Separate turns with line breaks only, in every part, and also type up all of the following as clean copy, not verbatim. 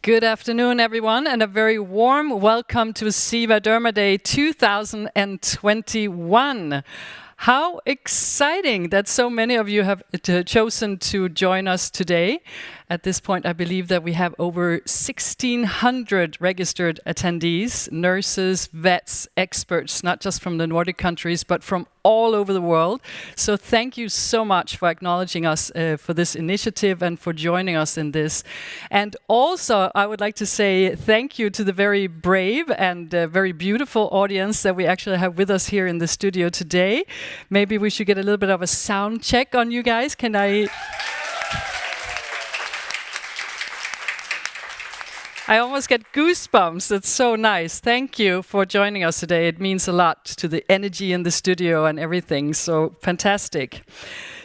Good afternoon, everyone, and a very warm welcome to CevaDermaDay 2021. How exciting that so many of you have chosen to join us today. At this point, I believe that we have over 1,600 registered attendees, nurses, vets, experts, not just from the Nordic countries, but from all over the world. So thank you so much for acknowledging us for this initiative and for joining us in this. And also, I would like to say thank you to the very brave and very beautiful audience that we actually have with us here in the studio today. Maybe we should get a little bit of a sound check on you guys. Can I almost get goosebumps. It's so nice. Thank you for joining us today. It means a lot to the energy in the studio and everything. So fantastic.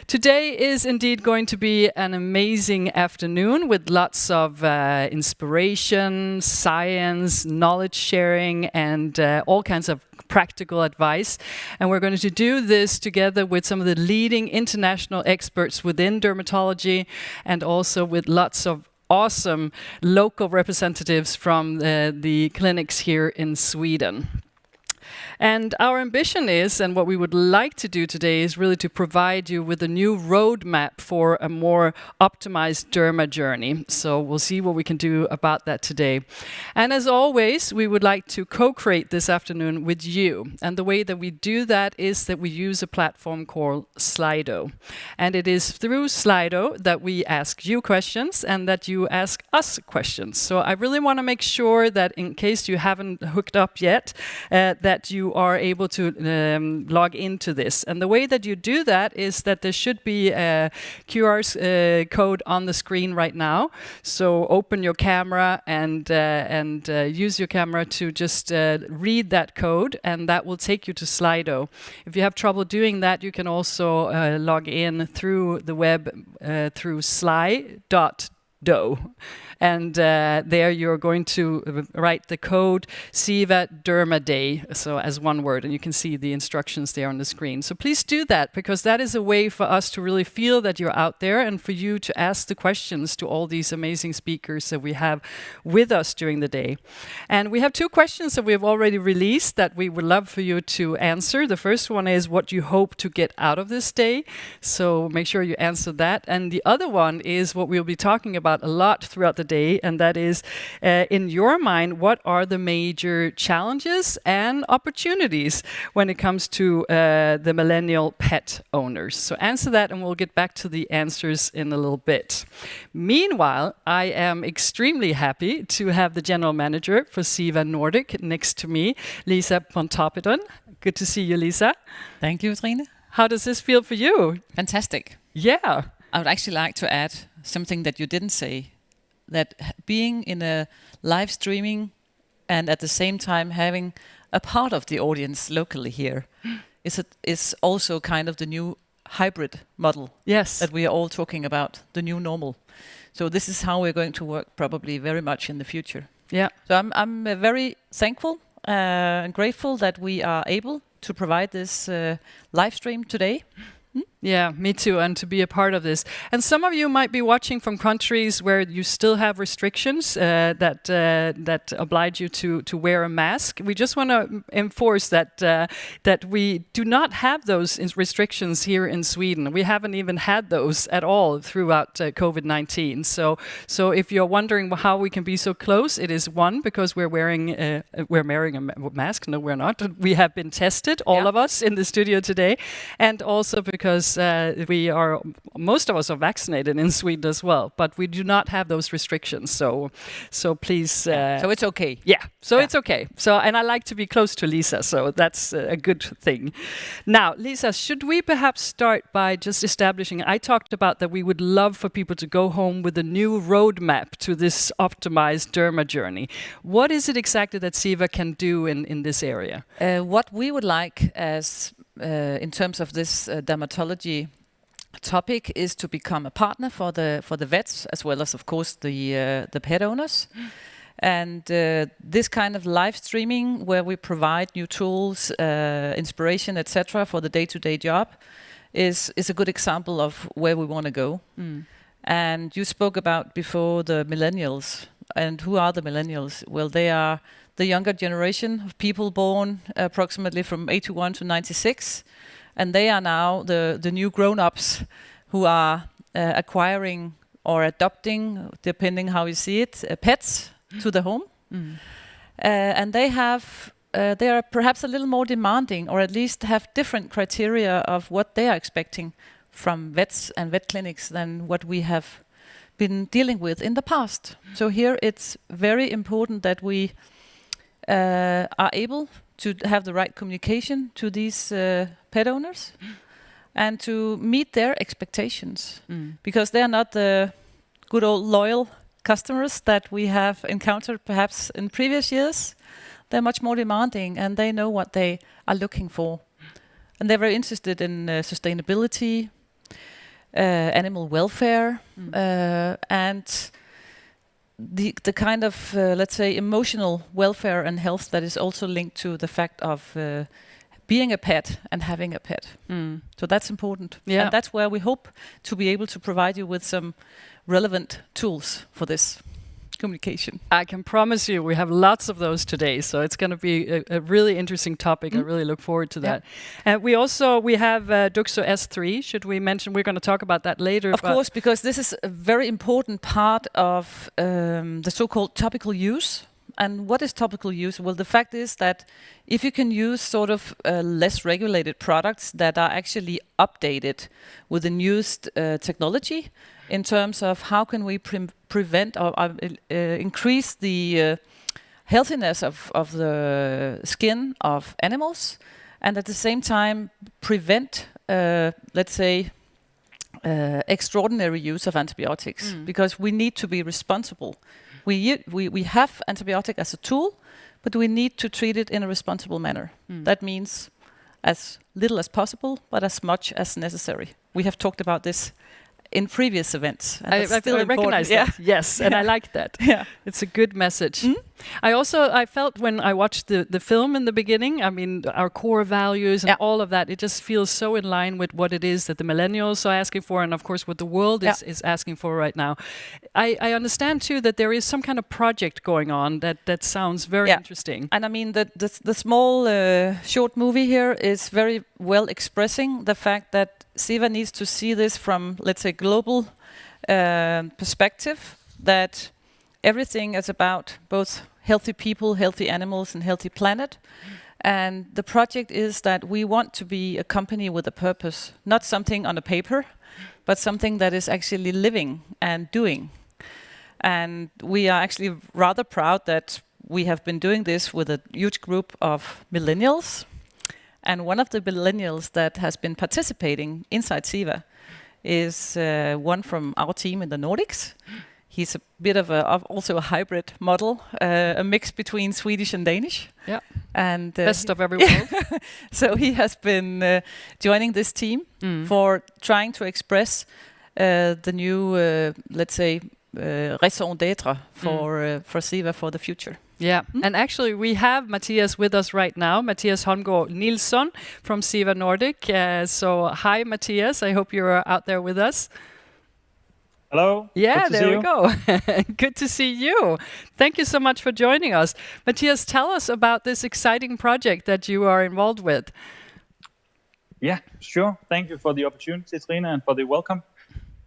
Today is indeed going to be an amazing afternoon with lots of inspiration, science, knowledge sharing, and all kinds of practical advice. And we're going to do this together with some of the leading international experts within dermatology and also with lots of awesome local representatives from the clinics here in Sweden. And our ambition is, and what we would like to do today is really to provide you with a new roadmap for a more optimized derma journey. So we'll see what we can do about that today. And as always, we would like to co-create this afternoon with you. And the way that we do that is that we use a platform called sli.do. And it is through sli.do that we ask you questions and that you ask us questions. So I really want to make sure that in case you haven't hooked up yet, that you are able to log into this. And the way that you do that is that there should be a QR code on the screen right now. So open your camera and use your camera to just read that code, and that will take you to Slido. If you have trouble doing that, you can also log in through the web through sli.do. And there you're going to write the code CevaDermaDay, so as one word, and you can see the instructions there on the screen. So please do that, because that is a way for us to really feel that you're out there and for you to ask the questions to all these amazing speakers that we have with us during the day. And we have two questions that we have already released that we would love for you to answer. The first one is what you hope to get out of this day. So make sure you answer that. And the other one is what we'll be talking about a lot throughout the day, and that is, in your mind, what are the major challenges and opportunities when it comes to the millennial pet owners? So answer that, and we'll get back to the answers in a little bit. Meanwhile, I am extremely happy to have the general manager for Ceva Nordic next to me, Lisa Pontoppidan. Good to see you, Lisa.
Thank you, Trine.
How does this feel for you?
Fantastic.
Yeah.
I would actually like to add something that you didn't say, that being in a live streaming and at the same time having a part of the audience locally here is also kind of the new hybrid model.
Yes.
That we are all talking about, the new normal. So this is how we're going to work probably very much in the future.
Yeah.
So I'm very thankful and grateful that we are able to provide this live stream today.
Yeah, me too, and to be a part of this. And some of you might be watching from countries where you still have restrictions that oblige you to wear a mask. We just want to enforce that we do not have those restrictions here in Sweden. We haven't even had those at all throughout COVID-19. So if you're wondering how we can be so close, it is one, because we're wearing a mask. No, we're not. We have been tested, all of us in the studio today, and also because most of us are vaccinated in Sweden as well, but we do not have those restrictions. So please.
So it's okay.
Yeah. So it's okay. So, and I like to be close to Lisa, so that's a good thing. Now, Lisa, should we perhaps start by just establishing? I talked about that we would love for people to go home with a new roadmap to this optimized derma journey. What is it exactly that Ceva can do in this area?
What we would like as in terms of this dermatology topic is to become a partner for the vets, as well as, of course, the pet owners. And this kind of live streaming, where we provide new tools, inspiration, etc., for the day-to-day job, is a good example of where we want to go. And you spoke about before the millennials. And who are the millennials? Well, they are the younger generation of people born approximately from 81 to 96. And they are now the new grown-ups who are acquiring or adopting, depending how you see it, pets to the home. And they are perhaps a little more demanding, or at least have different criteria of what they are expecting from vets and vet clinics than what we have been dealing with in the past. So here it's very important that we are able to have the right communication to these pet owners and to meet their expectations, because they are not the good old loyal customers that we have encountered perhaps in previous years. They're much more demanding, and they know what they are looking for. And they're very interested in sustainability, animal welfare, and the kind of, let's say, emotional welfare and health that is also linked to the fact of being a pet and having a pet. So that's important.
Yeah.
And that's where we hope to be able to provide you with some relevant tools for this communication.
I can promise you we have lots of those today, so it's going to be a really interesting topic. I really look forward to that. We have Duxo S3. Should we mention? We're going to talk about that later.
Of course, because this is a very important part of the so-called topical use. And what is topical use? Well, the fact is that if you can use sort of less regulated products that are actually updated with the newest technology in terms of how can we prevent or increase the healthiness of the skin of animals, and at the same time prevent, let's say, extraordinary use of antibiotics, because we need to be responsible. We have antibiotic as a tool, but we need to treat it in a responsible manner. That means as little as possible, but as much as necessary. We have talked about this in previous events.
I recognize that. Yes, and I like that.
Yeah.
It's a good message. I felt when I watched the film in the beginning, I mean, our core values and all of that, it just feels so in line with what it is that the millennials are asking for, and of course what the world is asking for right now. I understand too that there is some kind of project going on that sounds very interesting.
And I mean, the small short movie here is very well expressing the fact that Ceva needs to see this from, let's say, global perspective, that everything is about both healthy people, healthy animals, and healthy planet. And the project is that we want to be a company with a purpose, not something on a paper, but something that is actually living and doing. And we are actually rather proud that we have been doing this with a huge group of millennials. And one of the millennials that has been participating inside Ceva is one from our team in the Nordics. He's a bit of also a hybrid model, a mix between Swedish and Danish.
Yeah,
and
best of every world.
So he has been joining this team for trying to express the new, let's say, raison d'être for Ceva for the future.
Yeah, and actually we have Matthias with us right now, Matthias Holmgaard Nilsson from Ceva Nordic. So hi Matthias, I hope you're out there with us.
Hello.
Yeah, there we go. Good to see you. Thank you so much for joining us. Matthias, tell us about this exciting project that you are involved with.
Yeah, sure. Thank you for the opportunity, Trina, and for the welcome.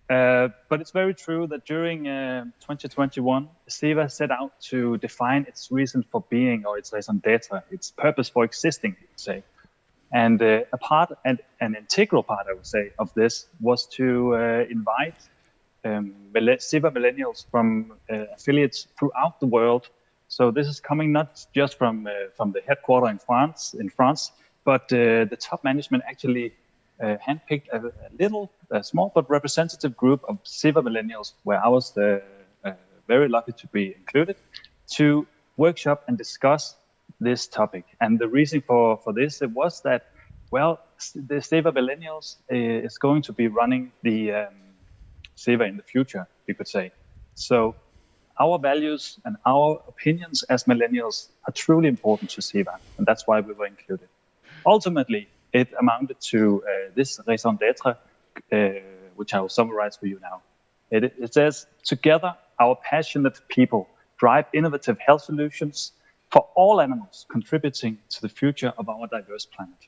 But it's very true that during 2021, Ceva set out to define its reason for being, or its raison d'être, its purpose for existing, you could say. And an integral part, I would say, of this was to invite Ceva millennials from affiliates throughout the world. So this is coming not just from the headquarters in France, but the top management actually handpicked a small but representative group of Ceva millennials, where I was very lucky to be included, to workshop and discuss this topic. And the reason for this, it was that, well, the Ceva millennials is going to be running the Ceva in the future, you could say. So our values and our opinions as millennials are truly important to Ceva, and that's why we were included. Ultimately, it amounted to this raison d'être, which I will summarize for you now. It says, together, our passionate people drive innovative health solutions for all animals, contributing to the future of our diverse planet.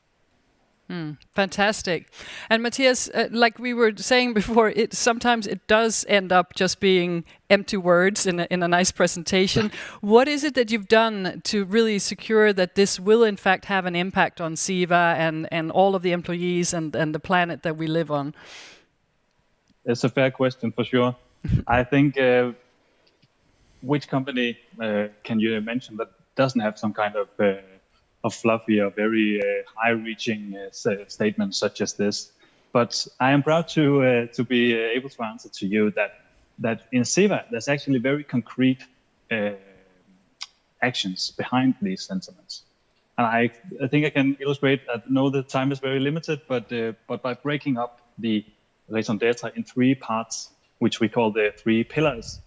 Fantastic. And Matthias, like we were saying before, sometimes it does end up just being empty words in a nice presentation. What is it that you've done to really secure that this will in fact have an impact on Ceva and all of the employees and the planet that we live on?
It's a fair question for sure. I think which company can you mention that doesn't have some kind of fluffy or very high-reaching statements such as this? But I am proud to be able to answer to you that in Ceva there's actually very concrete actions behind these sentiments. And I think I can illustrate. I know the time is very limited, but by breaking up the raison d'etre in 3 parts, which we call the 3 pillars,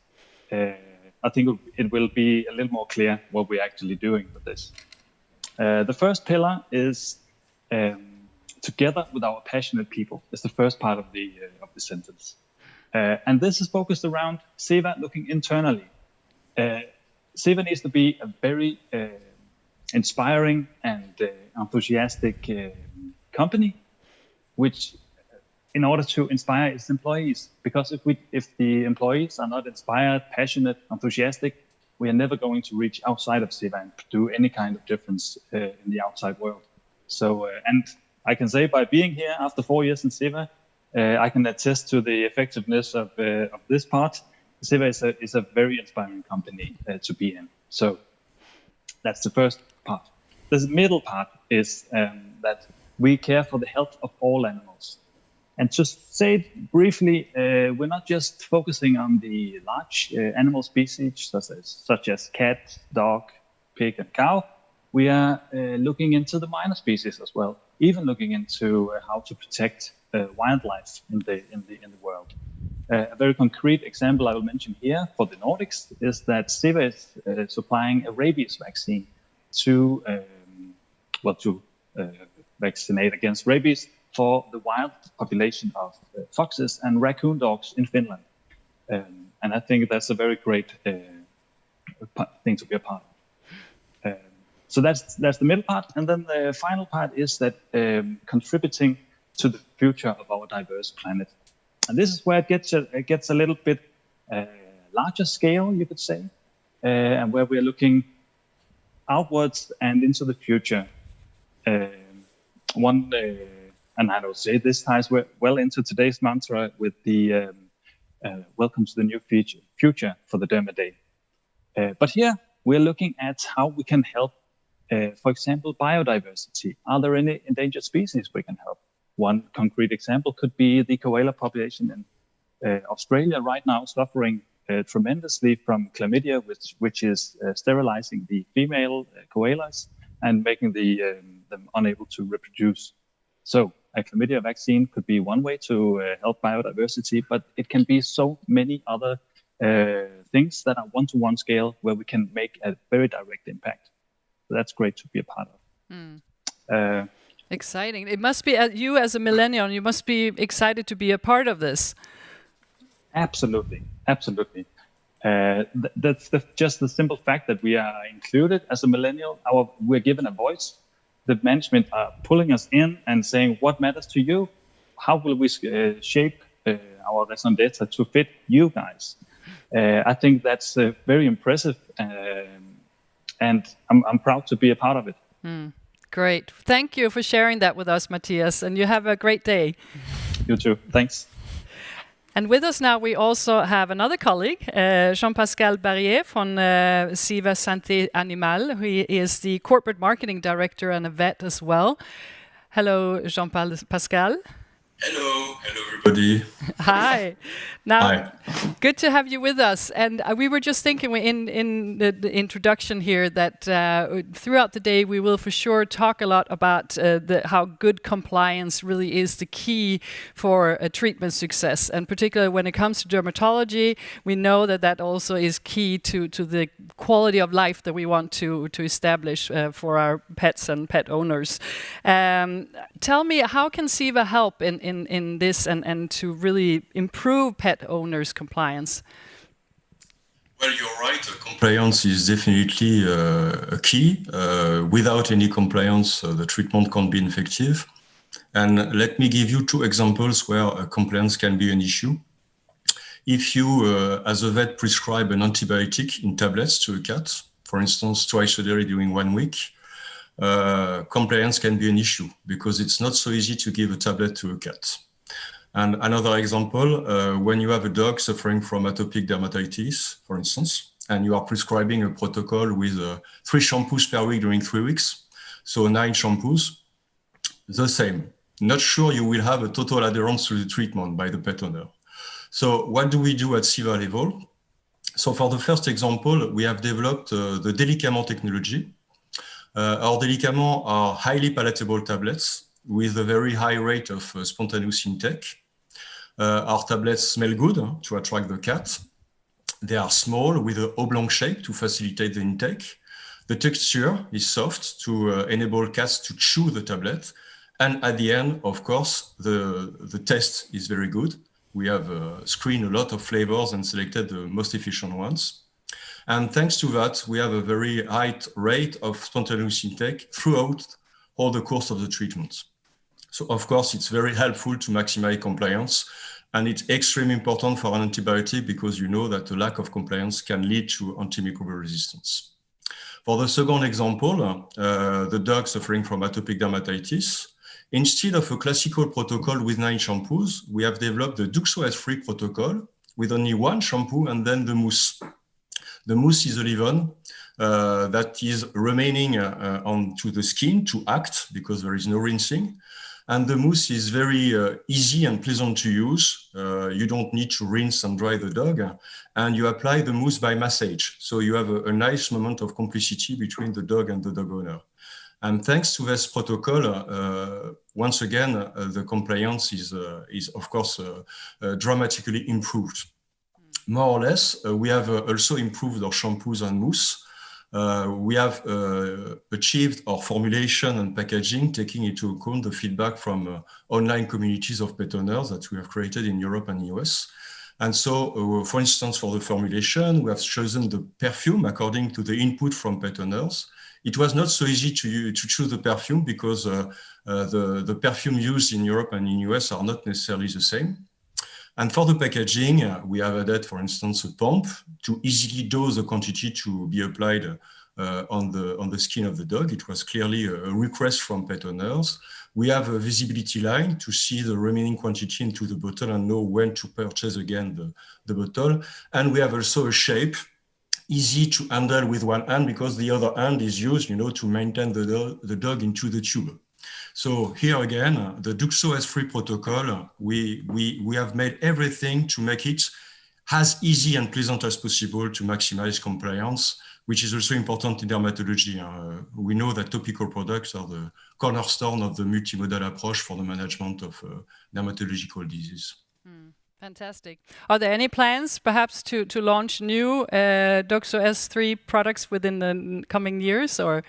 I think it will be a little more clear what we're actually doing with this. The first pillar is together with our passionate people. It's the first part of the sentence, and this is focused around Ceva looking internally. Ceva needs to be a very inspiring and enthusiastic company, which in order to inspire its employees, because if the employees are not inspired, passionate, enthusiastic, we are never going to reach outside of Ceva and do any kind of difference in the outside world. So, and I can say by being here after 4 years in Ceva, I can attest to the effectiveness of this part. Ceva is a very inspiring company to be in. So that's the first part. The middle part is that we care for the health of all animals. And to say it briefly, we're not just focusing on the large animal species such as cat, dog, pig, and cow. We are looking into the minor species as well, even looking into how to protect wildlife in the world. A very concrete example I will mention here for the Nordics is that Ceva is supplying a rabies vaccine to vaccinate against rabies for the wild population of foxes and raccoon dogs in Finland. And I think that's a very great thing to be a part of. So that's the middle part. And then the final part is that contributing to the future of our diverse planet. And this is where it gets a little bit larger scale, you could say, and where we're looking outwards and into the future. And I would say this ties well into today's mantra with the welcome to the new future for the Derma Day. But here we're looking at how we can help, for example, biodiversity. Are there any endangered species we can help? One concrete example could be the koala population in Australia right now suffering tremendously from chlamydia, which is sterilizing the female koalas and making them unable to reproduce. So a chlamydia vaccine could be one way to help biodiversity, but it can be so many other things that are one-to-one scale where we can make a very direct impact. So that's great to be a part of.
Exciting. It must be, you as a millennial, you must be excited to be a part of this.
Absolutely. That's just the simple fact that we are included as a millennial. We're given a voice. The management are pulling us in and saying, what matters to you? How will we shape our raison d'etre to fit you guys? I think that's very impressive, and I'm proud to be a part of it.
Great. Thank you for sharing that with us, Matthias, and you have a great day.
You too. Thanks.
And with us now, we also have another colleague, Jean-Pascal Barrier from Ceva Santé Animale. He is the Corporate Marketing Director and a vet as well. Hello, Jean-Pascal.
Hello everybody.
Hi. Now,
Hi.
Good to have you with us. And we were just thinking in the introduction here that throughout the day we will for sure talk a lot about how good compliance really is the key for treatment success. And particularly when it comes to dermatology, we know that also is key to the quality of life that we want to establish for our pets and pet owners. Tell me, how can Ceva help in this and to really improve pet owners' compliance?
Well, you're right. Compliance is definitely a key. Without any compliance, the treatment can't be effective. And let me give you two examples where compliance can be an issue. If you, as a vet, prescribe an antibiotic in tablets to a cat, for instance, twice a day during 1 week, compliance can be an issue because it's not so easy to give a tablet to a cat. And another example, when you have a dog suffering from atopic dermatitis, for instance, and you are prescribing a protocol with 3 shampoos per week during 3 weeks, so 9 shampoos, the same. Not sure you will have a total adherence to the treatment by the pet owner. So what do we do at Ceva level? So for the first example, we have developed the Delicament technology. Our Delicament are highly palatable tablets with a very high rate of spontaneous intake. Our tablets smell good to attract the cat. They are small with an oblong shape to facilitate the intake. The texture is soft to enable cats to chew the tablet. And at the end, of course, the taste is very good. We have screened a lot of flavors and selected the most efficient ones. And thanks to that, we have a very high rate of spontaneous intake throughout all the course of the treatment. So of course, it's very helpful to maximize compliance. And it's extremely important for an antibiotic because you know that the lack of compliance can lead to antimicrobial resistance. For the second example, the dog suffering from atopic dermatitis, instead of a classical protocol with 9 shampoos, we have developed the DuxoS-free protocol with only 1 shampoo and then the mousse. The mousse is a leave-on that is remaining onto the skin to act because there is no rinsing. And the mousse is very easy and pleasant to use. You don't need to rinse and dry the dog. And you apply the mousse by massage. So you have a nice moment of complicity between the dog and the dog owner. And thanks to this protocol, once again, the compliance is of course, dramatically improved. More or less, we have also improved our shampoos and mousse. We have achieved our formulation and packaging, taking into account the feedback from online communities of pet owners that we have created in Europe and US. And so, for instance, for the formulation, we have chosen the perfume according to the input from pet owners. It was not so easy to choose the perfume because the perfume used in Europe and in US are not necessarily the same. And for the packaging, we have added, for instance, a pump to easily dose the quantity to be applied on the skin of the dog. It was clearly a request from pet owners. We have a visibility line to see the remaining quantity into the bottle and know when to purchase again the bottle. And we have also a shape easy to handle with one hand because the other hand is used, to maintain the dog into the tube. So here again, the DuxoS-free protocol, we have made everything to make it as easy and pleasant as possible to maximize compliance, which is also important in dermatology. We know that topical products are the cornerstone of the multimodal approach for the management of dermatological disease.
Fantastic. Are there any plans perhaps to launch new DuxoS-3 products within the coming years? Or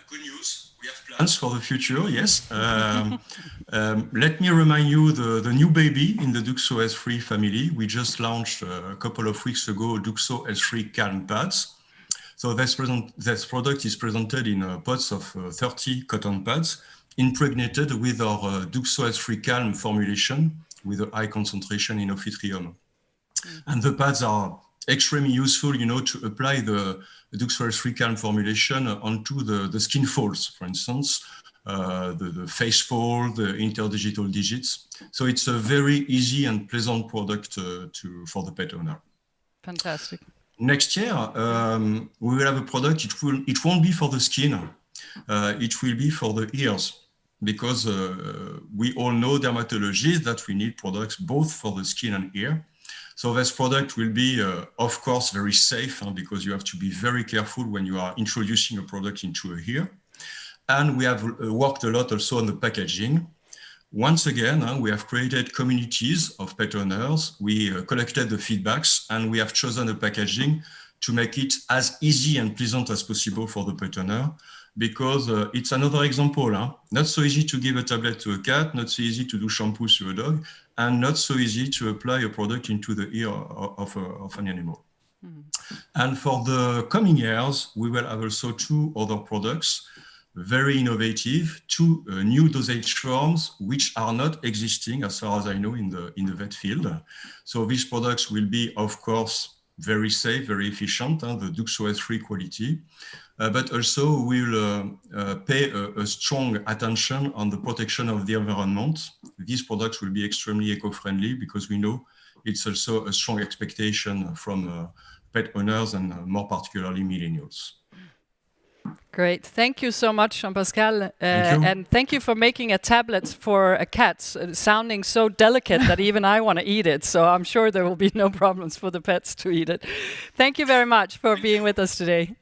good news. We have plans for the future, yes. Let me remind you the new baby in the DuxoS-3 family. We just launched a couple of weeks ago DuxoS-3 Calm Pads. So this product is presented in pots of 30 cotton pads impregnated with our DuxoS-3 Calm formulation with a high concentration in ophitrium. And the pads are extremely useful, to apply the DuxoS-3 Calm formulation onto the skin folds, for instance, the face fold, the interdigital digits. So it's a very easy and pleasant product for the pet owner.
Fantastic.
Next year, we will have a product. It won't be for the skin. It will be for the ears. Because we all know dermatologists that we need products both for the skin and ear. So this product will be, of course, very safe because you have to be very careful when you are introducing a product into a ear. And we have worked a lot also on the packaging. Once again, we have created communities of pet owners. We collected the feedbacks and we have chosen a packaging to make it as easy and pleasant as possible for the pet owner. Because it's another example. Not so easy to give a tablet to a cat, not so easy to do shampoos to a dog, and not so easy to apply a product into the ear of an animal. And for the coming years, we will have also 2 other products, very innovative, 2 new dosage forms, which are not existing, as far as I know, in the vet field. So these products will be, of course, very safe, very efficient, the DuxOS-free quality. But also we'll pay a strong attention on the protection of the environment. These products will be extremely eco-friendly because we know it's also a strong expectation from pet owners and more particularly millennials.
Great. Thank you so much, Jean-Pascal.
Thank you.
And thank you for making a tablet for a cat, sounding so delicate that even I want to eat it. So I'm sure there will be no problems for the pets to eat it. Thank you very much for being with us today.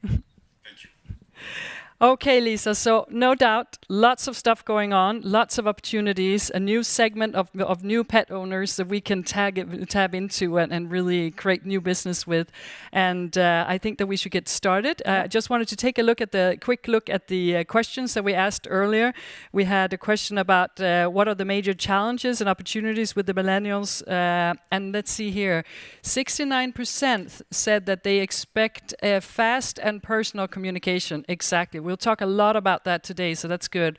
Okay, Lisa, so no doubt, lots of stuff going on, lots of opportunities, a new segment of new pet owners that we can tab into and really create new business with. And I think that we should get started. I just wanted to take a quick look at the questions that we asked earlier. We had a question about what are the major challenges and opportunities with the millennials. And let's see here, 69% said that they expect fast and personal communication. Exactly. We'll talk a lot about that today, so that's good.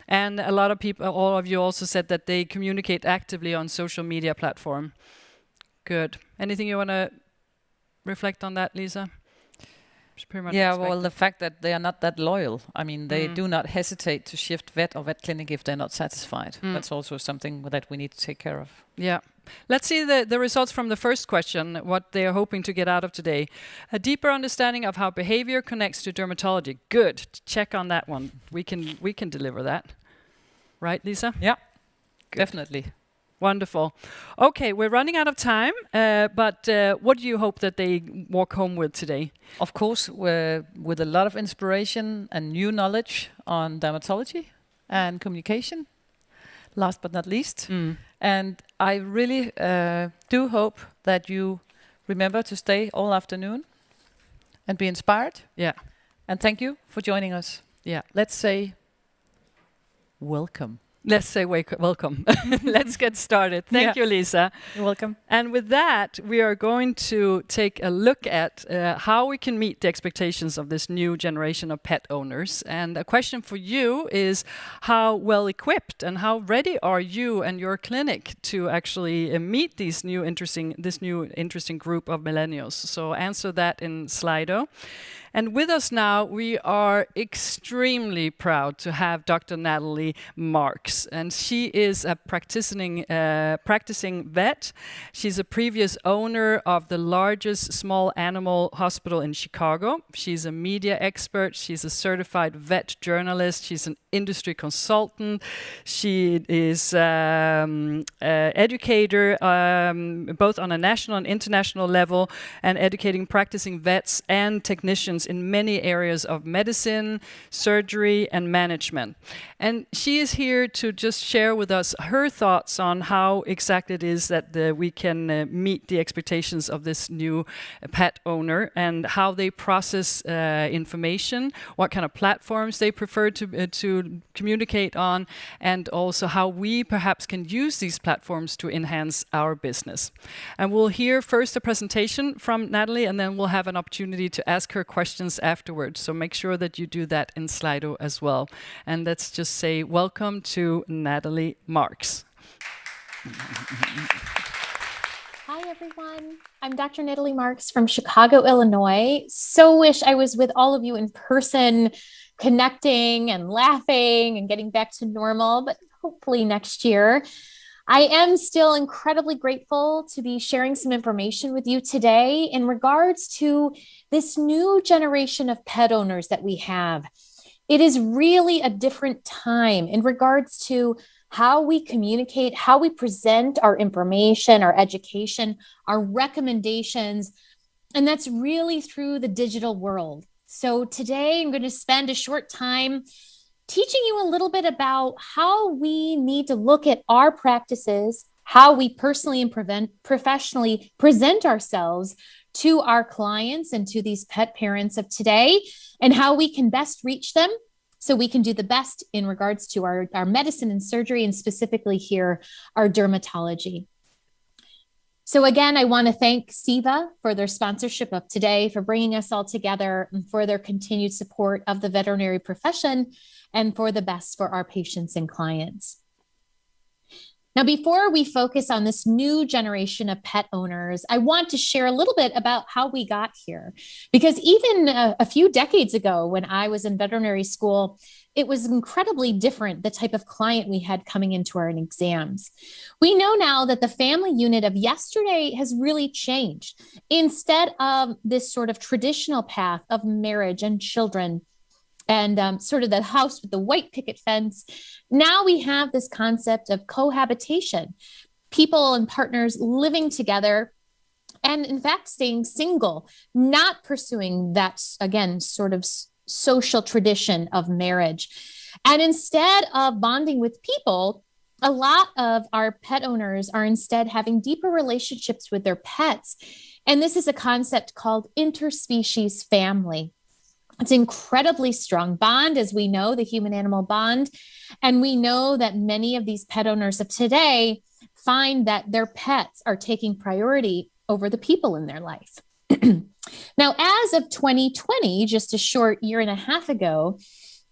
And a lot of people, all of you also said that they communicate actively on social media platform. Good. Anything you want to reflect on that, Lisa? Pretty much
well, the fact that they are not that loyal. I mean, they do not hesitate to shift vet or vet clinic if they're not satisfied. That's also something that we need to take care of.
Yeah. Let's see the results from the first question, what they are hoping to get out of today. A deeper understanding of how behavior connects to dermatology. Good. Check on that one. We can deliver that. Right, Lisa?
Yeah, good. Definitely.
Wonderful. Okay, we're running out of time, but what do you hope that they walk home with today?
Of course, with a lot of inspiration and new knowledge on dermatology and communication, last but not least. And I really do hope that you remember to stay all afternoon and be inspired.
Yeah.
And thank you for joining us.
Yeah.
Let's say welcome.
Let's say welcome. Let's get started. Thank you, Lisa.
You're welcome.
And with that, we are going to take a look at how we can meet the expectations of this new generation of pet owners. And a question for you is, how well equipped and how ready are you and your clinic to actually meet this new interesting group of millennials? So answer that in Slido. And with us now, we are extremely proud to have Dr. Natalie Marks. And she is a practicing vet. She's a previous owner of the largest small animal hospital in Chicago. She's a media expert. She's a certified vet journalist. She's an industry consultant. She is an educator, both on a national and international level, and educating practicing vets and technicians in many areas of medicine, surgery, and management. And she is here to just share with us her thoughts on how exactly it is that we can meet the expectations of this new pet owner and how they process information, what kind of platforms they prefer to communicate on, and also how we perhaps can use these platforms to enhance our business. And we'll hear first a presentation from Natalie, and then we'll have an opportunity to ask her questions afterwards. So make sure that you do that in Slido as well. And let's just say welcome to Natalie Marks.
Hi, everyone. I'm Dr. Natalie Marks from Chicago, Illinois. So wish I was with all of you in person, connecting and laughing and getting back to normal, but hopefully next year. I am still incredibly grateful to be sharing some information with you today in regards to this new generation of pet owners that we have. It is really a different time in regards to how we communicate, how we present our information, our education, our recommendations, and that's really through the digital world. So today I'm going to spend a short time teaching you a little bit about how we need to look at our practices, how we personally and professionally present ourselves to our clients and to these pet parents of today, and how we can best reach them so we can do the best in regards to our medicine and surgery, and specifically here, our dermatology. So again, I want to thank Ceva for their sponsorship of today, for bringing us all together, and for their continued support of the veterinary profession, and for the best for our patients and clients. Now, before we focus on this new generation of pet owners, I want to share a little bit about how we got here. Because even a few decades ago, when I was in veterinary school, it was incredibly different, the type of client we had coming into our exams. We know now that the family unit of yesterday has really changed. Instead of this sort of traditional path of marriage and children, and sort of the house with the white picket fence, now we have this concept of cohabitation, people and partners living together, and in fact, staying single, not pursuing that, again, sort of social tradition of marriage. And instead of bonding with people, a lot of our pet owners are instead having deeper relationships with their pets. And this is a concept called interspecies family. It's an incredibly strong bond, as we know, the human-animal bond. And we know that many of these pet owners of today find that their pets are taking priority over the people in their life. Now, as of 2020, just a short year and a half ago,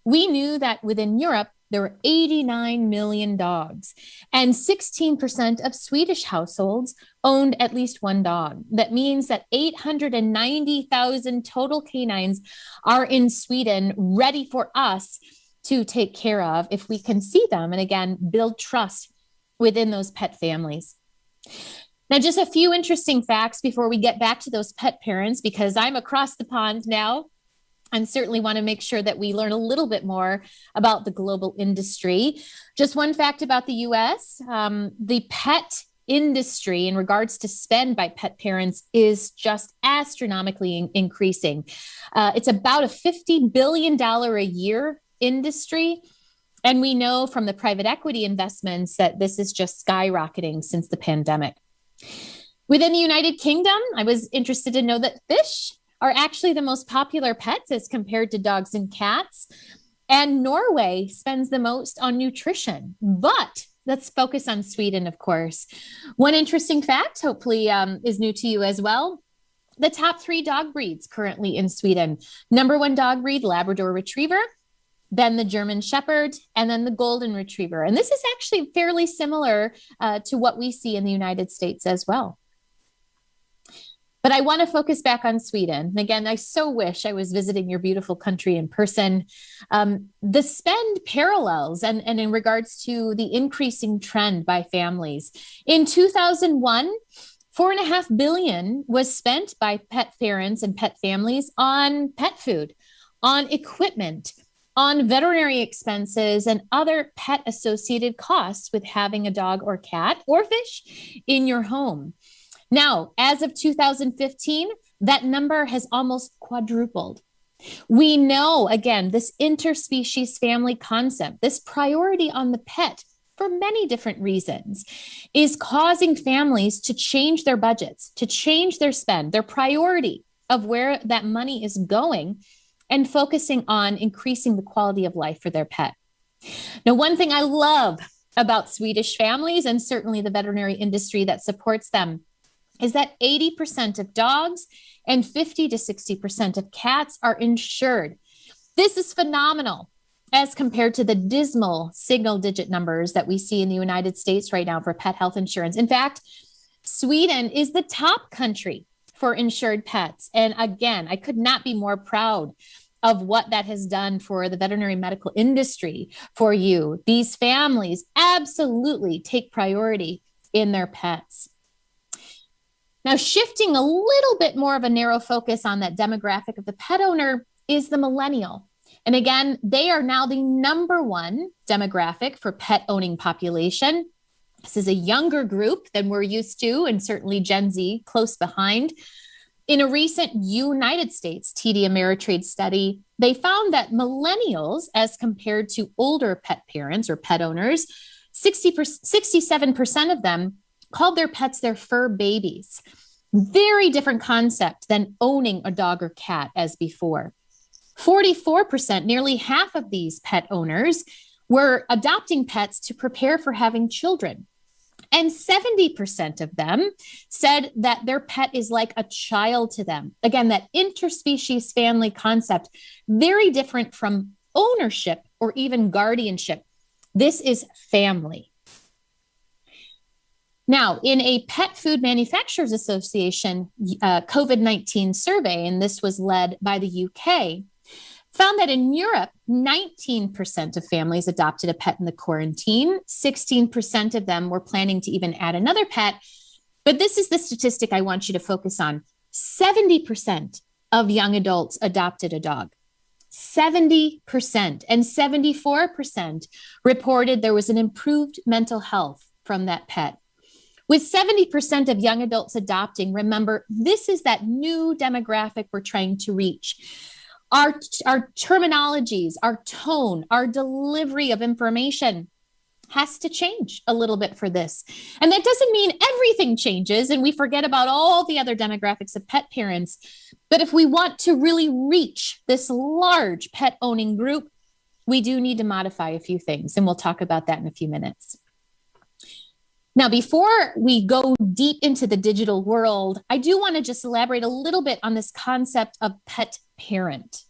we knew that within Europe, there were 89 million dogs, and 16% of Swedish households owned at least one dog. That means that 890,000 total canines are in Sweden, ready for us to take care of if we can see them, and again, build trust within those pet families. Now, just a few interesting facts before we get back to those pet parents, because I'm across the pond now, and certainly want to make sure that we learn a little bit more about the global industry. Just one fact about the US, the pet industry in regards to spend by pet parents is just astronomically increasing. It's about a $50 billion a year industry. And we know from the private equity investments that this is just skyrocketing since the pandemic. Within the United Kingdom, I was interested to know that fish are actually the most popular pets as compared to dogs and cats. And Norway spends the most on nutrition. But let's focus on Sweden, of course. One interesting fact, hopefully is new to you as well. The top 3 dog breeds currently in Sweden. Number 1 dog breed, Labrador Retriever, then the German Shepherd, and then the Golden Retriever. And this is actually fairly similar to what we see in the United States as well. But I want to focus back on Sweden. Again, I so wish I was visiting your beautiful country in person. The spend parallels and in regards to the increasing trend by families. In 2001, $4.5 billion was spent by pet parents and pet families on pet food, on equipment, on veterinary expenses, and other pet associated costs with having a dog or cat or fish in your home. Now, as of 2015, that number has almost quadrupled. We know, again, this interspecies family concept, this priority on the pet for many different reasons, is causing families to change their budgets, to change their spend, their priority of where that money is going, and focusing on increasing the quality of life for their pet. Now, one thing I love about Swedish families, and certainly the veterinary industry that supports them, is that 80% of dogs and 50 to 60% of cats are insured. This is phenomenal as compared to the dismal single-digit numbers that we see in the United States right now for pet health insurance. In fact, Sweden is the top country for insured pets. And again, I could not be more proud of what that has done for the veterinary medical industry for you. These families absolutely take priority in their pets. Now, shifting a little bit more of a narrow focus on that demographic of the pet owner is the millennial. And again, they are now the number 1 demographic for pet owning population. This is a younger group than we're used to, and certainly Gen Z close behind. In a recent United States TD Ameritrade study, they found that millennials, as compared to older pet parents or pet owners, 67% of them called their pets their fur babies. Very different concept than owning a dog or cat as before. 44%, nearly half of these pet owners, were adopting pets to prepare for having children. And 70% of them said that their pet is like a child to them. Again, that interspecies family concept, very different from ownership or even guardianship. This is family. Now, in a Pet Food Manufacturers Association COVID-19 survey, and this was led by the UK, found that in Europe, 19% of families adopted a pet in the quarantine. 16% of them were planning to even add another pet. But this is the statistic I want you to focus on. 70% of young adults adopted a dog. 70%, and 74% reported there was an improved mental health from that pet. With 70% of young adults adopting, remember, this is that new demographic we're trying to reach. Our terminologies, our tone, our delivery of information has to change a little bit for this. And that doesn't mean everything changes and we forget about all the other demographics of pet parents. But if we want to really reach this large pet owning group, we do need to modify a few things. And we'll talk about that in a few minutes. Now, before we go deep into the digital world, I do want to just elaborate a little bit on this concept of pet parent.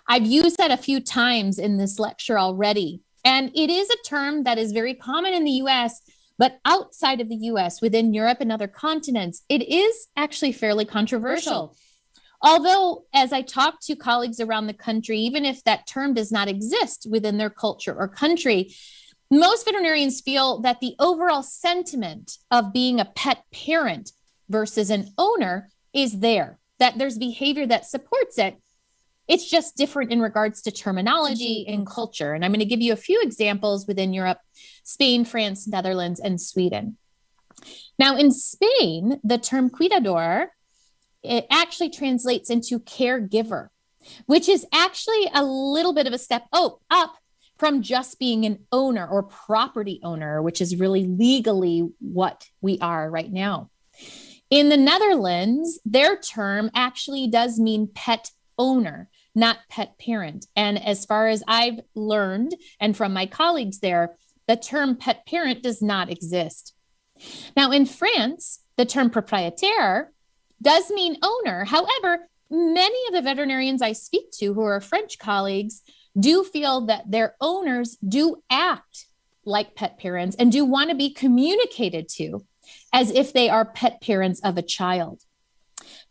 I've used that a few times in this lecture already, and it is a term that is very common in the US, but outside of the US, within Europe and other continents, it is actually fairly controversial. Although, as I talk to colleagues around the country, even if that term does not exist within their culture or country, most veterinarians feel that the overall sentiment of being a pet parent versus an owner is there, that there's behavior that supports it. It's just different in regards to terminology and culture. And I'm going to give you a few examples within Europe: Spain, France, Netherlands, and Sweden. Now, in Spain, the term cuidador, it actually translates into caregiver, which is actually a little bit of a step up from just being an owner or property owner, which is really legally what we are right now. In the Netherlands, their term actually does mean pet owner, not pet parent. And as far as I've learned, and from my colleagues there, the term pet parent does not exist. Now, in France, the term propriétaire does mean owner. However, many of the veterinarians I speak to who are French colleagues do feel that their owners do act like pet parents and do want to be communicated to as if they are pet parents of a child.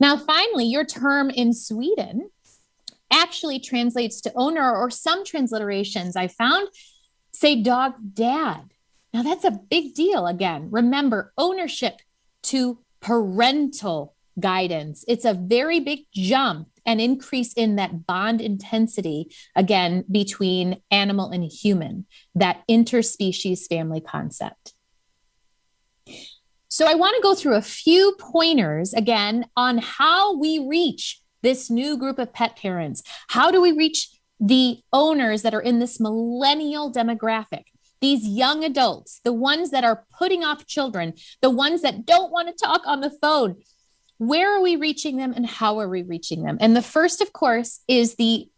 Now, finally, your term in Sweden actually translates to owner, or some transliterations I found say dog dad. Now, that's a big deal. Again, remember, ownership to parental guidance. It's a very big jump, an increase in that bond intensity, again, between animal and human, that interspecies family concept. So I want to go through a few pointers, again, on how we reach this new group of pet parents. How do we reach the owners that are in this millennial demographic? These young adults, the ones that are putting off children, the ones that don't want to talk on the phone. Where are we reaching them and how are we reaching them? And the first, of course, is the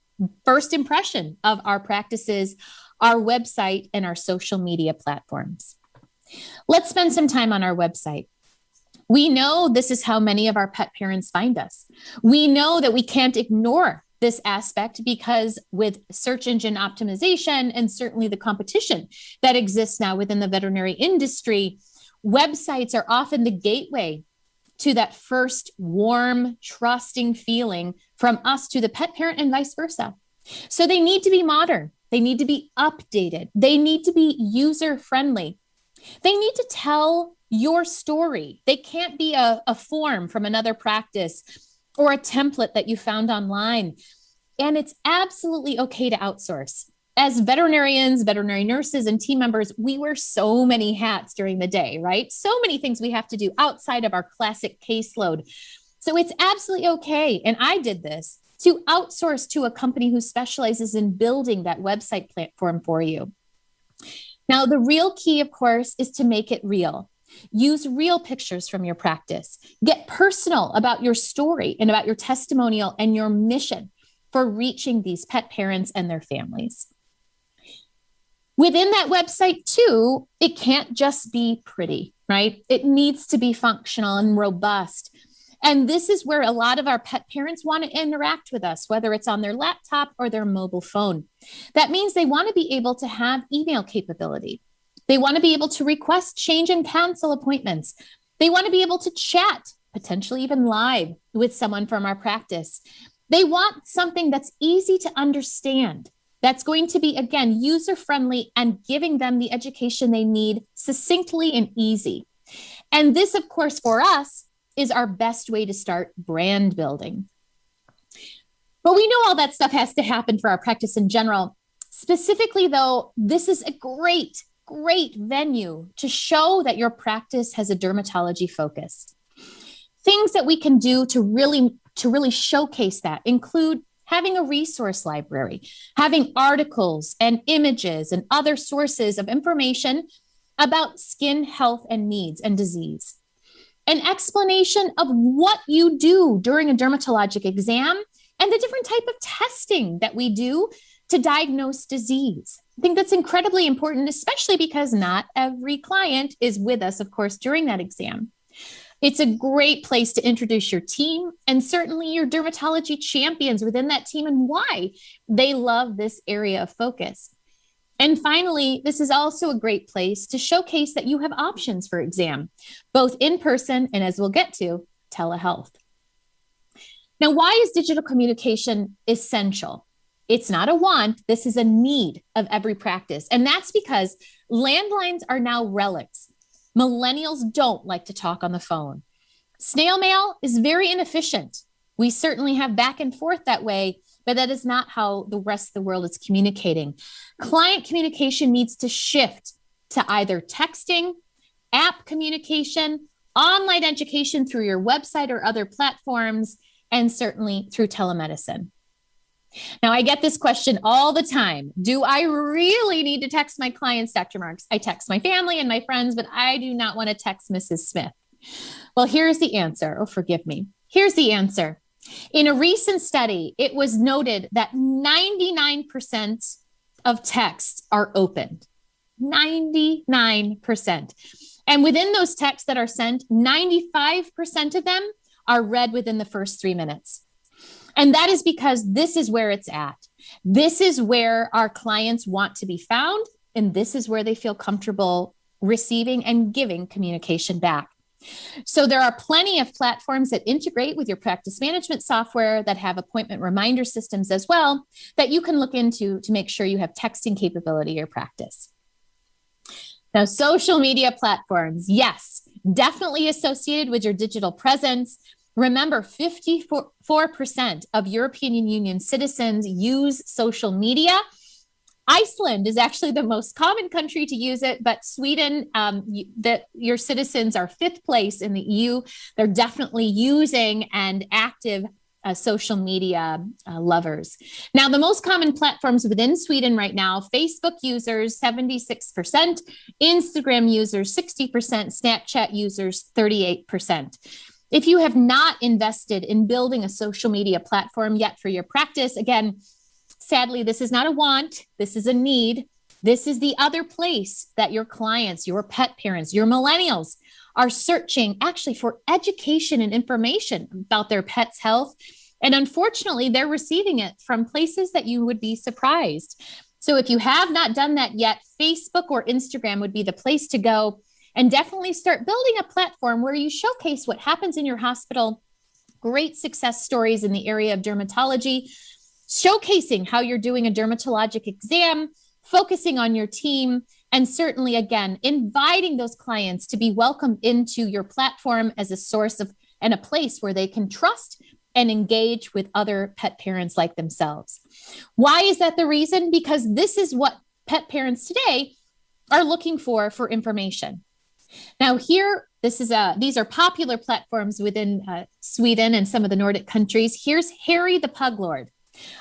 first impression of our practices, our website, and our social media platforms. Let's spend some time on our website. We know this is how many of our pet parents find us. We know that we can't ignore this aspect because with search engine optimization and certainly the competition that exists now within the veterinary industry, websites are often the gateway to that first warm, trusting feeling from us to the pet parent and vice versa. So they need to be modern. They need to be updated. They need to be user-friendly. They need to tell your story. They can't be a form from another practice or a template that you found online. And it's absolutely okay to outsource. As veterinarians, veterinary nurses, and team members, we wear so many hats during the day, right? So many things we have to do outside of our classic caseload. So it's absolutely okay. And I did this to outsource to a company who specializes in building that website platform for you. Now, the real key, of course, is to make it real. Use real pictures from your practice. Get personal about your story and about your testimonial and your mission for reaching these pet parents and their families. Within that website too, it can't just be pretty, right? It needs to be functional and robust. And this is where a lot of our pet parents want to interact with us, whether it's on their laptop or their mobile phone. That means they want to be able to have email capability. They want to be able to request, change, and cancel appointments. They want to be able to chat, potentially even live, with someone from our practice. They want something that's easy to understand, that's going to be, again, user-friendly and giving them the education they need succinctly and easy. And this, of course, for us, is our best way to start brand building. But we know all that stuff has to happen for our practice in general. Specifically, though, this is a great venue to show that your practice has a dermatology focus. Things that we can do to really showcase that include having a resource library, having articles and images and other sources of information about skin health and needs and disease. An explanation of what you do during a dermatologic exam and the different type of testing that we do to diagnose disease. I think that's incredibly important, especially because not every client is with us, of course, during that exam. It's a great place to introduce your team and certainly your dermatology champions within that team and why they love this area of focus. And finally, this is also a great place to showcase that you have options for exam, both in person and, as we'll get to, telehealth. Now, why is digital communication essential? It's not a want. This is a need of every practice. And that's because landlines are now relics. Millennials don't like to talk on the phone. Snail mail is very inefficient. We certainly have back and forth that way, but that is not how the rest of the world is communicating. Client communication needs to shift to either texting, app communication, online education through your website or other platforms, and certainly through telemedicine. Now, I get this question all the time. Do I really need to text my clients, Dr. Marks? I text my family and my friends, but I do not want to text Mrs. Smith. Well, here's the answer. Oh, forgive me. Here's the answer. In a recent study, it was noted that 99% of texts are opened. 99%. And within those texts that are sent, 95% of them are read within the first 3 minutes. And that is because this is where it's at. This is where our clients want to be found, and this is where they feel comfortable receiving and giving communication back. So there are plenty of platforms that integrate with your practice management software that have appointment reminder systems as well that you can look into to make sure you have texting capability in your practice. Now, social media platforms, yes, definitely associated with your digital presence. Remember, 54% of European Union citizens use social media. Iceland is actually the most common country to use it, but Sweden, your citizens are 5th place in the EU. They're definitely using and active social media lovers. Now, the most common platforms within Sweden right now, Facebook users, 76%, Instagram users, 60%, Snapchat users, 38%. If you have not invested in building a social media platform yet for your practice, again, sadly, this is not a want. This is a need. This is the other place that your clients, your pet parents, your millennials are searching actually for education and information about their pet's health. And unfortunately, they're receiving it from places that you would be surprised. So if you have not done that yet, Facebook or Instagram would be the place to go. And definitely start building a platform where you showcase what happens in your hospital, great success stories in the area of dermatology, showcasing how you're doing a dermatologic exam, focusing on your team, and certainly, again, inviting those clients to be welcomed into your platform as a source of and a place where they can trust and engage with other pet parents like themselves. Why is that the reason? Because this is what pet parents today are looking for information. Now here, these are popular platforms within Sweden and some of the Nordic countries. Here's Harry the Pug Lord,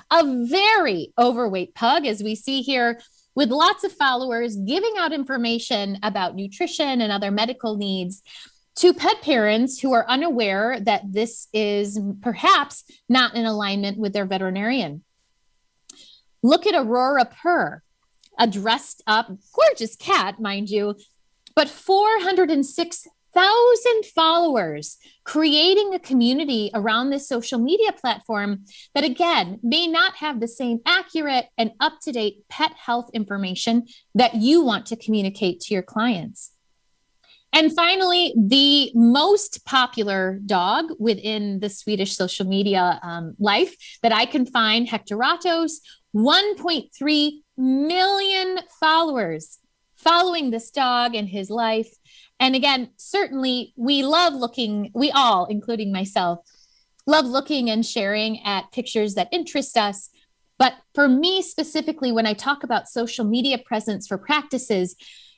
a very overweight pug, as we see here, with lots of followers, giving out information about nutrition and other medical needs to pet parents who are unaware that this is perhaps not in alignment with their veterinarian. Look at Aurora Purr. a dressed up, gorgeous cat, mind you, but 406,000 followers, creating a community around this social media platform that, again, may not have the same accurate and up-to-date pet health information that you want to communicate to your clients. And finally, the most popular dog within the Swedish social media life that I can find, Hectoratos, 1.3 million followers following this dog and his life. And again, certainly we all, including myself, love looking and sharing at pictures that interest us. But for me specifically, when I talk about social media presence for practices,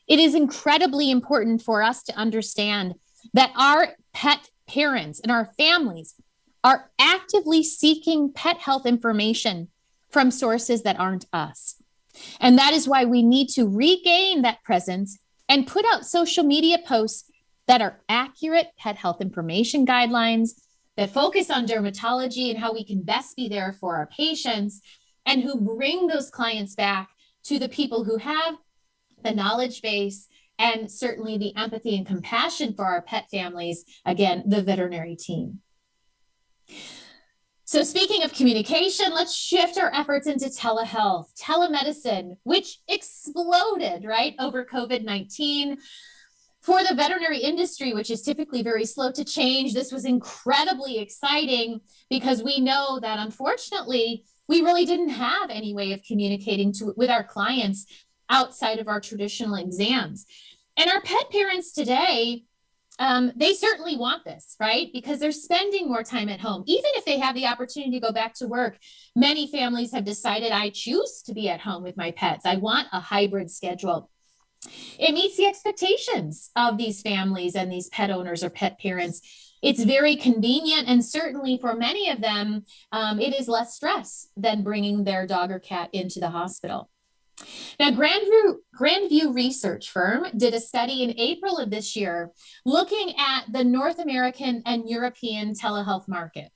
it is incredibly important for us to understand that our pet parents and our families are actively seeking pet health information from sources that aren't us. And that is why we need to regain that presence and put out social media posts that are accurate pet health information guidelines, that focus on dermatology and how we can best be there for our patients, and who bring those clients back to the people who have the knowledge base and certainly the empathy and compassion for our pet families, again, the veterinary team. So speaking of communication, let's shift our efforts into telehealth, telemedicine, which exploded, right, over COVID-19. For the veterinary industry, which is typically very slow to change, this was incredibly exciting because we know that unfortunately, we really didn't have any way of communicating with our clients outside of our traditional exams. And our pet parents today, they certainly want this, right? Because they're spending more time at home. Even if they have the opportunity to go back to work, many families have decided, I choose to be at home with my pets. I want a hybrid schedule. It meets the expectations of these families and these pet owners or pet parents. It's very convenient, and certainly for many of them, it is less stress than bringing their dog or cat into the hospital. Now, Grandview Research Firm did a study in April of this year looking at the North American and European telehealth market.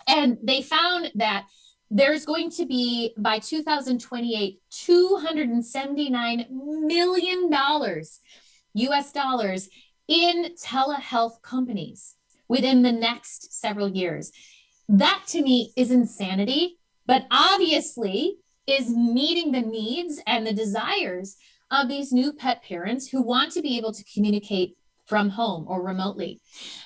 And they found that there's going to be, by 2028, $279 million US dollars in telehealth companies within the next several years. That to me is insanity, but obviously is meeting the needs and the desires of these new pet parents who want to be able to communicate from home or remotely.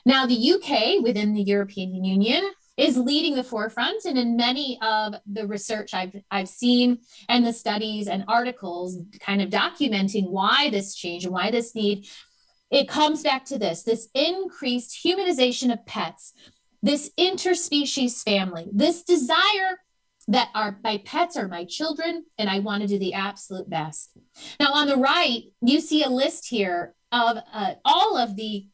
Now, the UK within the European Union is leading the forefront, and in many of the research I've seen and the studies and articles kind of documenting why this change and why this need, it comes back to this increased humanization of pets, this interspecies family, this desire that my pets are my children, and I want to do the absolute best. Now, on the right, you see a list here of all of the,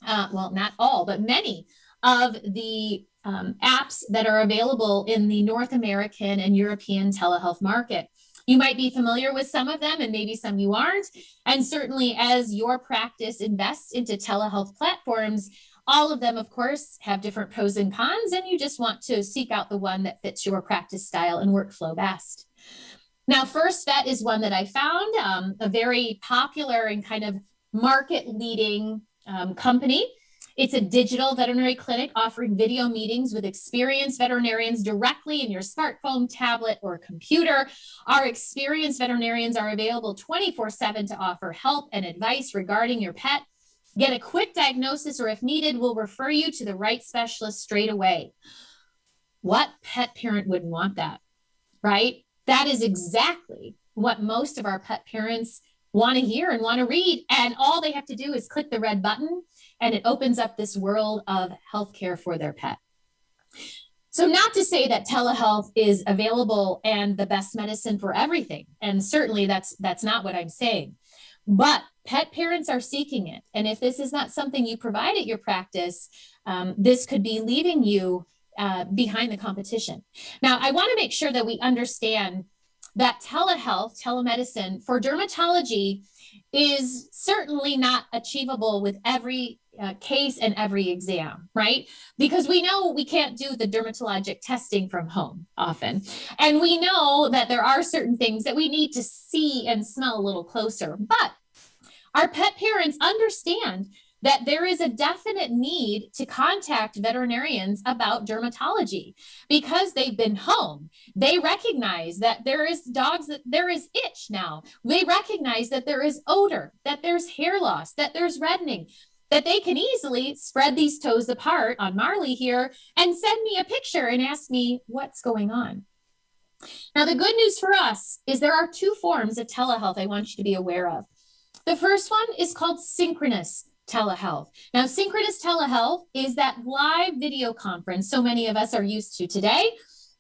well, not all, but many of the apps that are available in the North American and European telehealth market. You might be familiar with some of them, and maybe some you aren't. And certainly as your practice invests into telehealth platforms, all of them, of course, have different pros and cons, and you just want to seek out the one that fits your practice style and workflow best. Now, First Vet is one that I found, a very popular and kind of market-leading company. It's a digital veterinary clinic offering video meetings with experienced veterinarians directly in your smartphone, tablet, or computer. Our experienced veterinarians are available 24/7 to offer help and advice regarding your pet. Get a quick diagnosis, or if needed, we'll refer you to the right specialist straight away. What pet parent wouldn't want that, right? That is exactly what most of our pet parents want to hear and want to read. And all they have to do is click the red button, and it opens up this world of healthcare for their pet. So not to say that telehealth is available and the best medicine for everything. And certainly that's not what I'm saying. But pet parents are seeking it. And if this is not something you provide at your practice, this could be leaving you behind the competition. Now, I want to make sure that we understand that telehealth, telemedicine for dermatology is certainly not achievable with every case and every exam, right? Because we know we can't do the dermatologic testing from home often. And we know that there are certain things that we need to see and smell a little closer. But our pet parents understand that there is a definite need to contact veterinarians about dermatology because they've been home. They recognize that there is dogs, that there is itch now. They recognize that there is odor, that there's hair loss, that there's reddening, that they can easily spread these toes apart on Marley here and send me a picture and ask me what's going on. Now, the good news for us is there are two forms of telehealth I want you to be aware of. The first one is called synchronous telehealth. Now, synchronous telehealth is that live video conference so many of us are used to today.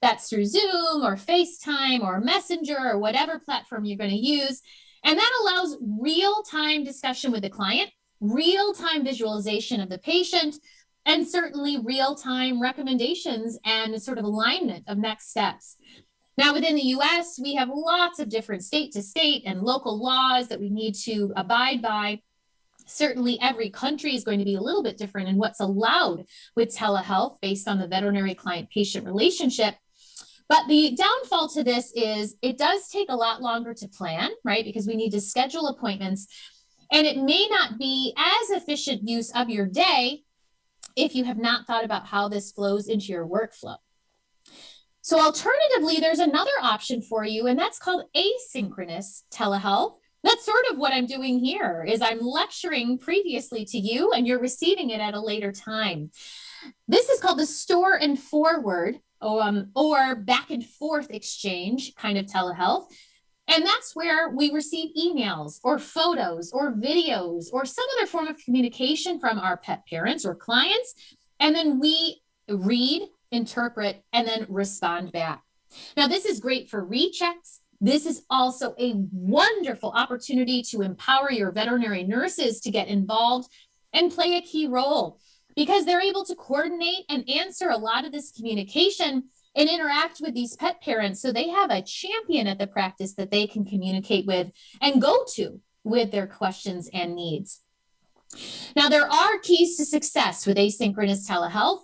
That's through Zoom or FaceTime or Messenger or whatever platform you're going to use. And that allows real-time discussion with the client, real-time visualization of the patient, and certainly real-time recommendations and sort of alignment of next steps. Now, within the US, we have lots of different state to state and local laws that we need to abide by. Certainly, every country is going to be a little bit different in what's allowed with telehealth based on the veterinary client-patient relationship. But the downfall to this is it does take a lot longer to plan, right? Because we need to schedule appointments, and it may not be as efficient use of your day if you have not thought about how this flows into your workflow. So alternatively, there's another option for you, and that's called asynchronous telehealth. That's sort of what I'm doing here is I'm lecturing previously to you and you're receiving it at a later time. This is called the store and forward or back and forth exchange kind of telehealth. And that's where we receive emails or photos or videos or some other form of communication from our pet parents or clients. And then we read, interpret, and then respond back. Now, this is great for rechecks. This is also a wonderful opportunity to empower your veterinary nurses to get involved and play a key role because they're able to coordinate and answer a lot of this communication and interact with these pet parents. So they have a champion at the practice that they can communicate with and go to with their questions and needs. Now, there are keys to success with asynchronous telehealth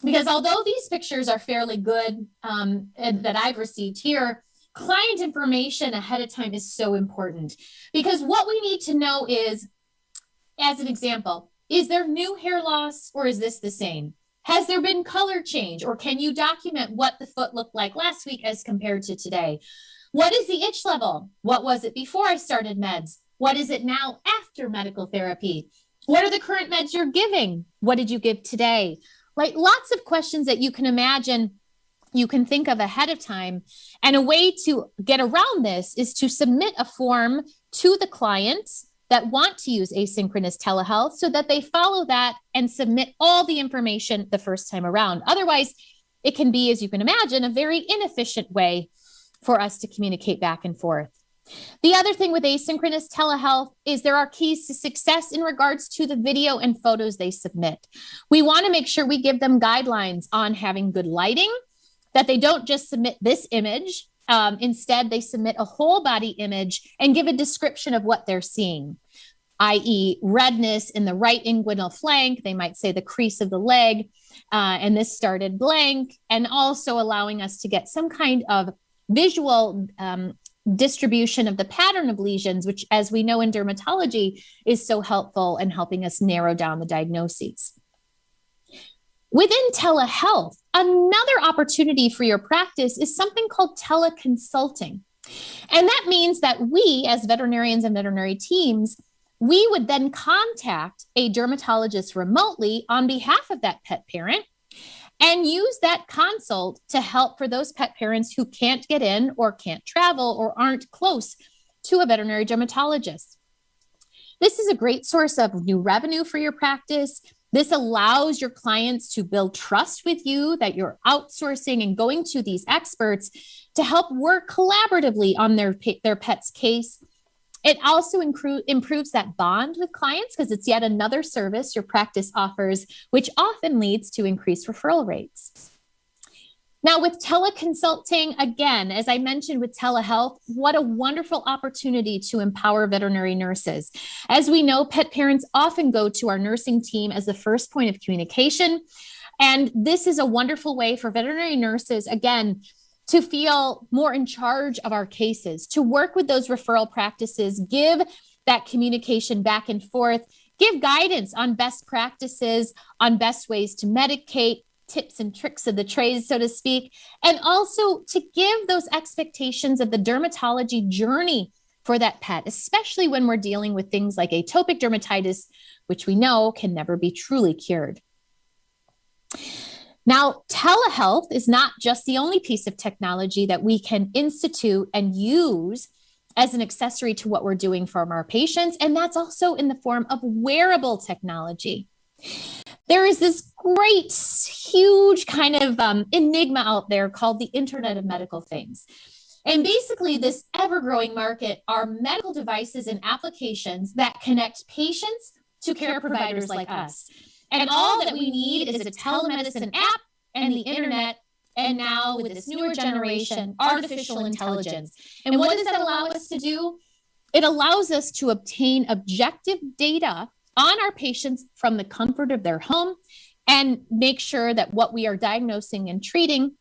because although these pictures are fairly good that I've received here, client information ahead of time is so important because what we need to know is, as an example, is there new hair loss or is this the same? Has there been color change or can you document what the foot looked like last week as compared to today? What is the itch level? What was it before I started meds? What is it now after medical therapy? What are the current meds you're giving? What did you give today? Like lots of questions that you can imagine you can think of ahead of time. And a way to get around this is to submit a form to the clients that want to use asynchronous telehealth so that they follow that and submit all the information the first time around. Otherwise, it can be, as you can imagine, a very inefficient way for us to communicate back and forth. The other thing with asynchronous telehealth is there are keys to success in regards to the video and photos they submit. We want to make sure we give them guidelines on having good lighting, that they don't just submit this image. Instead, they submit a whole body image and give a description of what they're seeing, i.e. redness in the right inguinal flank. They might say the crease of the leg, and this started blank, and also allowing us to get some kind of visual distribution of the pattern of lesions, which, as we know in dermatology, is so helpful in helping us narrow down the diagnoses. Within telehealth, another opportunity for your practice is something called teleconsulting. And that means that we, as veterinarians and veterinary teams, we would then contact a dermatologist remotely on behalf of that pet parent and use that consult to help for those pet parents who can't get in or can't travel or aren't close to a veterinary dermatologist. This is a great source of new revenue for your practice. This allows your clients to build trust with you that you're outsourcing and going to these experts to help work collaboratively on their pet's case. It also improves that bond with clients because it's yet another service your practice offers, which often leads to increased referral rates. Now, with teleconsulting, again, as I mentioned with telehealth, what a wonderful opportunity to empower veterinary nurses. As we know, pet parents often go to our nursing team as the first point of communication. And this is a wonderful way for veterinary nurses, again, to feel more in charge of our cases, to work with those referral practices, give that communication back and forth, give guidance on best practices, on best ways to medicate, tips and tricks of the trade, so to speak, and also to give those expectations of the dermatology journey for that pet, especially when we're dealing with things like atopic dermatitis, which we know can never be truly cured. Now, telehealth is not just the only piece of technology that we can institute and use as an accessory to what we're doing for our patients, and that's also in the form of wearable technology. There is this great, huge kind of enigma out there called the Internet of Medical Things. And basically, this ever-growing market are medical devices and applications that connect patients to care providers like us. And all that we need is a telemedicine app and the internet, and now with this newer generation, artificial intelligence. And what does that allow us to do? It allows us to obtain objective data on our patients from the comfort of their home and make sure that what we are diagnosing and treating,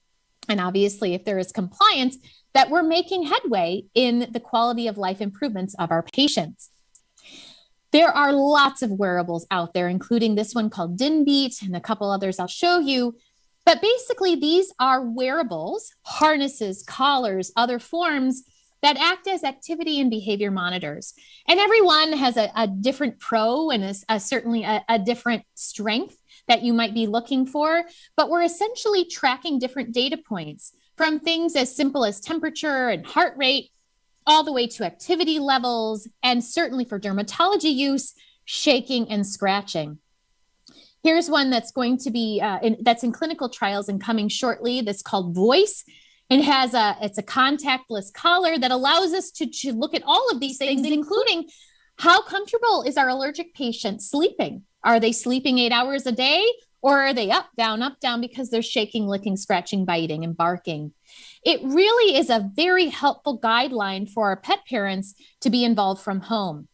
and obviously if there is compliance, that we're making headway in the quality of life improvements of our patients. There are lots of wearables out there, including this one called Dinbeat and a couple others I'll show you. But basically, these are wearables, harnesses, collars, other forms that act as activity and behavior monitors. And everyone has a different pro and certainly a different strength that you might be looking for. But we're essentially tracking different data points from things as simple as temperature and heart rate, all the way to activity levels, and certainly for dermatology use, shaking and scratching. Here's one that's going to be, that's in clinical trials and coming shortly, that's called Voice. And it's a contactless collar that allows us to look at all of these things, including how comfortable is our allergic patient sleeping? Are they sleeping 8 hours a day? Or are they up, down, because they're shaking, licking, scratching, biting, and barking? It really is a very helpful guideline for our pet parents to be involved from home.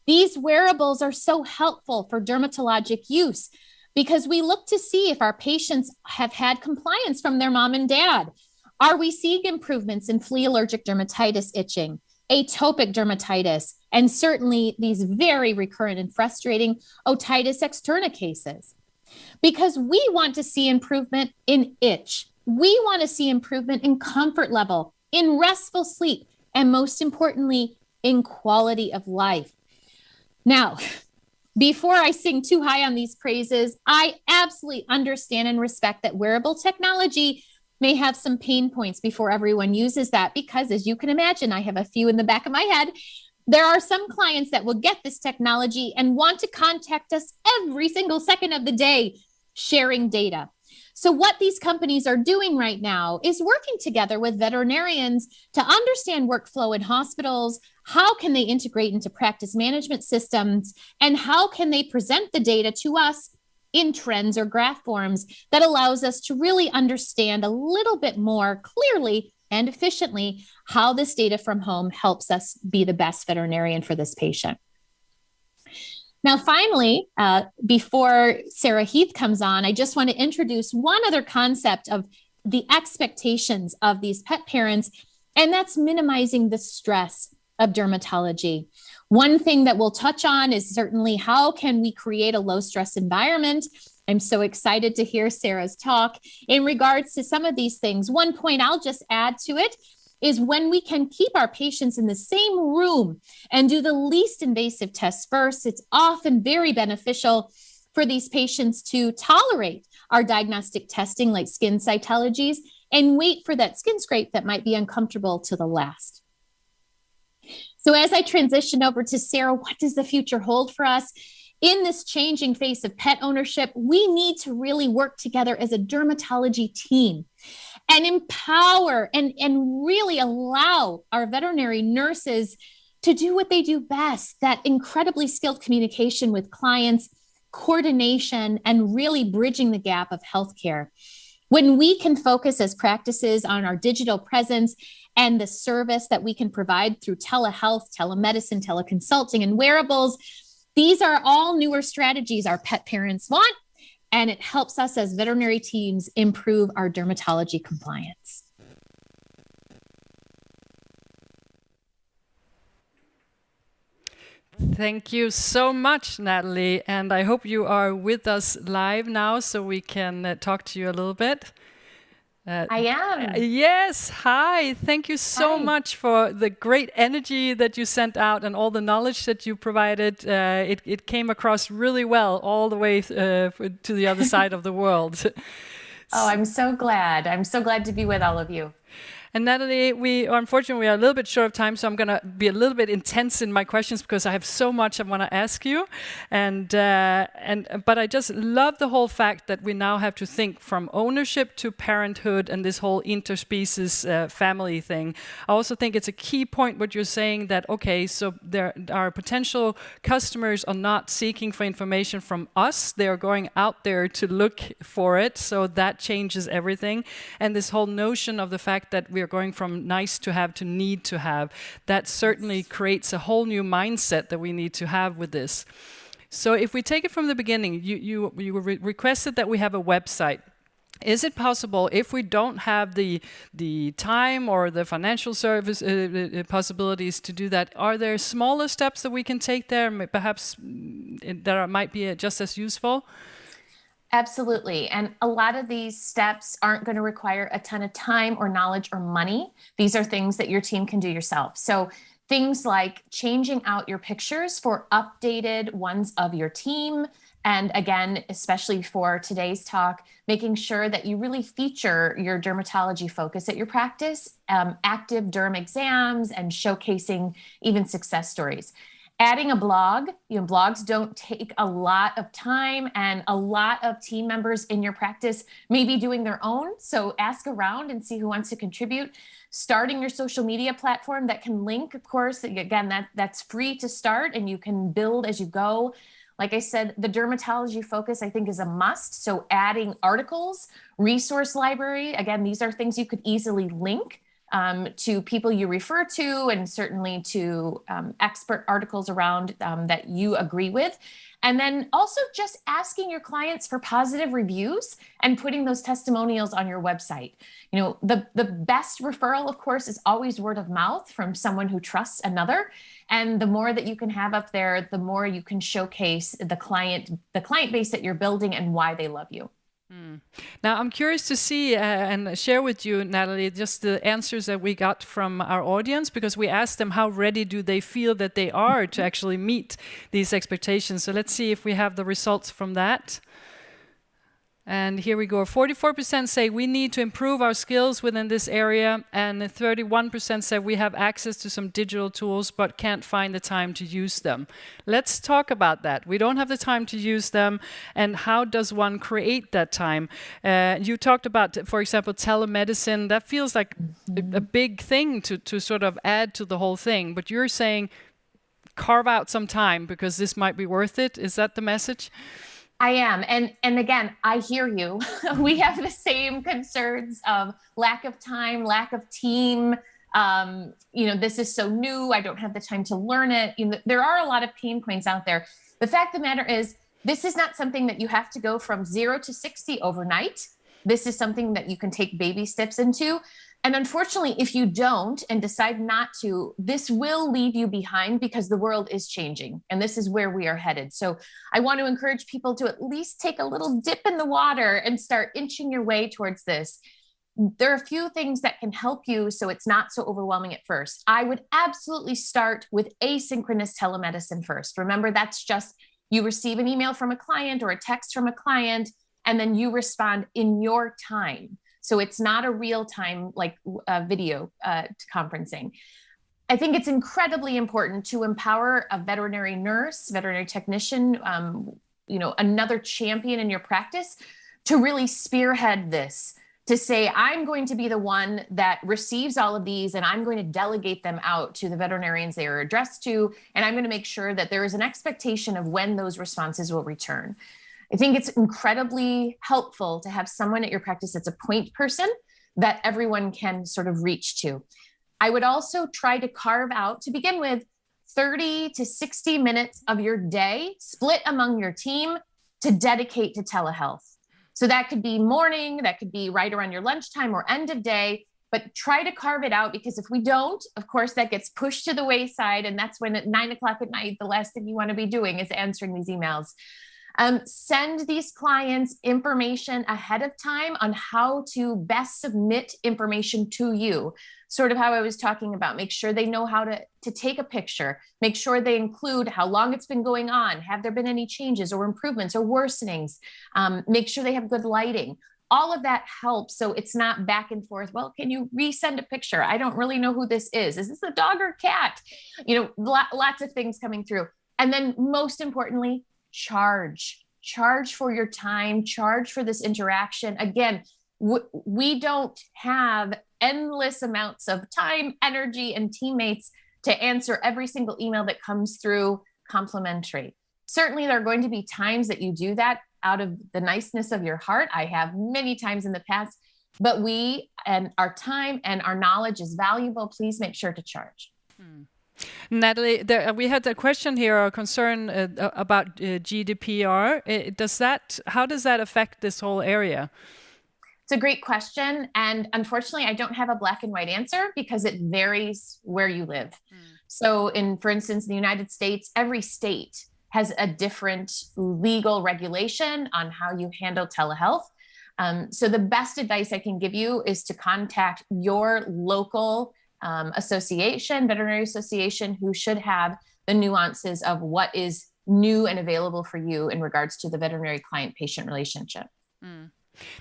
These wearables are so helpful for dermatologic use because we look to see if our patients have had compliance from their mom and dad. Are we seeing improvements in flea allergic dermatitis itching, atopic dermatitis, and certainly these very recurrent and frustrating otitis externa cases? Because we want to see improvement in itch. We want to see improvement in comfort level, in restful sleep, and most importantly, in quality of life. Now, before I sing too high on these praises, I absolutely understand and respect that wearable technology may have some pain points before everyone uses that, because as you can imagine, I have a few in the back of my head. There are some clients that will get this technology and want to contact us every single second of the day, sharing data. So what these companies are doing right now is working together with veterinarians to understand workflow in hospitals, how can they integrate into practice management systems, and how can they present the data to us in trends or graph forms that allows us to really understand a little bit more clearly and efficiently how this data from home helps us be the best veterinarian for this patient. Now, finally, before Sarah Heath comes on, I just want to introduce one other concept of the expectations of these pet parents, and that's minimizing the stress of dermatology. One thing that we'll touch on is certainly how can we create a low stress environment. I'm so excited to hear Sarah's talk in regards to some of these things. One point I'll just add to it is when we can keep our patients in the same room and do the least invasive tests first, it's often very beneficial for these patients to tolerate our diagnostic testing like skin cytologies and wait for that skin scrape that might be uncomfortable to the last. So as I transition over to Sarah, what does the future hold for us? In this changing face of pet ownership, we need to really work together as a dermatology team and empower and really allow our veterinary nurses to do what they do best, that incredibly skilled communication with clients, coordination, and really bridging the gap of healthcare. When we can focus as practices on our digital presence and the service that we can provide through telehealth, telemedicine, teleconsulting, and wearables, these are all newer strategies our pet parents want, and it helps us as veterinary teams improve our dermatology compliance.
Thank you so much, Natalie. And I hope you are with us live now so we can talk to you a little bit.
I am.
Yes. Hi. Thank you so much for the great energy that you sent out and all the knowledge that you provided. It came across really well all the way to the other side of the world.
Oh, I'm so glad. I'm so glad to be with all of you.
And Natalie, unfortunately we are a little bit short of time, so I'm going to be a little bit intense in my questions because I have so much I want to ask you. But I just love the whole fact that we now have to think from ownership to parenthood and this whole interspecies family thing. I also think it's a key point what you're saying that, okay, so our potential customers are not seeking for information from us. They are going out there to look for it. So that changes everything. And this whole notion of the fact that we are going from nice to have to need to have, that certainly creates a whole new mindset that we need to have with this. So if we take it from the beginning, you requested that we have a website. Is it possible, if we don't have the time or the financial service possibilities to do that, are there smaller steps that we can take there, perhaps that might be just as useful?
Absolutely. And a lot of these steps aren't going to require a ton of time or knowledge or money. These are things that your team can do yourself. So things like changing out your pictures for updated ones of your team. And again, especially for today's talk, making sure that you really feature your dermatology focus at your practice, active derm exams, and showcasing even success stories. Adding a blog, blogs don't take a lot of time, and a lot of team members in your practice may be doing their own. So ask around and see who wants to contribute. Starting your social media platform that can link, of course, again, that's free to start and you can build as you go. Like I said, the dermatology focus, I think, is a must. So adding articles, resource library, again, these are things you could easily link to people you refer to, and certainly to expert articles around that you agree with. And then also just asking your clients for positive reviews and putting those testimonials on your website. The best referral, of course, is always word of mouth from someone who trusts another. And the more that you can have up there, the more you can showcase the client base that you're building and why they love you.
Now, I'm curious to see and share with you, Natalie, just the answers that we got from our audience, because we asked them how ready do they feel that they are to actually meet these expectations. So let's see if we have the results from that. And here we go. 44% say we need to improve our skills within this area, and 31% say we have access to some digital tools but can't find the time to use them. Let's talk about that. We don't have the time to use them, and how does one create that time? You talked about, for example, telemedicine. That feels like a big thing to sort of add to the whole thing, but you're saying carve out some time because this might be worth it. Is that the message?
I am. And again, I hear you. We have the same concerns of lack of time, lack of team. This is so new. I don't have the time to learn it. There are a lot of pain points out there. The fact of the matter is, this is not something that you have to go from 0 to 60 overnight. This is something that you can take baby steps into. And unfortunately, if you don't and decide not to, this will leave you behind because the world is changing and this is where we are headed. So I want to encourage people to at least take a little dip in the water and start inching your way towards this. There are a few things that can help you so it's not so overwhelming at first. I would absolutely start with asynchronous telemedicine first. Remember, that's just you receive an email from a client or a text from a client, and then you respond in your time. So it's not a real time like video conferencing. I think it's incredibly important to empower a veterinary nurse, veterinary technician, another champion in your practice to really spearhead this, to say, I'm going to be the one that receives all of these and I'm going to delegate them out to the veterinarians they are addressed to. And I'm going to make sure that there is an expectation of when those responses will return. I think it's incredibly helpful to have someone at your practice that's a point person that everyone can sort of reach to. I would also try to carve out, to begin with, 30 to 60 minutes of your day split among your team to dedicate to telehealth. So that could be morning, that could be right around your lunchtime or end of day, but try to carve it out, because if we don't, of course, that gets pushed to the wayside. And that's when at 9 o'clock at night, the last thing you want to be doing is answering these emails. Send these clients information ahead of time on how to best submit information to you. Sort of how I was talking about, make sure they know how to take a picture, make sure they include how long it's been going on, have there been any changes or improvements or worsenings, make sure they have good lighting. All of that helps, so it's not back and forth. Well, can you resend a picture? I don't really know who this is. Is this a dog or cat? You know, lots of things coming through. And then most importantly, charge for your time, charge for this interaction. Again, we don't have endless amounts of time, energy, and teammates to answer every single email that comes through complimentary. Certainly, there are going to be times that you do that out of the niceness of your heart. I have many times in the past, but we and our time and our knowledge is valuable. Please make sure to charge.
Natalie, we had a question here, or a concern about GDPR. How does that affect this whole area?
It's a great question. And unfortunately, I don't have a black and white answer because it varies where you live. So for instance, in the United States, every state has a different legal regulation on how you handle telehealth. So the best advice I can give you is to contact your local veterinary association, who should have the nuances of what is new and available for you in regards to the veterinary client-patient relationship.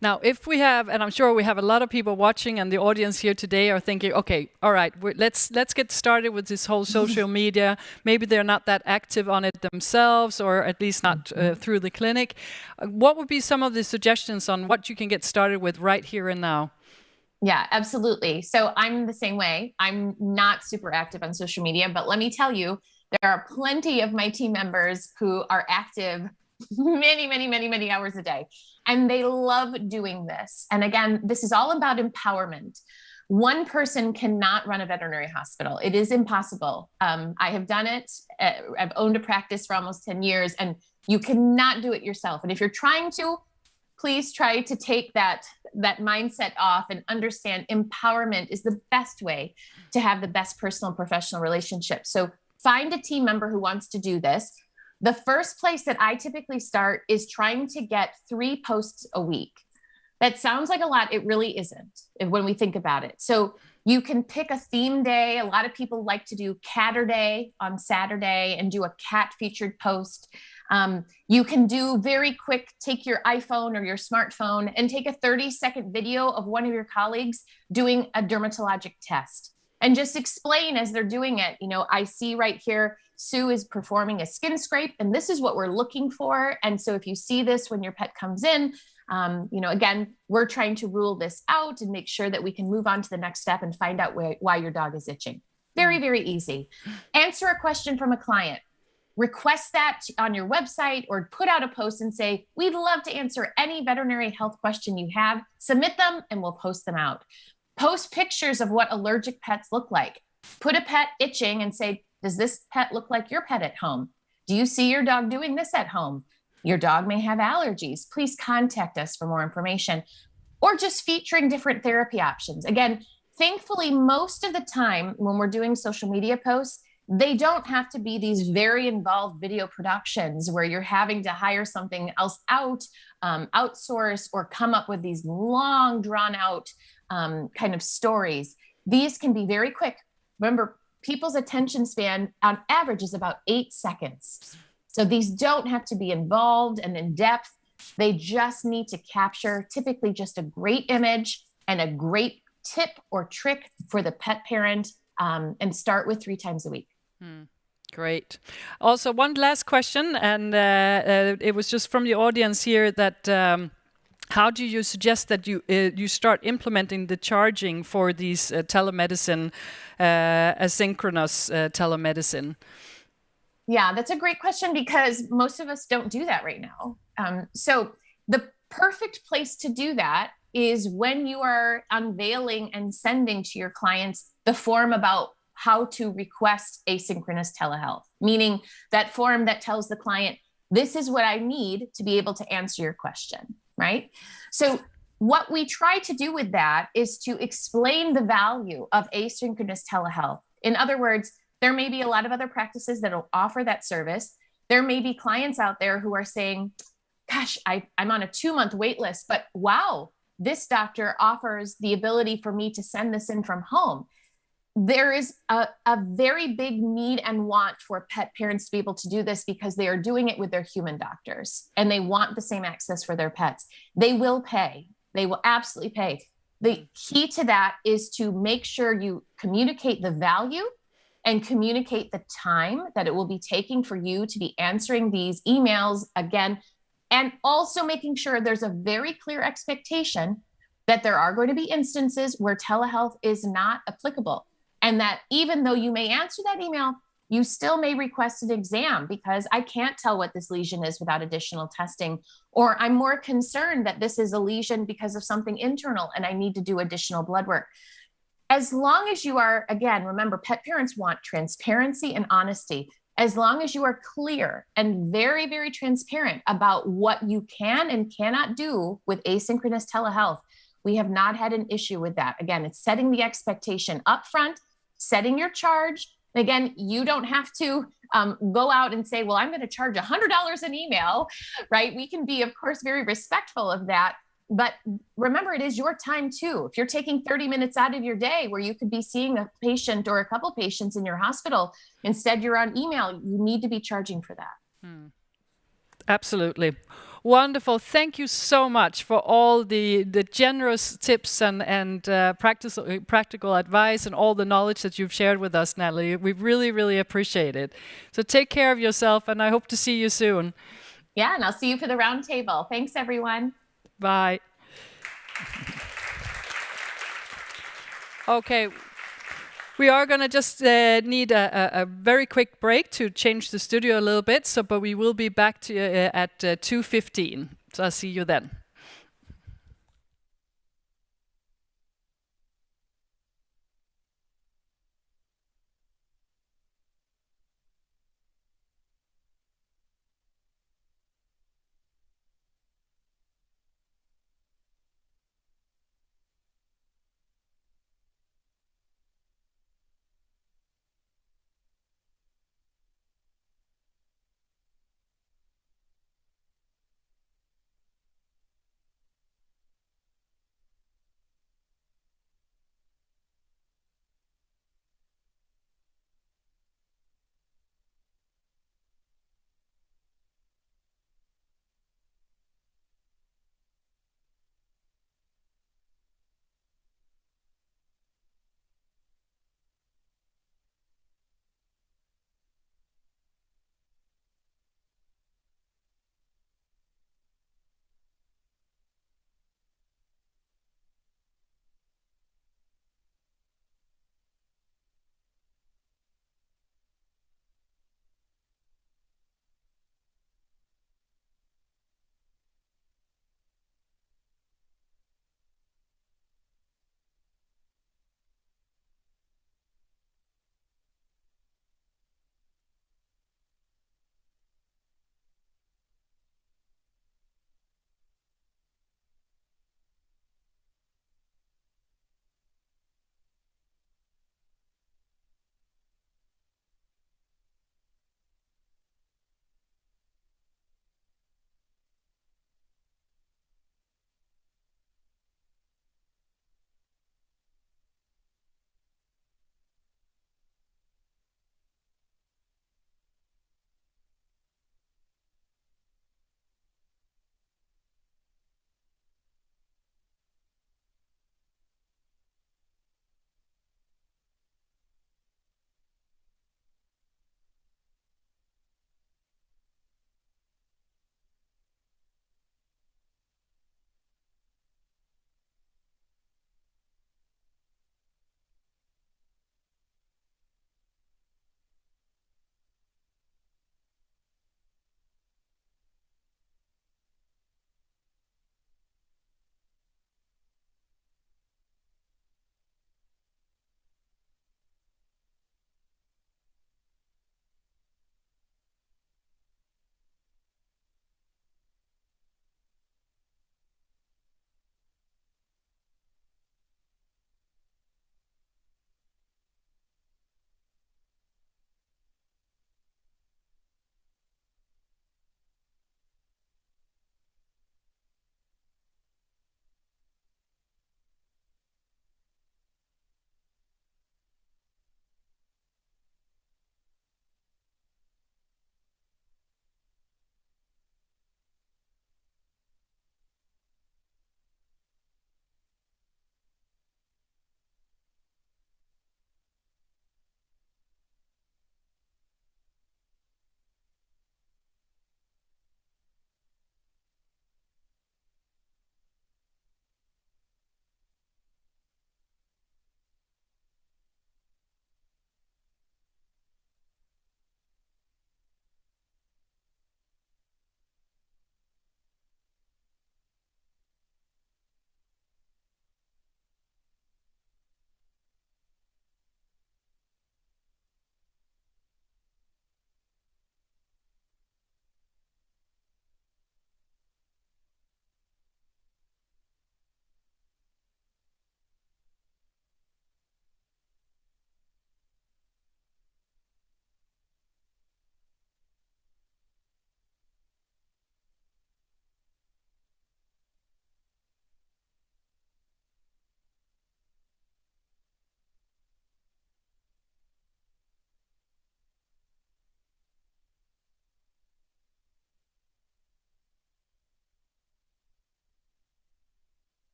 Now, if we have, and I'm sure we have a lot of people watching, and the audience here today are thinking, okay, all right, let's get started with this whole social media. Maybe they're not that active on it themselves, or at least not through the clinic. What would be some of the suggestions on what you can get started with right here and now?
Yeah, absolutely. So I'm the same way. I'm not super active on social media, but let me tell you, there are plenty of my team members who are active many hours a day, and they love doing this. And again, this is all about empowerment. One person cannot run a veterinary hospital. It is impossible. I have done it. I've owned a practice for almost 10 years, and you cannot do it yourself. And if you're trying to, please try to take that mindset off and understand empowerment is the best way to have the best personal and professional relationship. So find a team member who wants to do this. The first place that I typically start is trying to get 3 posts a week. That sounds like a lot. It really isn't when we think about it. So you can pick a theme day. A lot of people like to do Catter Day on Saturday and do a cat featured post. You can do very quick, take your iPhone or your smartphone and take a 30-second video of one of your colleagues doing a dermatologic test and just explain as they're doing it. You know, I see right here, Sue is performing a skin scrape, and this is what we're looking for. And so if you see this when your pet comes in, you know, again, we're trying to rule this out and make sure that we can move on to the next step and find out why your dog is itching. Very, very easy. Answer a question from a client. Request that on your website or put out a post and say, we'd love to answer any veterinary health question you have. Submit them and we'll post them out. Post pictures of what allergic pets look like. Put a pet itching and say, does this pet look like your pet at home? Do you see your dog doing this at home? Your dog may have allergies. Please contact us for more information. Or just featuring different therapy options. Again, thankfully, most of the time when we're doing social media posts, they don't have to be these very involved video productions where you're having to hire something else out, outsource, or come up with these long, drawn out kind of stories. These can be very quick. Remember, people's attention span on average is about 8 seconds. So these don't have to be involved and in depth. They just need to capture typically just a great image and a great tip or trick for the pet parent, and start with 3 times a week.
Great. Also, one last question, and it was just from the audience here that how do you suggest that you start implementing the charging for these telemedicine, asynchronous telemedicine?
Yeah, that's a great question because most of us don't do that right now. So the perfect place to do that is when you are unveiling and sending to your clients the form about how to request asynchronous telehealth, meaning that form that tells the client, this is what I need to be able to answer your question, right? So what we try to do with that is to explain the value of asynchronous telehealth. In other words, there may be a lot of other practices that will offer that service. There may be clients out there who are saying, gosh, I'm on a 2-month wait list, but wow, this doctor offers the ability for me to send this in from home. There is a very big need and want for pet parents to be able to do this because they are doing it with their human doctors and they want the same access for their pets. They will pay. They will absolutely pay. The key to that is to make sure you communicate the value and communicate the time that it will be taking for you to be answering these emails again, and also making sure there's a very clear expectation that there are going to be instances where telehealth is not applicable. And that even though you may answer that email, you still may request an exam because I can't tell what this lesion is without additional testing, or I'm more concerned that this is a lesion because of something internal and I need to do additional blood work. As long as you are, again, remember, pet parents want transparency and honesty. As long as you are clear and very, very transparent about what you can and cannot do with asynchronous telehealth, we have not had an issue with that. Again, it's setting the expectation upfront, setting your charge. Again, you don't have to go out and say, well, I'm going to charge $100 an email, right? We can be, of course, very respectful of that. But remember, it is your time too. If you're taking 30 minutes out of your day where you could be seeing a patient or a couple patients in your hospital, instead you're on email, you need to be charging for that.
Absolutely. Wonderful. Thank you so much for all the generous tips and practical advice and all the knowledge that you've shared with us, Natalie. We really, really appreciate it. So take care of yourself, and I hope to see you soon.
Yeah, and I'll see you for the round table. Thanks, everyone.
Bye. Okay. We are going to just need a very quick break to change the studio a little bit, but we will be back to at 2:15. So I'll see you then.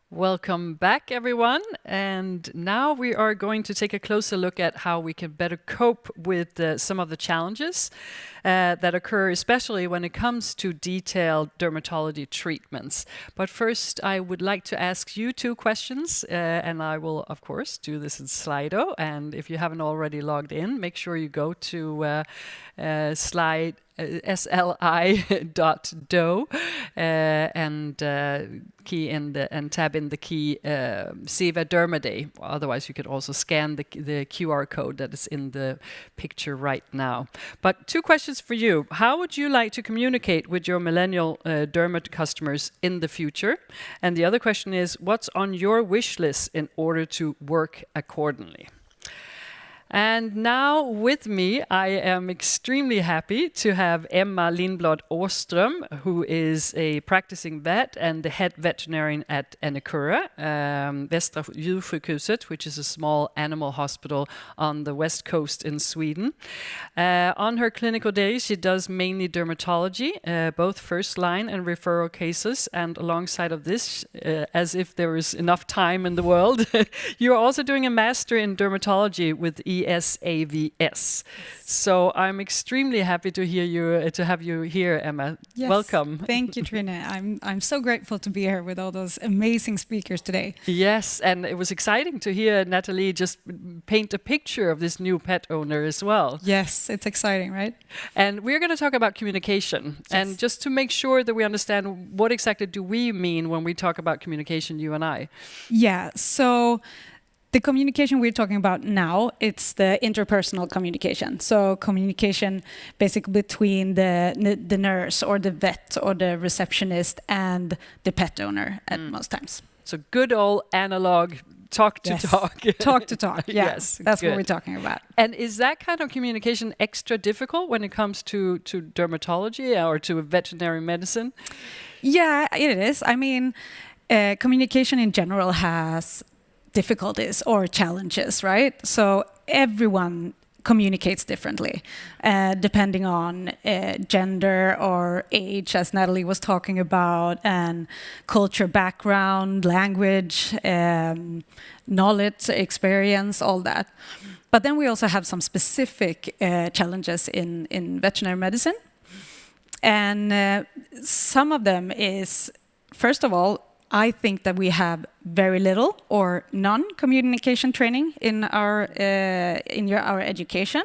Welcome back, everyone. And now we are going to take a closer look at how we can better cope with some of the challenges that occur, especially when it comes to detailed dermatology treatments. But first, I would like to ask you 2 questions, and I will, of course, do this in Slido. And if you haven't already logged in, make sure you go to sli.do and key in and tab in the key CevaDermaDay. Otherwise, you could also scan the QR code that is in the picture right now. But 2 questions for you. How would you like to communicate with your millennial dermat customers in the future? And the other question is, what's on your wish list in order to work accordingly? And now with me, I am extremely happy to have Emma Lindblad Åström, who is a practicing vet and the head veterinarian at Annikura, Västra djursjukhuset, which is a small animal hospital on the west coast in Sweden. On her clinical days, she does mainly dermatology, both first line and referral cases. And alongside of this, as if there is enough time in the world, you're also doing a master in dermatology with ESAVS. So I'm extremely happy to have you here, Emma.
Yes.
Welcome.
Thank you, Trina. I'm so grateful to be here with all those amazing speakers today.
Yes, and it was exciting to hear Natalie just paint a picture of this new pet owner as well.
Yes, it's exciting, right?
And we're going to talk about communication.
Yes.
And just to make sure that we understand, what exactly do we mean when we talk about communication, you and I?
Yeah, so the communication we're talking about now, it's the interpersonal communication. So communication basically between the nurse or the vet or the receptionist and the pet owner at most times.
So good old analog talk to talk.
Talk to talk, yeah.
Yes,
that's
good.
what we're talking about.
And is that kind of communication extra difficult when it comes to dermatology or to veterinary medicine?
Yeah, it is. I mean, communication in general has difficulties or challenges, right? So everyone communicates differently, depending on gender or age, as Natalie was talking about, and culture, background, language, knowledge, experience, all that. But then we also have some specific challenges in veterinary medicine. And some of them is, first of all, I think that we have very little or none communication training in our education,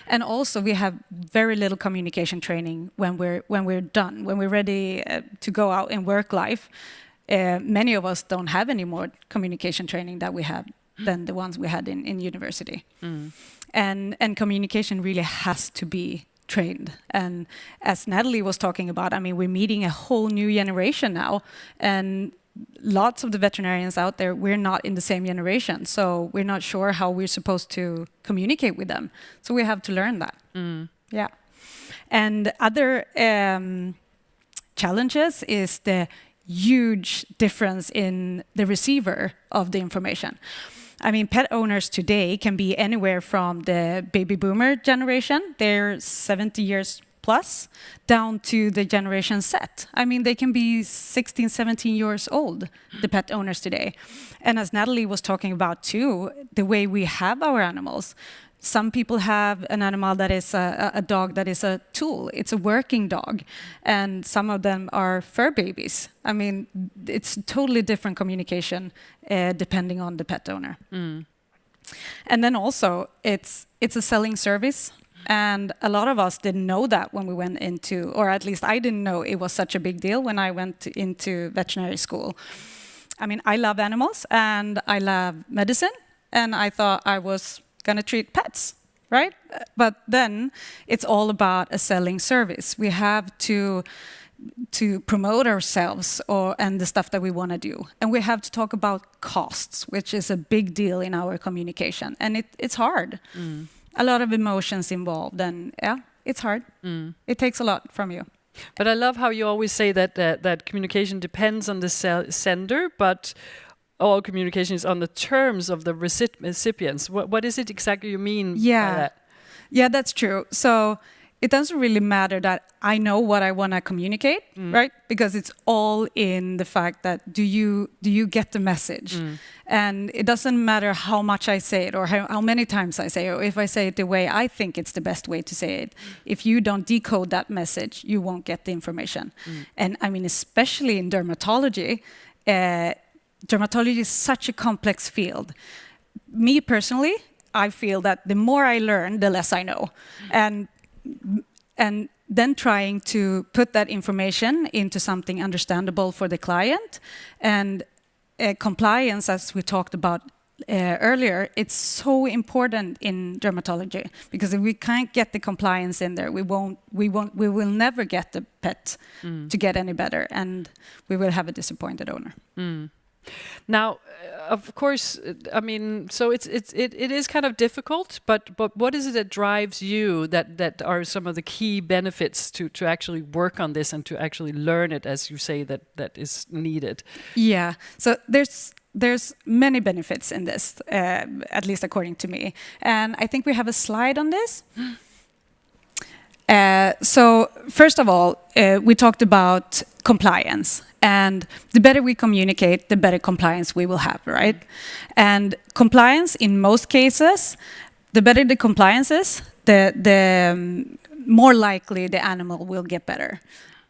and also we have very little communication training when we're done, when we're ready to go out in work life. Many of us don't have any more communication training that we have than the ones we had in university, and communication really has to be trained. And as Natalie was talking about, I mean, we're meeting a whole new generation now, and lots of the veterinarians out there, we're not in the same generation, so we're not sure how we're supposed to communicate with them. So we have to learn that. Yeah. And other challenges is the huge difference in the receiver of the information. I mean, pet owners today can be anywhere from the baby boomer generation, they're 70 years plus, down to the Generation Z. I mean, they can be 16, 17 years old, the pet owners today. And as Natalie was talking about too, the way we have our animals, some people have an animal that is a dog that is a tool. It's a working dog. And some of them are fur babies. I mean, it's totally different communication depending on the pet owner. And then also, it's a selling service. And a lot of us didn't know that when we went into, or at least I didn't know it was such a big deal when I went into veterinary school. I mean, I love animals and I love medicine, and I thought I was going to treat pets, right? But then it's all about a selling service. We have to promote ourselves and the stuff that we want to do. And we have to talk about costs, which is a big deal in our communication. And it's hard. A lot of emotions involved, and yeah, it's hard. It takes a lot from you.
But I love how you always say that that communication depends on the sender, but all communication is on the terms of the recipients. What is it exactly you mean by that?
Yeah, that's true. So it doesn't really matter that I know what I want to communicate, right? Because it's all in the fact that do you get the message? And it doesn't matter how much I say it or how many times I say it, or if I say it the way I think it's the best way to say it. If you don't decode that message, you won't get the information. And I mean, especially in dermatology, dermatology is such a complex field. Me personally, I feel that the more I learn, the less I know. And then trying to put that information into something understandable for the client. And compliance, as we talked about earlier, it's so important in dermatology, because if we can't get the compliance in there, we will never get the pet to get any better, and we will have a disappointed owner.
Now, of course, I mean, so it is kind of difficult, but what is it that drives you? That are some of the key benefits to actually work on this and to actually learn it, as you say, that is needed?
Yeah. So there's many benefits in this, at least according to me, and I think we have a slide on this. So first of all, we talked about compliance, and the better we communicate, the better compliance we will have, right? And compliance, in most cases, the better the compliance is, the more likely the animal will get better.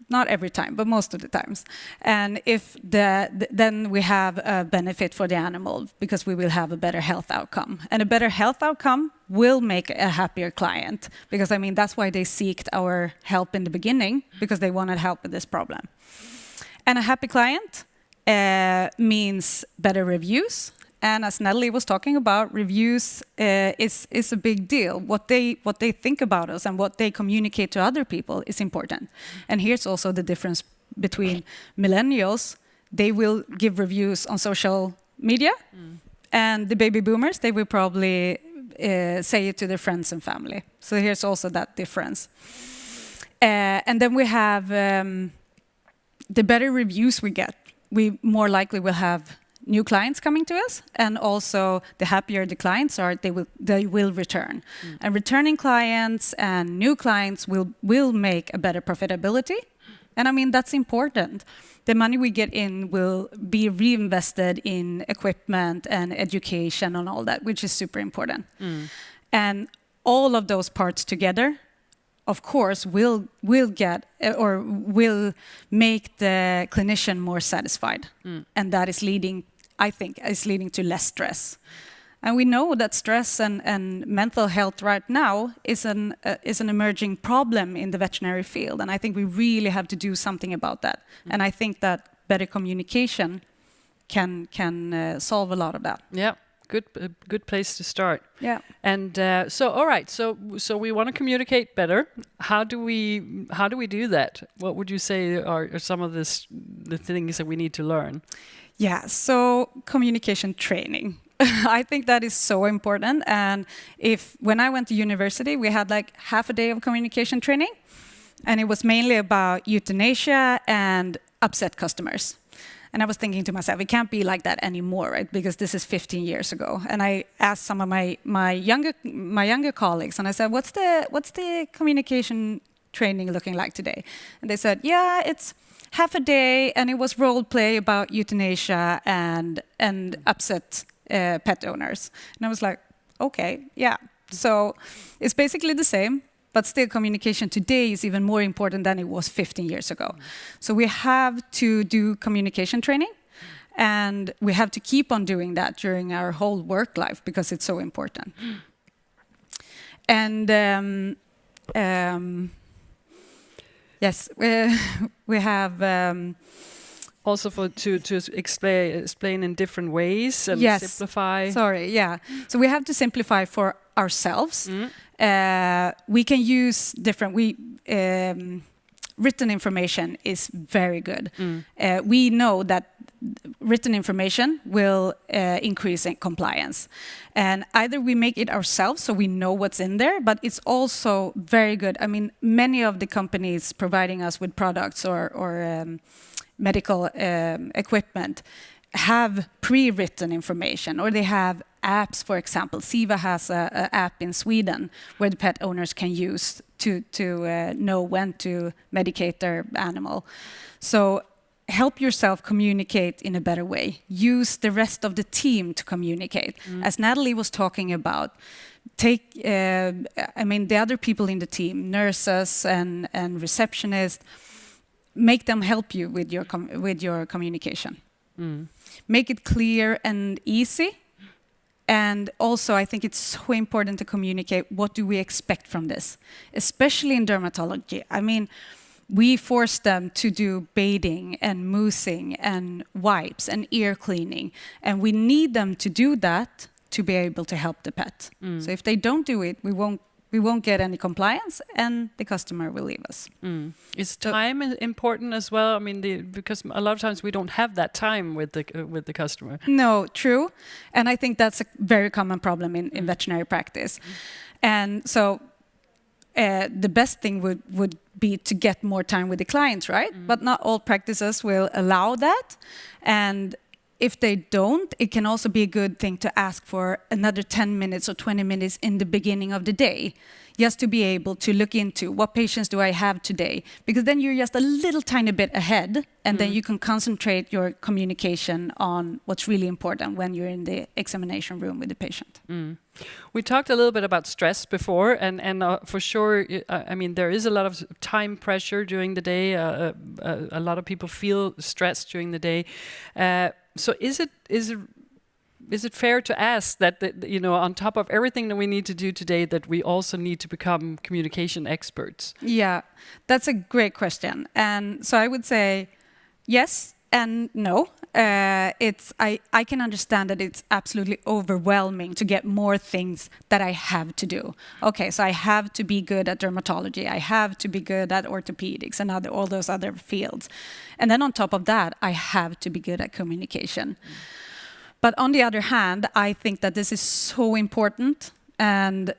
Not every time, but most of the times. And if then we have a benefit for the animal, because we will have a better health outcome. And a better health outcome will make a happier client, because I mean, that's why they seeked our help in the beginning, because they wanted help with this problem. And a happy client means better reviews. And as Natalie was talking about, reviews is a big deal. What they think about us and what they communicate to other people is important. And here's also the difference between millennials. They will give reviews on social media, and the baby boomers, they will probably say it to their friends and family. So here's also that difference. And then we have the better reviews we get, we more likely will have new clients coming to us, and also the happier the clients are, they will return. And returning clients and new clients will make a better profitability. And I mean, that's important. The money we get in will be reinvested in equipment and education and all that, which is super important. And all of those parts together, of course, will get or will make the clinician more satisfied, and that is leading, I think, to less stress. And we know that stress and mental health right now is an emerging problem in the veterinary field, and I think we really have to do something about that. And I think that better communication can solve a lot of that.
Yeah. Good place to start.
Yeah.
And so, all right. So we want to communicate better. How do we do that? What would you say are some of the things that we need to learn?
Yeah. So communication training. I think that is so important. And when I went to university, we had like half a day of communication training, and it was mainly about euthanasia and upset customers. And I was thinking to myself, it can't be like that anymore, right? Because this is 15 years ago. And I asked some of my younger colleagues, and I said, what's the communication training looking like today? And they said, yeah, it's half a day, and it was role play about euthanasia and upset pet owners. And I was like, okay, yeah. So it's basically the same. But still, communication today is even more important than it was 15 years ago. So we have to do communication training, and we have to keep on doing that during our whole work life, because it's so important. And yes, we have
also to explain in different ways and simplify.
Sorry, yeah. So we have to simplify for ourselves. We can use different. Written information is very good. We know that written information will increase in compliance, and either we make it ourselves so we know what's in there, but it's also very good. I mean, many of the companies providing us with products or medical equipment have pre-written information, or they have apps. For example, Ceva has an app in Sweden where the pet owners can use to know when to medicate their animal. So help yourself communicate in a better way. Use the rest of the team to communicate. As Natalie was talking about, take, the other people in the team, nurses and receptionists, make them help you with your communication. Make it clear and easy. And also, I think it's so important to communicate what do we expect from this, especially in dermatology. I mean, we force them to do bathing and moussing and wipes and ear cleaning. And we need them to do that to be able to help the pet. So if they don't do it, we won't get any compliance and the customer will leave us.
Is time important as well? I mean, because a lot of times we don't have that time with the customer.
No, true. And I think that's a very common problem in veterinary practice. And so the best thing would be to get more time with the clients, right? But not all practices will allow that. And if they don't, it can also be a good thing to ask for another 10 minutes or 20 minutes in the beginning of the day, just to be able to look into what patients do I have today, because then you're just a little tiny bit ahead, and then you can concentrate your communication on what's really important when you're in the examination room with the patient.
We talked a little bit about stress before, and for sure, I mean, there is a lot of time pressure during the day. A lot of people feel stressed during the day. So is it fair to ask that on top of everything that we need to do today, that we also need to become communication experts?
Yeah, that's a great question. And so I would say yes and no. I can understand that it's absolutely overwhelming to get more things that I have to do. Okay, so I have to be good at dermatology. I have to be good at orthopedics and all those other fields. And then on top of that, I have to be good at communication. But on the other hand, I think that this is so important, and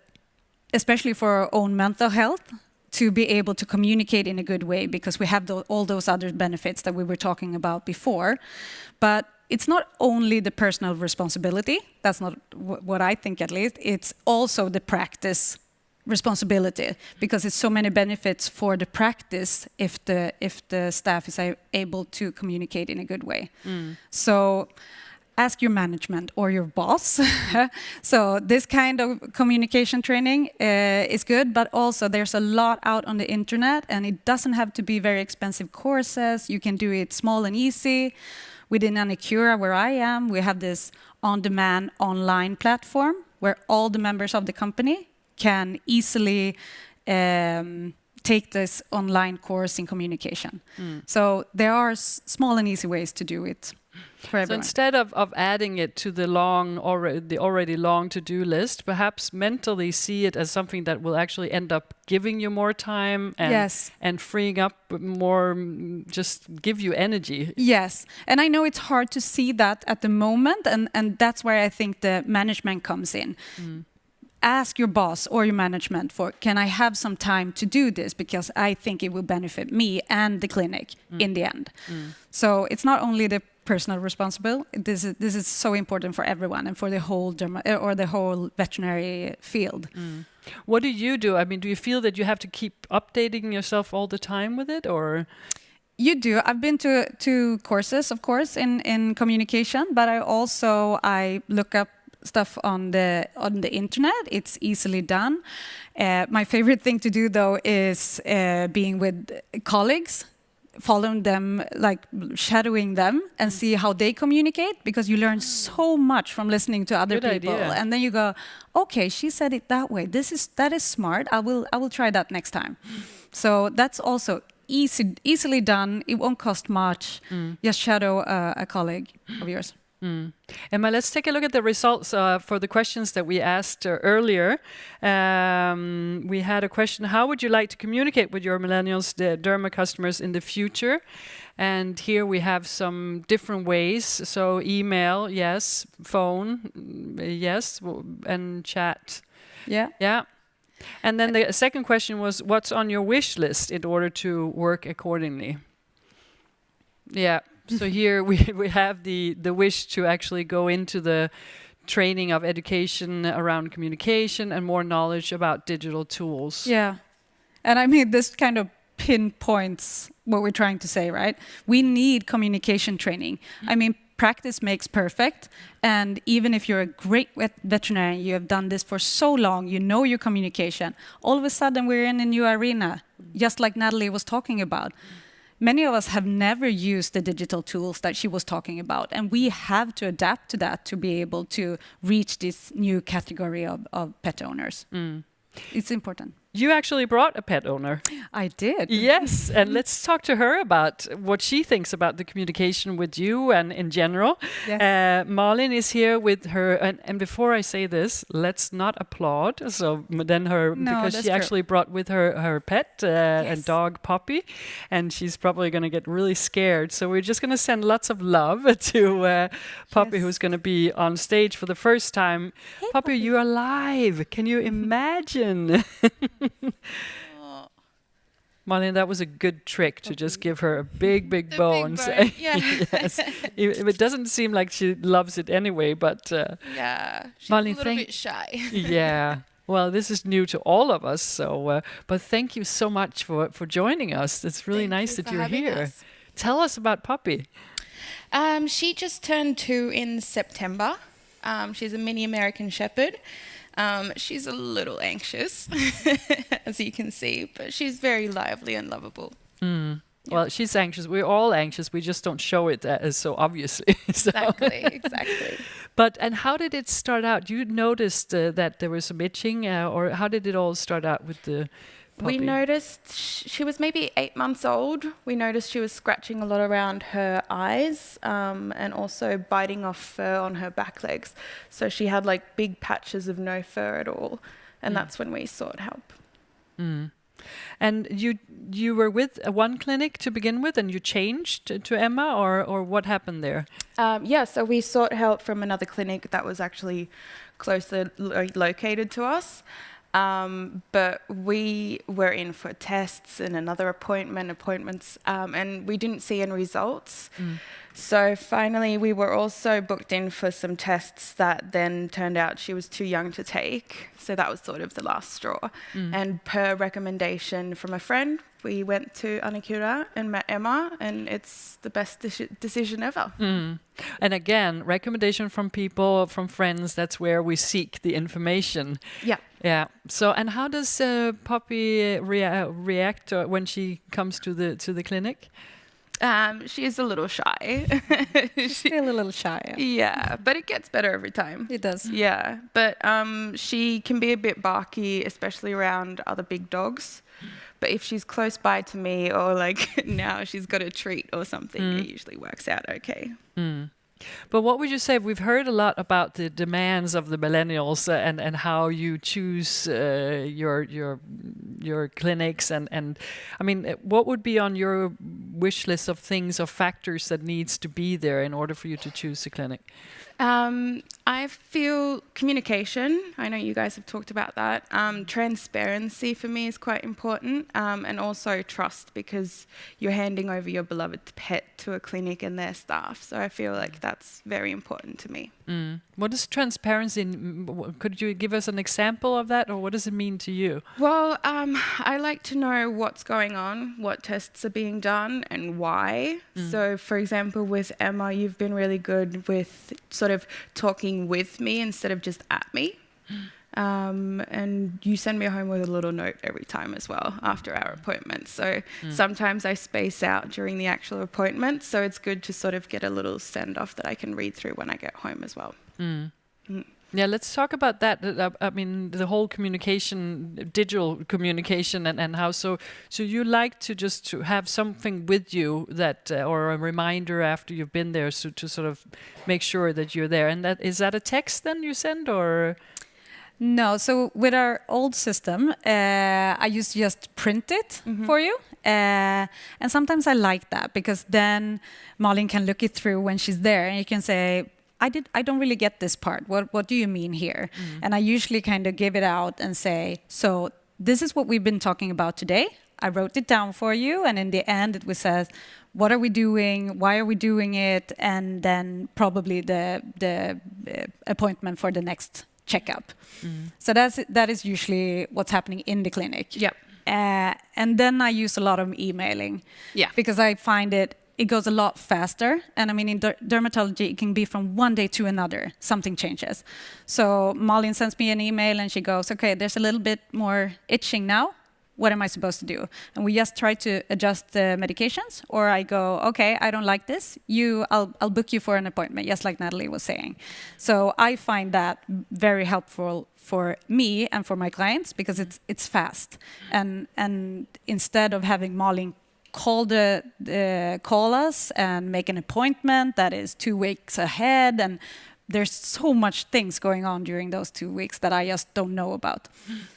especially for our own mental health, to be able to communicate in a good way, because we have all those other benefits that we were talking about before. But it's not only the personal responsibility, that's not what I think at least, it's also the practice responsibility, because it's so many benefits for the practice if the staff is able to communicate in a good way. So ask your management or your boss. So this kind of communication training is good, but also there's a lot out on the internet, and it doesn't have to be very expensive courses. You can do it small and easy. Within Anicura, where I am, we have this on-demand online platform where all the members of the company can easily take this online course in communication. So there are small and easy ways to do it. So
instead of adding it to the already long to-do list, perhaps mentally see it as something that will actually end up giving you more time and freeing up more, just give you energy.
Yes, and I know it's hard to see that at the moment, and that's where I think the management comes in. Ask your boss or your management for, can I have some time to do this? Because I think it will benefit me and the clinic in the end. So it's not only the personal responsibility. This is so important for everyone and for the whole the whole veterinary field.
What do you do? I mean, do you feel that you have to keep updating yourself all the time with it, or?
You do. I've been to courses, of course, in communication, but I look up stuff on the internet. It's easily done. My favorite thing to do, though, is being with colleagues, following them, like shadowing them, and see how they communicate, because you learn so much from listening to other
Good
people.
idea.
And then you go, okay, she said it that way. That is smart. I will try that next time. So that's also easily done. It won't cost much. Just shadow a colleague of yours.
Emma, let's take a look at the results for the questions that we asked earlier. We had a question: how would you like to communicate with your millennials, the Derma customers, in the future? And here we have some different ways. So email, yes. Phone, yes. And chat. Yeah. And then the second question was, what's on your wish list in order to work accordingly? Yeah. So here we have the wish to actually go into the training of education around communication and more knowledge about digital tools.
Yeah. And I mean, this kind of pinpoints what we're trying to say, right? We need communication training. I mean, practice makes perfect. And even if you're a great veterinarian, you have done this for so long, you know your communication, all of a sudden we're in a new arena, just like Natalie was talking about. Many of us have never used the digital tools that she was talking about, and we have to adapt to that to be able to reach this new category of pet owners. It's important.
You actually brought a pet owner.
I did.
Yes, and let's talk to her about what she thinks about the communication with you and in general.
Yes.
Malin is here with her, and before I say this, let's not applaud. So then because she actually brought with her pet, a dog Poppy, and she's probably going to get really scared. So we're just going to send lots of love to Poppy, who's going to be on stage for the first time. Hey, Poppy, you're alive. Can you imagine? Marlene, that was a good trick to just give her a big bone.
Big yeah.
Yes. It doesn't seem like she loves it anyway, but
yeah, she's
Marlene,
a little bit shy.
Yeah. Well, this is new to all of us, so but thank you so much for joining us. It's really nice that you're here.
Us.
Tell us about Poppy.
She just turned 2 in September. She's a mini American Shepherd. She's a little anxious, as you can see, but she's very lively and lovable.
Yeah. Well, she's anxious. We're all anxious. We just don't show it as so obviously.
Exactly.
And how did it start out? You noticed that there was some itching, or how did it all start out with the puppy?
We noticed she was maybe 8 months old. We noticed she was scratching a lot around her eyes, and also biting off fur on her back legs. So she had like big patches of no fur at all. And that's when we sought help.
And you were with one clinic to begin with, and you changed to Emma, or what happened there?
So we sought help from another clinic that was actually closer located to us. But we were in for tests and another appointments, and we didn't see any results. So finally, we were also booked in for some tests that then turned out she was too young to take. So that was sort of the last straw. And per recommendation from a friend, we went to Annikura and met Emma, and it's the best decision ever.
And again, recommendation from people, from friends, that's where we seek the information. Yeah. So, and how does Poppy react when she comes to the clinic?
She is a little shy.
She's still a little shy.
Yeah, but it gets better every time.
It does.
Yeah, but she can be a bit barky, especially around other big dogs. But if she's close by to me, or like now she's got a treat or something, it usually works out okay.
But what would you say? We've heard a lot about the demands of the millennials and how you choose your clinics and I mean, what would be on your wish list of things or factors that needs to be there in order for you to choose a clinic?
I feel communication. I know you guys have talked about that. Transparency for me is quite important, and also trust, because you're handing over your beloved pet to a clinic and their staff. So I feel like that's very important to me.
What is transparency? Could you give us an example of that, or what does it mean to you?
Well, I like to know what's going on, what tests are being done, and why. So, for example, with Emma, you've been really good with sort of talking with me instead of just at me. And you send me home with a little note every time as well after our appointment. So sometimes I space out during the actual appointment. So it's good to sort of get a little send off that I can read through when I get home as well.
Yeah, let's talk about that. I mean, the whole communication, digital communication, and how so you like to just to have something with you that, or a reminder after you've been there, so to sort of make sure that you're there. And is that a text then you send, or?
No, so with our old system, I used to just print it for you. And sometimes I like that, because then Malin can look it through when she's there, and you can say, I don't really get this part. What do you mean here? And I usually kind of give it out and say, so this is what we've been talking about today. I wrote it down for you. And in the end, it says, what are we doing? Why are we doing it? And then probably the appointment for the next checkup. So that is usually what's happening in the clinic.
Yep.
And then I use a lot of emailing.
Yeah.
Because I find it goes a lot faster. And I mean, in dermatology, it can be from one day to another, something changes. So Malin sends me an email and she goes, okay, there's a little bit more itching now. What am I supposed to do? And we just try to adjust the medications, or I go, okay, I don't like this. I'll book you for an appointment, just like Natalie was saying. So I find that very helpful for me and for my clients because it's fast. And instead of having Malin call us and make an appointment that is 2 weeks ahead, and there's so much things going on during those 2 weeks that I just don't know about.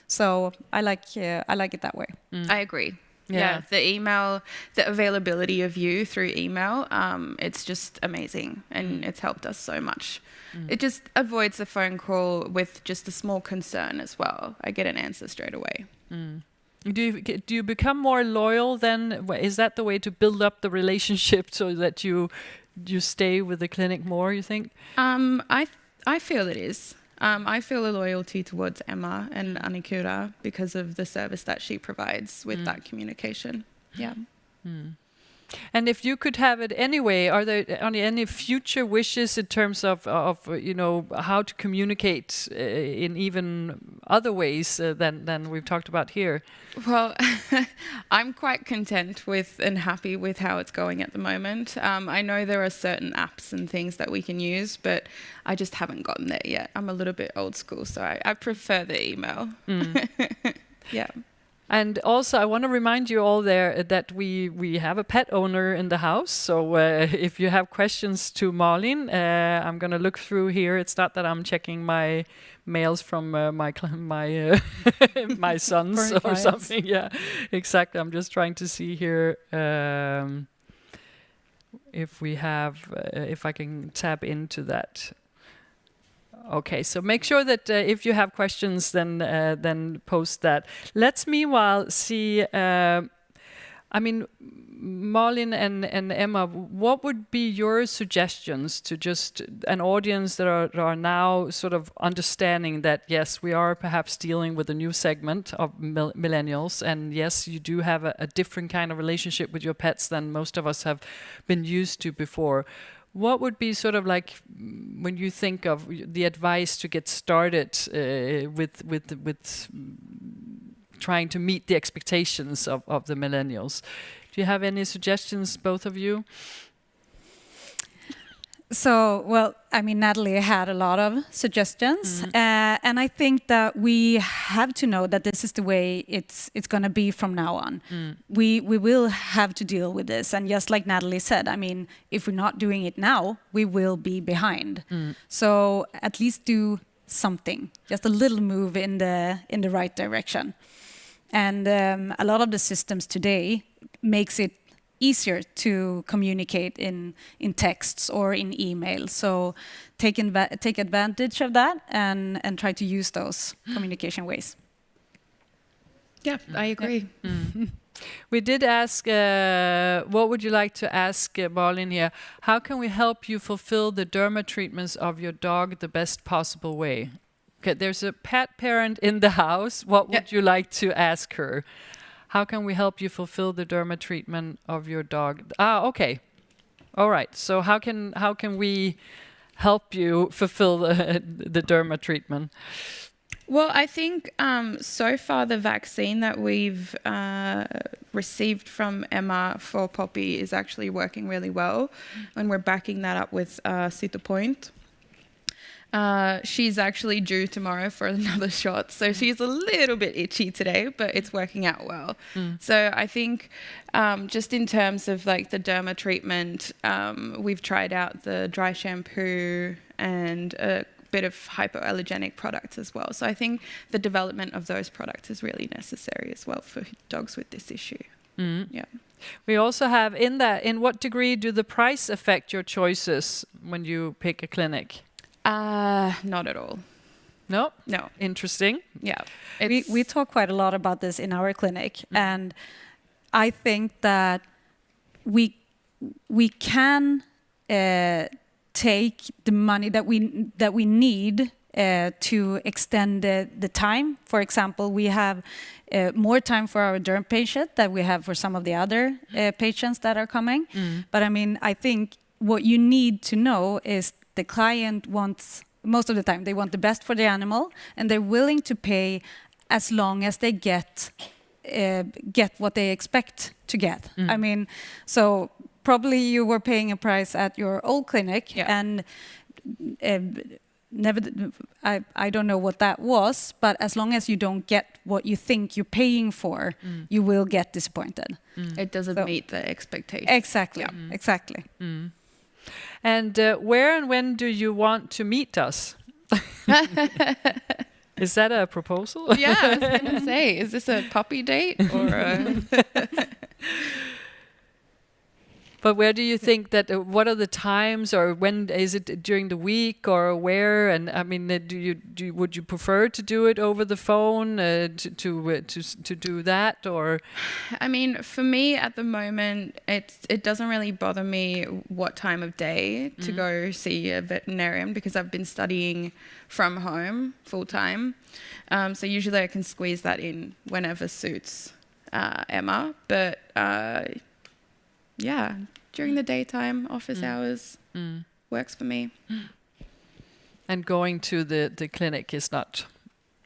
So I like it that way.
I agree. Yeah, the email, the availability of you through email, it's just amazing, and it's helped us so much. It just avoids a phone call with just a small concern as well. I get an answer straight away.
Do you become more loyal then? Is that the way to build up the relationship so that you stay with the clinic more, you think?
I feel it is. I feel a loyalty towards Emma and Annikura because of the service that she provides with that communication. Yeah.
And if you could have it anyway, are there any future wishes in terms of how to communicate in even other ways than we've talked about here?
Well, I'm quite content with and happy with how it's going at the moment. I know there are certain apps and things that we can use, but I just haven't gotten there yet. I'm a little bit old school, so I prefer the email. Yeah.
And also, I want to remind you all there that we have a pet owner in the house. So if you have questions to Malin, I'm going to look through here. It's not that I'm checking my mails from my sons or something. Yeah, exactly. I'm just trying to see here if I can tap into that. Okay, so make sure that if you have questions, then post that. Let's meanwhile see. Malin and Emma, what would be your suggestions to just an audience that are now sort of understanding that yes, we are perhaps dealing with a new segment of millennials, and yes, you do have a different kind of relationship with your pets than most of us have been used to before. What would be sort of like when you think of the advice to get started with trying to meet the expectations of the millennials? Do you have any suggestions, both of you?
So, well, I mean, Natalie had a lot of suggestions, and I think that we have to know that this is the way it's going to be from now on. We will have to deal with this, and just like Natalie said, I mean, if we're not doing it now, we will be behind. So at least do something, just a little move in the right direction. And a lot of the systems today makes it easier to communicate in texts or in email. So take advantage of that and try to use those communication ways.
Yeah, I agree.
We did ask, what would you like to ask Malin here? How can we help you fulfill the derma treatments of your dog the best possible way? Okay, there's a pet parent in the house. What would you like to ask her? How can we help you fulfill the derma treatment of your dog? Okay. All right. So how can we help you fulfill the derma treatment?
Well, I think so far the vaccine that we've received from Emma for Poppy is actually working really well, and we're backing that up with Cytopoint. She's actually due tomorrow for another shot, so she's a little bit itchy today, but it's working out well. So I think just in terms of like the derma treatment, we've tried out the dry shampoo and a bit of hypoallergenic products as well. So I think the development of those products is really necessary as well for dogs with this issue. Yeah.
We also have in what degree do the price affect your choices when you pick a clinic?
Not at all.
No?
No.
Interesting.
Yeah.
We talk quite a lot about this in our clinic, and I think that we can take the money that we need to extend the time. For example, we have more time for our derm patient than we have for some of the other patients that are coming. But I mean, I think what you need to know is the client wants, most of the time, they want the best for the animal, and they're willing to pay as long as they get what they expect to get. I mean, so probably you were paying a price at your old clinic, and never. I don't know what that was, but as long as you don't get what you think you're paying for, you will get disappointed.
It doesn't meet the expectations.
Exactly. Exactly.
And where and when do you want to meet us? Is that a proposal?
Yeah, I was going to say, is this a puppy date or a...
But where do you think that? What are the times, or when is it during the week, or where? And I mean, would you prefer to do it over the phone to do that, or?
I mean, for me at the moment, it doesn't really bother me what time of day to go see a veterinarian, because I've been studying from home full time. So usually I can squeeze that in whenever suits Emma. But yeah, during the daytime, office hours works for me.
And going to the clinic is not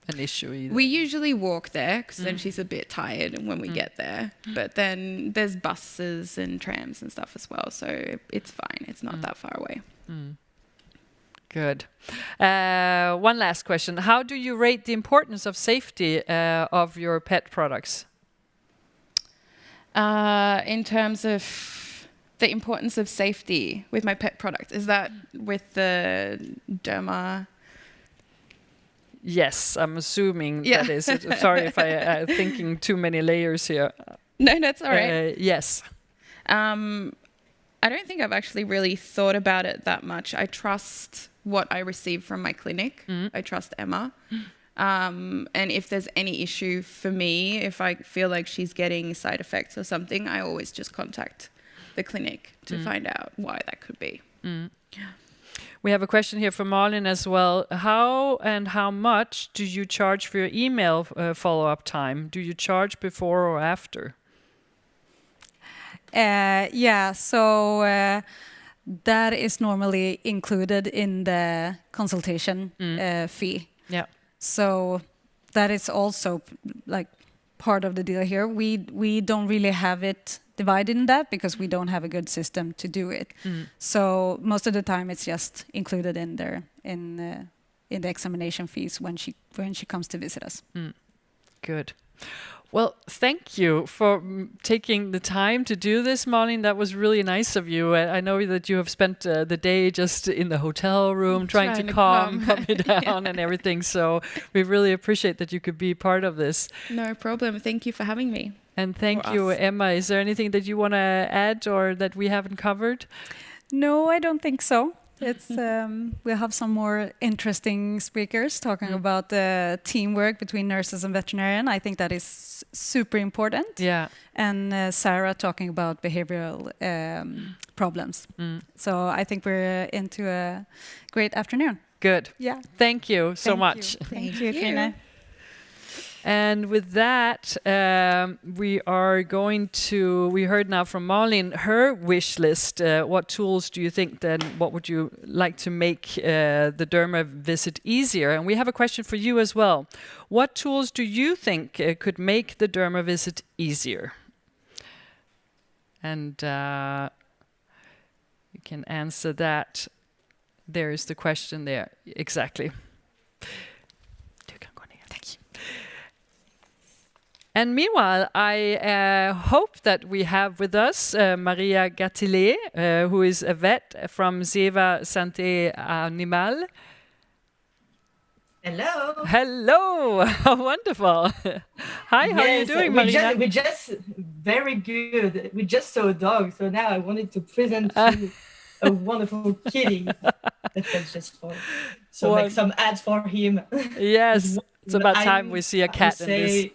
an issue either.
We usually walk there, because then she's a bit tired when we get there. But then there's buses and trams and stuff as well, so it's fine. It's not that far away.
Good. One last question. How do you rate the importance of safety of your pet products?
In terms of the importance of safety with my pet product, is that with the Derma?
Yes, I'm assuming that is it. Sorry if I'm thinking too many layers here.
No, that's all right.
Yes.
I don't think I've actually really thought about it that much. I trust what I receive from my clinic. I trust Emma. And if there's any issue for me, if I feel like she's getting side effects or something, I always just contact the clinic to find out why that could be.
We have a question here from Marlin as well. How much do you charge for your email follow-up time? Do you charge before or after?
So that is normally included in the consultation fee.
Yeah.
So that is also like part of the deal here. We don't really have it divided in that because we don't have a good system to do it. So most of the time it's just included in there in the examination fees when she comes to visit us.
Good. Well, thank you for taking the time to do this, Malin. That was really nice of you. I know that you have spent the day just in the hotel room trying to calm me down and everything. So we really appreciate that you could be part of this.
No problem. Thank you for having me.
And thank you, Emma. Is there anything that you want to add or that we haven't covered?
No, I don't think so. It's we'll have some more interesting speakers talking about the teamwork between nurses and veterinarian. I think that is super important.
Yeah.
And Sarah talking about behavioral problems. So I think we're into a great afternoon.
Good.
Yeah.
Thank you so much.
Thank you, Trina.
And with that, we heard now from Marlene, her wish list. What tools do you think then, what would you like to make the Derma visit easier? And we have a question for you as well. What tools do you think could make the Derma visit easier? And you can answer that. There is the question there. Exactly. And meanwhile, I hope that we have with us Maria Gattilet, who is a vet from Ceva Santé Animal.
Hello.
Hello. Wonderful. Hi, how are you doing, Maria?
We just very good. We just saw a dog, so now I wanted to present you a wonderful kitty that was just for. So make some ads for him.
Yes, it's about time we see a cat in this.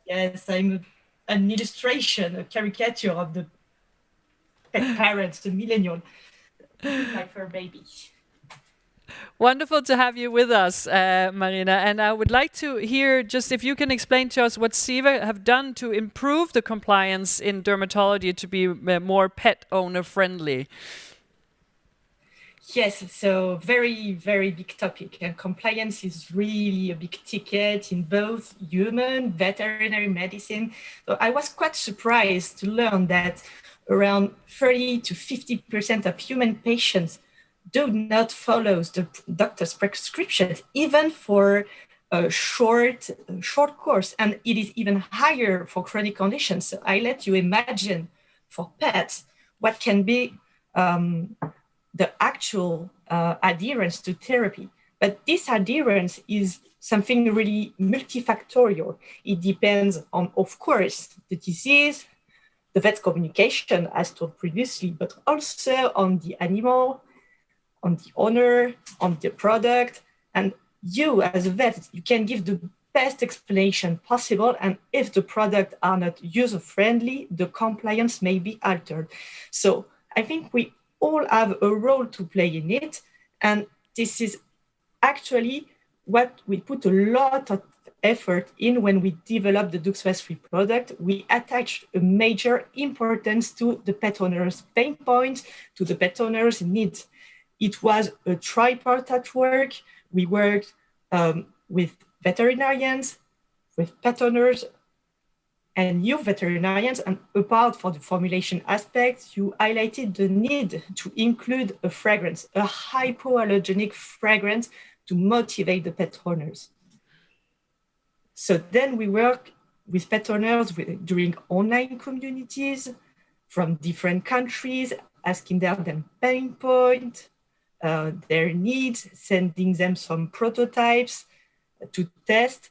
Yes, I'm an illustration, a caricature of the pet parents, the millennial, my fur baby.
Wonderful to have you with us, Marina. And I would like to hear just if you can explain to us what Ceva have done to improve the compliance in dermatology to be more pet owner friendly.
Yes, so very, very big topic. And compliance is really a big ticket in both human, veterinary medicine. So I was quite surprised to learn that around 30 to 50% of human patients do not follow the doctor's prescription, even for a short course. And it is even higher for chronic conditions. So I let you imagine for pets what can be the actual adherence to therapy. But this adherence is something really multifactorial. It depends on, of course, the disease, the vet's communication, as told previously, but also on the animal, on the owner, on the product. And you, as a vet, you can give the best explanation possible. And if the products are not user-friendly, the compliance may be altered. So I think we all have a role to play in it. And this is actually what we put a lot of effort in when we developed the DuxOS3 product. We attached a major importance to the pet owner's pain points, to the pet owner's needs. It was a tripartite work. We worked with veterinarians, with pet owners, and you veterinarians, and apart from the formulation aspect, you highlighted the need to include a fragrance, a hypoallergenic fragrance to motivate the pet owners. So then we work with pet owners during online communities from different countries, asking them pain point, their needs, sending them some prototypes to test,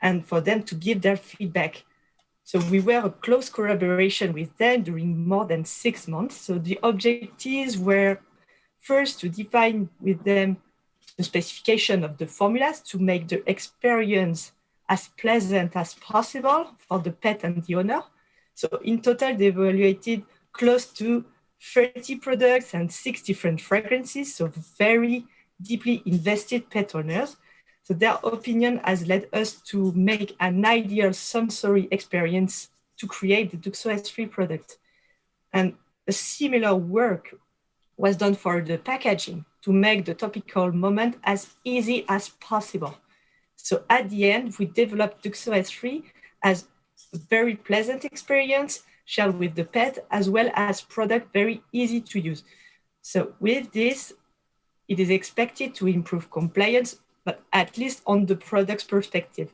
and for them to give their feedback. So we were a close collaboration with them during more than 6 months. So the objectives were first to define with them the specification of the formulas to make the experience as pleasant as possible for the pet and the owner. So in total, they evaluated close to 30 products and 6 different fragrances. So very deeply invested pet owners. So their opinion has led us to make an ideal sensory experience to create the DuxOS3 product. And a similar work was done for the packaging to make the topical moment as easy as possible. So at the end, we developed DuxOS3 as a very pleasant experience shared with the pet, as well as product very easy to use. So with this, it is expected to improve compliance, but at least on the product's perspective.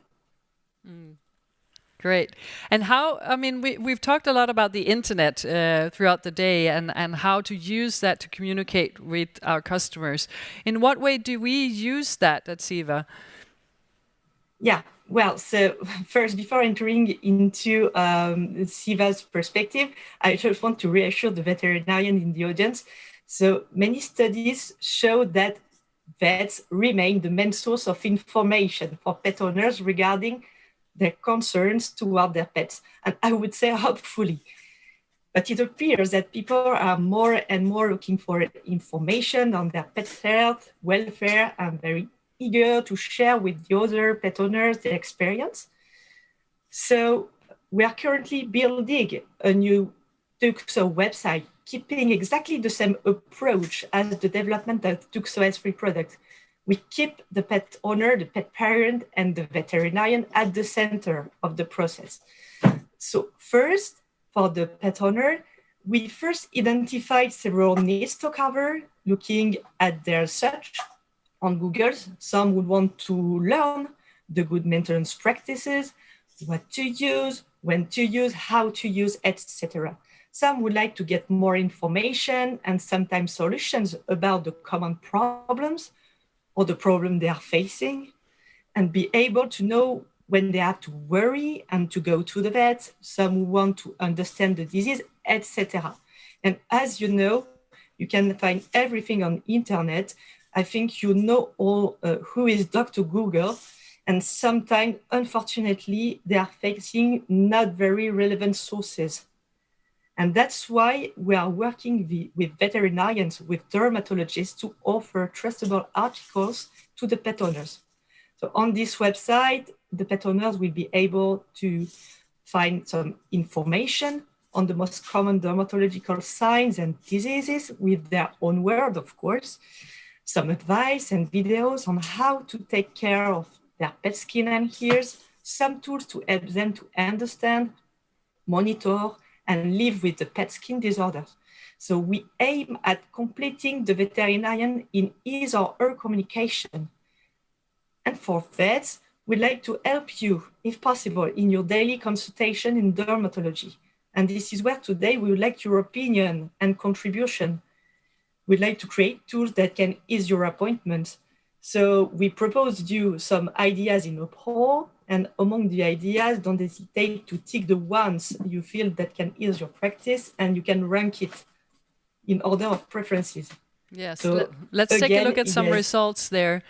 Great. And how, I mean, we've talked a lot about the internet throughout the day and how to use that to communicate with our customers. In what way do we use that at Ceva?
Yeah, well, so first, before entering into Ceva's perspective, I just want to reassure the veterinarian in the audience. So many studies show that vets remain the main source of information for pet owners regarding their concerns toward their pets. And I would say hopefully. But it appears that people are more and more looking for information on their pet health, welfare, and very eager to share with the other pet owners their experience. So we are currently building a new Duxo website, keeping exactly the same approach as the development of DuxOS3 product. We keep the pet owner, the pet parent, and the veterinarian at the center of the process. So first, for the pet owner, we first identified several needs to cover, looking at their search on Google. Some would want to learn the good maintenance practices, what to use, when to use, how to use, etc. Some would like to get more information and sometimes solutions about the common problems or the problem they are facing, and be able to know when they have to worry and to go to the vet. Some want to understand the disease, etc. And as you know, you can find everything on internet. I think you know all who is Dr. Google, and sometimes, unfortunately, they are facing not very relevant sources. And that's why we are working with veterinarians, with dermatologists to offer trustable articles to the pet owners. So on this website, the pet owners will be able to find some information on the most common dermatological signs and diseases with their own word, of course, some advice and videos on how to take care of their pet skin and hairs, some tools to help them to understand, monitor, and live with the pet skin disorders. So we aim at completing the veterinarian in his or her communication. And for vets, we'd like to help you, if possible, in your daily consultation in dermatology. And this is where today we would like your opinion and contribution. We'd like to create tools that can ease your appointments. So we proposed you some ideas in a poll, and among the ideas, don't hesitate to tick the ones you feel that can ease your practice, and you can rank it in order of preferences.
Yes,
So
let's take a
again,
look at some
yes.
results there.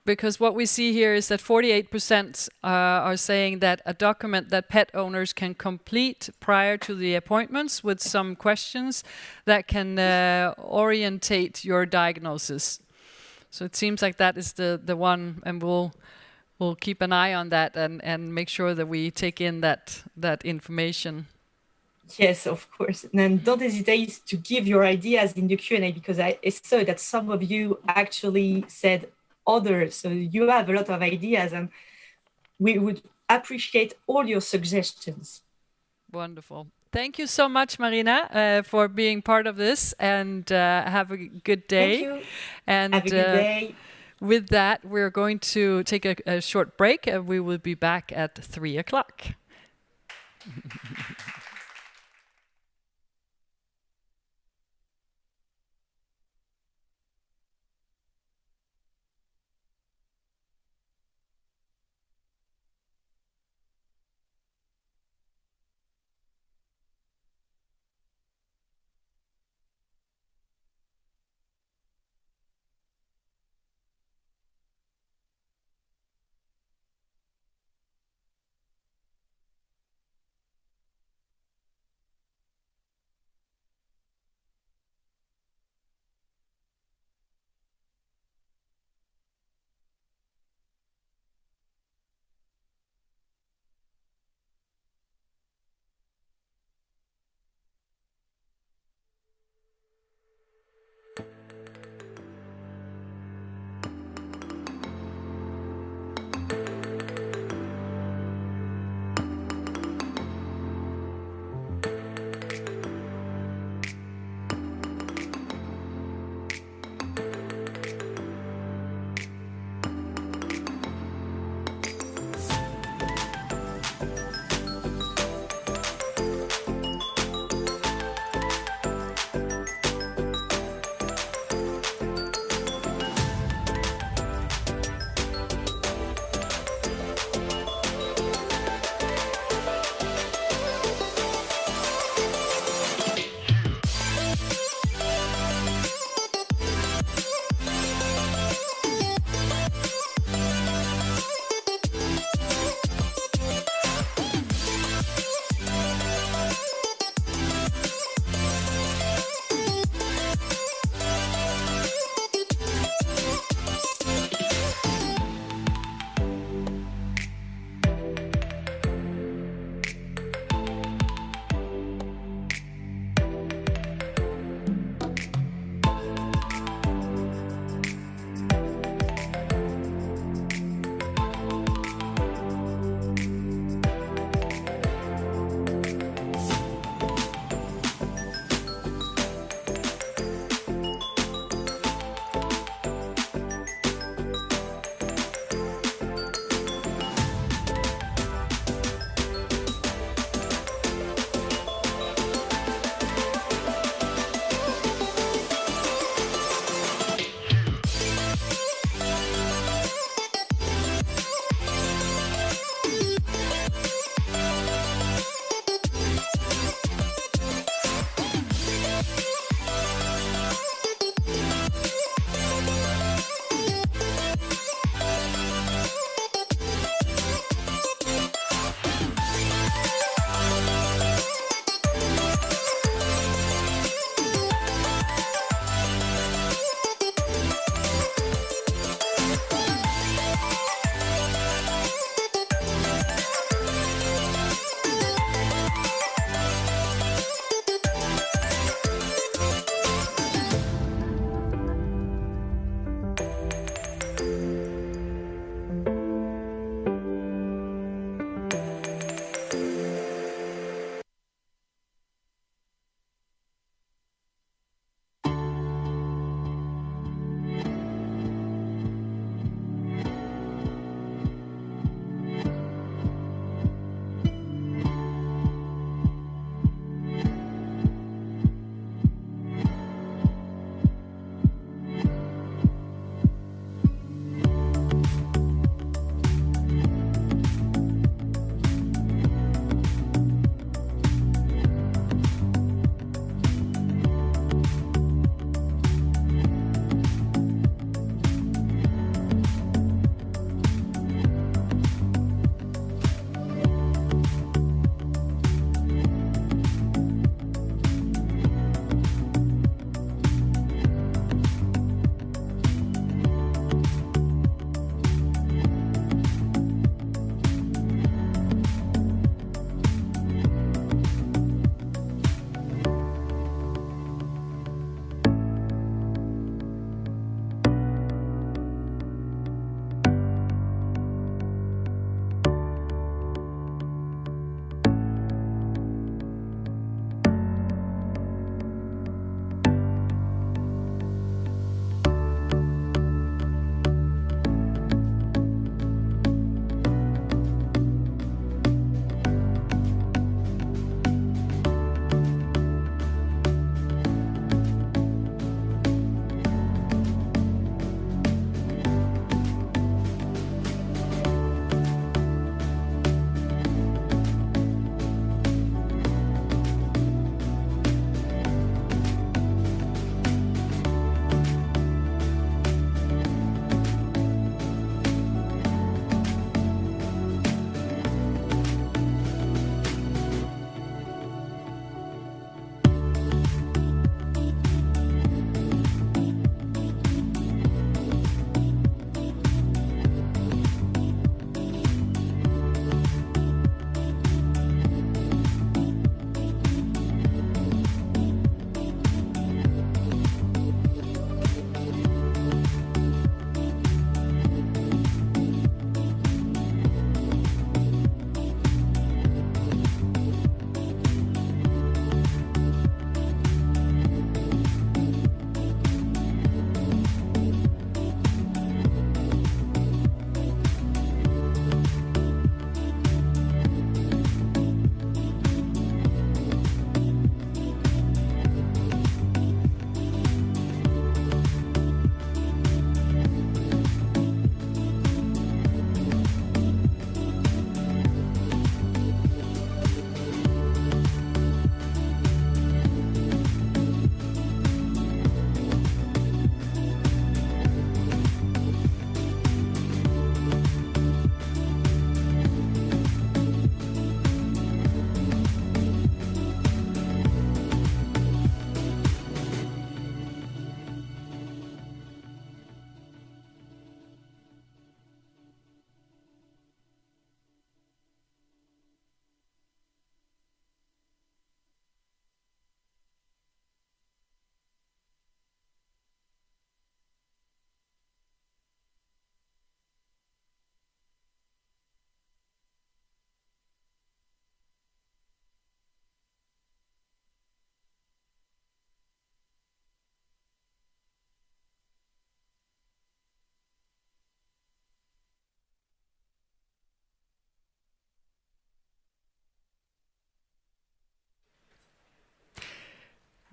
Because what we see here is that 48% are saying that a document that pet owners can complete prior to the appointments with some questions that can orientate your diagnosis. So it seems like that is the one, and we'll keep an eye on that and make sure that we take in that information.
Yes, of course. And then don't hesitate to give your ideas in the Q&A, because I saw that some of you actually said others. So you have a lot of ideas, and we would appreciate all your suggestions.
Wonderful. Thank you so much, Marina, for being part of this, and have a good day.
Thank you.
And
have a good day.
With that, we're going to take a short break, and we will be back at 3 o'clock.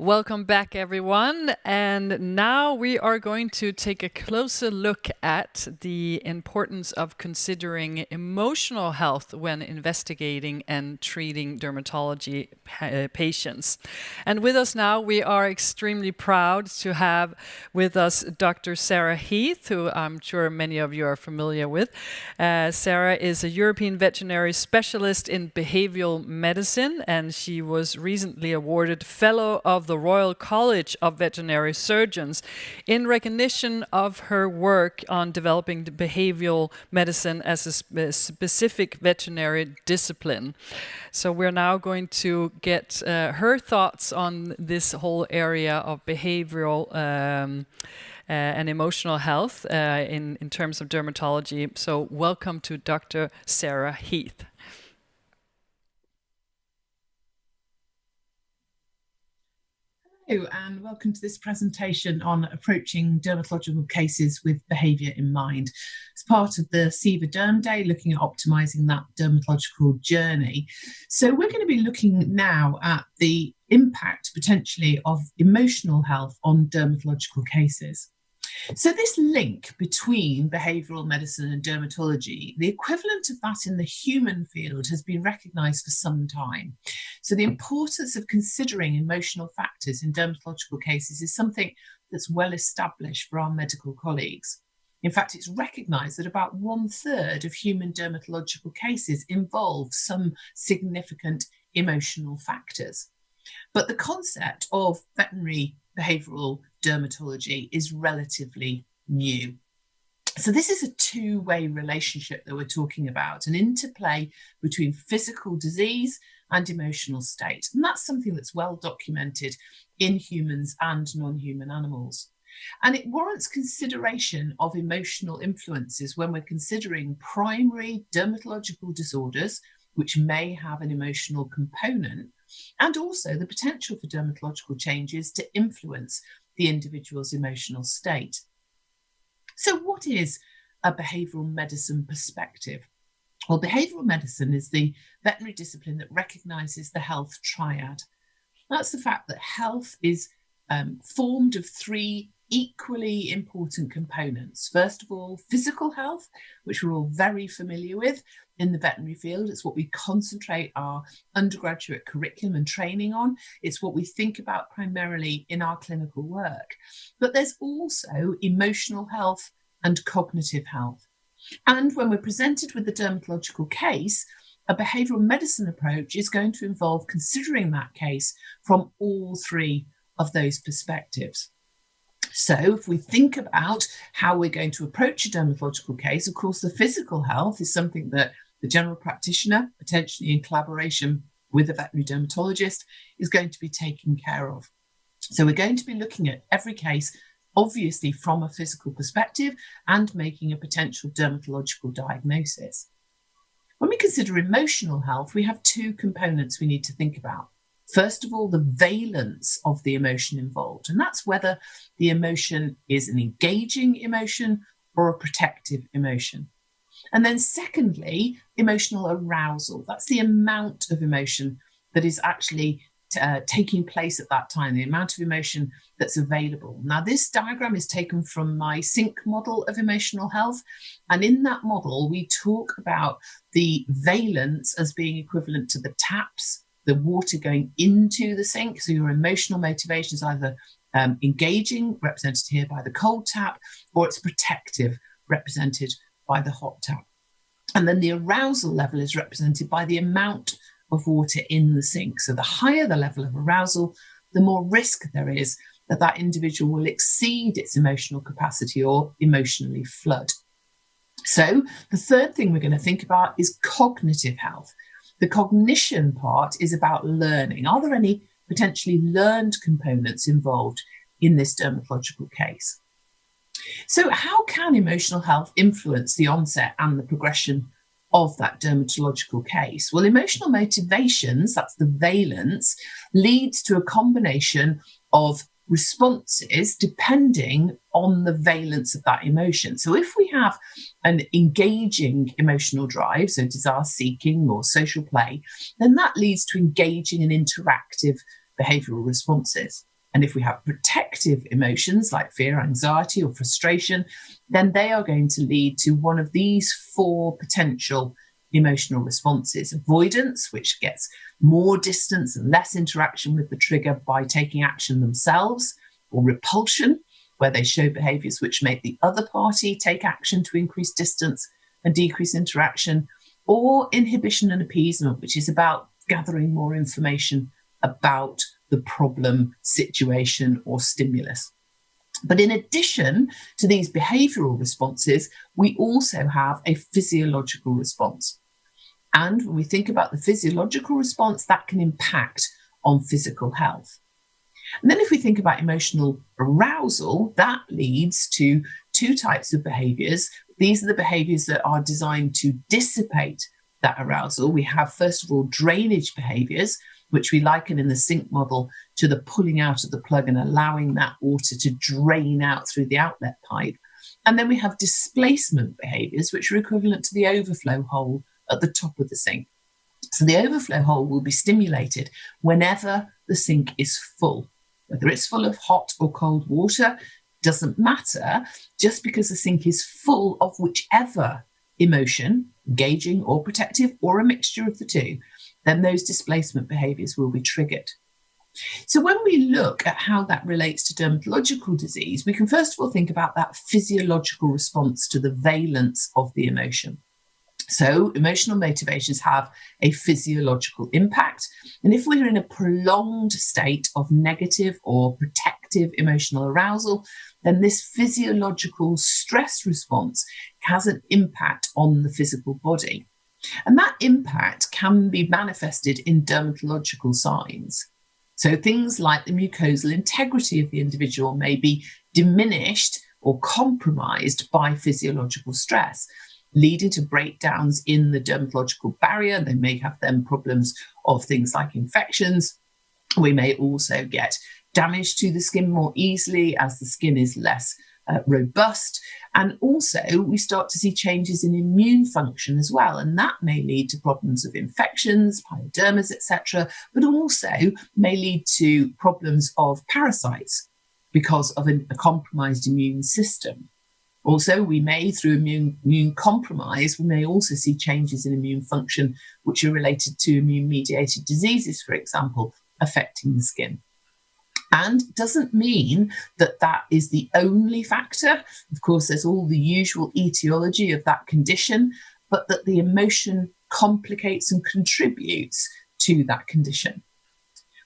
Welcome back, everyone. And now we are going to take a closer look at the importance of considering emotional health when investigating and treating dermatology patients. And with us now, we are extremely proud to have with us Dr. Sarah Heath, who I'm sure many of you are familiar with. Sarah is a European veterinary specialist in behavioral medicine, and she was recently awarded Fellow of the Royal College of Veterinary Surgeons in recognition of her work on developing behavioral medicine as a specific veterinary discipline. So we're now going to get her thoughts on this whole area of behavioral and emotional health in terms of dermatology. So welcome to Dr. Sarah Heath.
Hello and welcome to this presentation on approaching dermatological cases with behaviour in mind. As part of the CevaDermaDay, looking at optimising that dermatological journey. So we're going to be looking now at the impact potentially of emotional health on dermatological cases. So this link between behavioural medicine and dermatology, the equivalent of that in the human field has been recognised for some time. So the importance of considering emotional factors in dermatological cases is something that's well established for our medical colleagues. In fact, it's recognised that about 1/3 of human dermatological cases involve some significant emotional factors. But the concept of veterinary behavioural dermatology is relatively new. So this is a two-way relationship that we're talking about, an interplay between physical disease and emotional state. And that's something that's well documented in humans and non-human animals. And it warrants consideration of emotional influences when we're considering primary dermatological disorders, which may have an emotional component, and also the potential for dermatological changes to influence the individual's emotional state. So what is a behavioural medicine perspective? Well, behavioural medicine is the veterinary discipline that recognises the health triad. That's the fact that health is formed of three equally important components. First of all, physical health, which we're all very familiar with in the veterinary field. It's what we concentrate our undergraduate curriculum and training on. It's what we think about primarily in our clinical work. But there's also emotional health and cognitive health. And when we're presented with a dermatological case, a behavioural medicine approach is going to involve considering that case from all three of those perspectives. So if we think about how we're going to approach a dermatological case, of course, the physical health is something that the general practitioner, potentially in collaboration with a veterinary dermatologist, is going to be taking care of. So we're going to be looking at every case, obviously from a physical perspective, and making a potential dermatological diagnosis. When we consider emotional health, we have two components we need to think about. First of all, the valence of the emotion involved, and that's whether the emotion is an engaging emotion or a protective emotion. And then secondly, emotional arousal. That's the amount of emotion that is actually taking place at that time, the amount of emotion that's available. Now, this diagram is taken from my SYNC model of emotional health. And in that model, we talk about the valence as being equivalent to the taps, the water going into the sink. So your emotional motivation is either engaging, represented here by the cold tap, or it's protective, represented by the hot tap. And then the arousal level is represented by the amount of water in the sink. So the higher the level of arousal, the more risk there is that that individual will exceed its emotional capacity or emotionally flood. So the third thing we're going to think about is cognitive health. The cognition part is about learning. Are there any potentially learned components involved in this dermatological case? So how can emotional health influence the onset and the progression of that dermatological case? Well, emotional motivations, that's the valence, leads to a combination of responses depending on the valence of that emotion. So if we have an engaging emotional drive, so desire seeking or social play, then that leads to engaging and interactive behavioral responses. And if we have protective emotions like fear, anxiety, or frustration, then they are going to lead to one of these 4 potential emotional responses. Avoidance, which gets more distance and less interaction with the trigger by taking action themselves, or repulsion, where they show behaviors which make the other party take action to increase distance and decrease interaction, or inhibition and appeasement, which is about gathering more information about the problem, situation, or stimulus. But in addition to these behavioral responses, we also have a physiological response. And when we think about the physiological response, that can impact on physical health. And then if we think about emotional arousal, that leads to 2 types of behaviors. These are the behaviors that are designed to dissipate that arousal. We have, first of all, drainage behaviors, which we liken in the sink model to the pulling out of the plug and allowing that water to drain out through the outlet pipe. And then we have displacement behaviors, which are equivalent to the overflow hole at the top of the sink. So the overflow hole will be stimulated whenever the sink is full. Whether it's full of hot or cold water doesn't matter, just because the sink is full of whichever emotion, engaging or protective, or a mixture of the 2, then those displacement behaviors will be triggered. So when we look at how that relates to dermatological disease, we can first of all think about that physiological response to the valence of the emotion. So emotional motivations have a physiological impact. And if we're in a prolonged state of negative or protective emotional arousal, then this physiological stress response has an impact on the physical body. And that impact can be manifested in dermatological signs. So things like the mucosal integrity of the individual may be diminished or compromised by physiological stress, leading to breakdowns in the dermatological barrier. They may have then problems of things like infections. We may also get damage to the skin more easily as the skin is less robust. And also we start to see changes in immune function as well. And that may lead to problems of infections, pyodermas, etc., but also may lead to problems of parasites because of a compromised immune system. Also, we may, through immune compromise, we may also see changes in immune function, which are related to immune-mediated diseases, for example, affecting the skin. And doesn't mean that that is the only factor. Of course, there's all the usual etiology of that condition, but that the emotion complicates and contributes to that condition.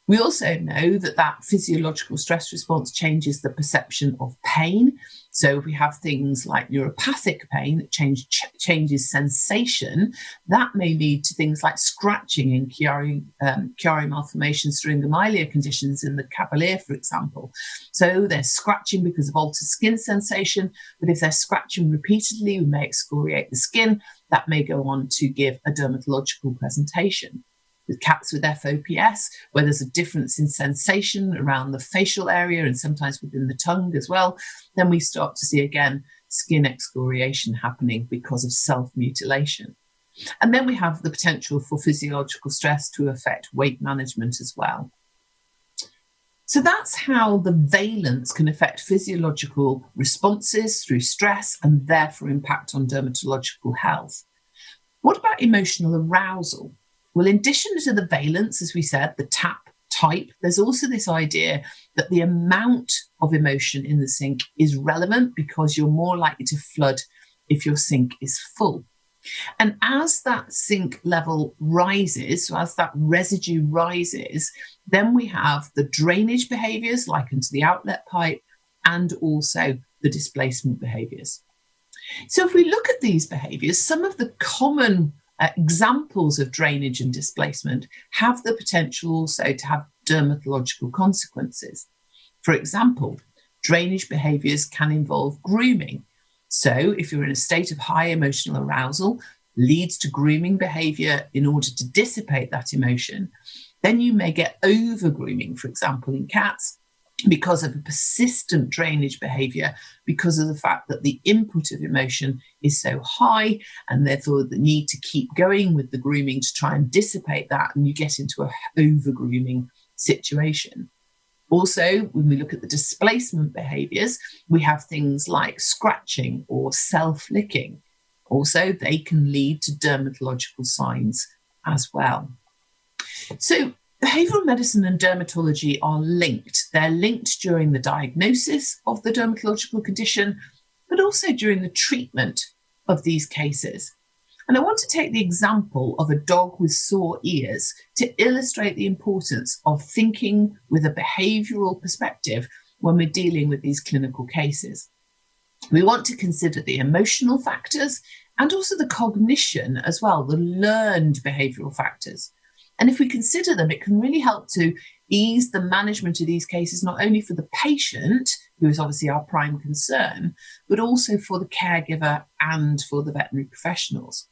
We also know that that physiological stress response changes the perception of pain. So if we have things like neuropathic pain that changes sensation, that may lead to things like scratching in Chiari malformation syringomyelia conditions in the cavalier, for example. So they're scratching because of altered skin sensation, but if they're scratching repeatedly, we may excoriate the skin. That may go on to give a dermatological presentation. With cats with FOPS, where there's a difference in sensation around the facial area and sometimes within the tongue as well, then we start to see again skin excoriation happening because of self-mutilation. And then we have the potential for physiological stress to affect weight management as well. So that's how the valence can affect physiological responses through stress and therefore impact on dermatological health. What about emotional arousal? Well, in addition to the valence, as we said, the tap type, there's also this idea that the amount of emotion in the sink is relevant because you're more likely to flood if your sink is full. And as that sink level rises, so as that residue rises, then we have the drainage behaviours like into the outlet pipe and also the displacement behaviours. So if we look at these behaviours, some of the common examples of drainage and displacement have the potential also to have dermatological consequences. For example, drainage behaviours can involve grooming. So if you're in a state of high emotional arousal, leads to grooming behaviour in order to dissipate that emotion, then you may get over-grooming, for example, in cats, because of a persistent drainage behaviour, because of the fact that the input of emotion is so high and therefore the need to keep going with the grooming to try and dissipate that, and you get into a over-grooming situation. Also, when we look at the displacement behaviours, we have things like scratching or self-licking. Also, they can lead to dermatological signs as well. So behavioural medicine and dermatology are linked. They're linked during the diagnosis of the dermatological condition, but also during the treatment of these cases. And I want to take the example of a dog with sore ears to illustrate the importance of thinking with a behavioural perspective when we're dealing with these clinical cases. We want to consider the emotional factors and also the cognition as well, the learned behavioural factors. And if we consider them, it can really help to ease the management of these cases, not only for the patient, who is obviously our prime concern, but also for the caregiver and for the veterinary professionals.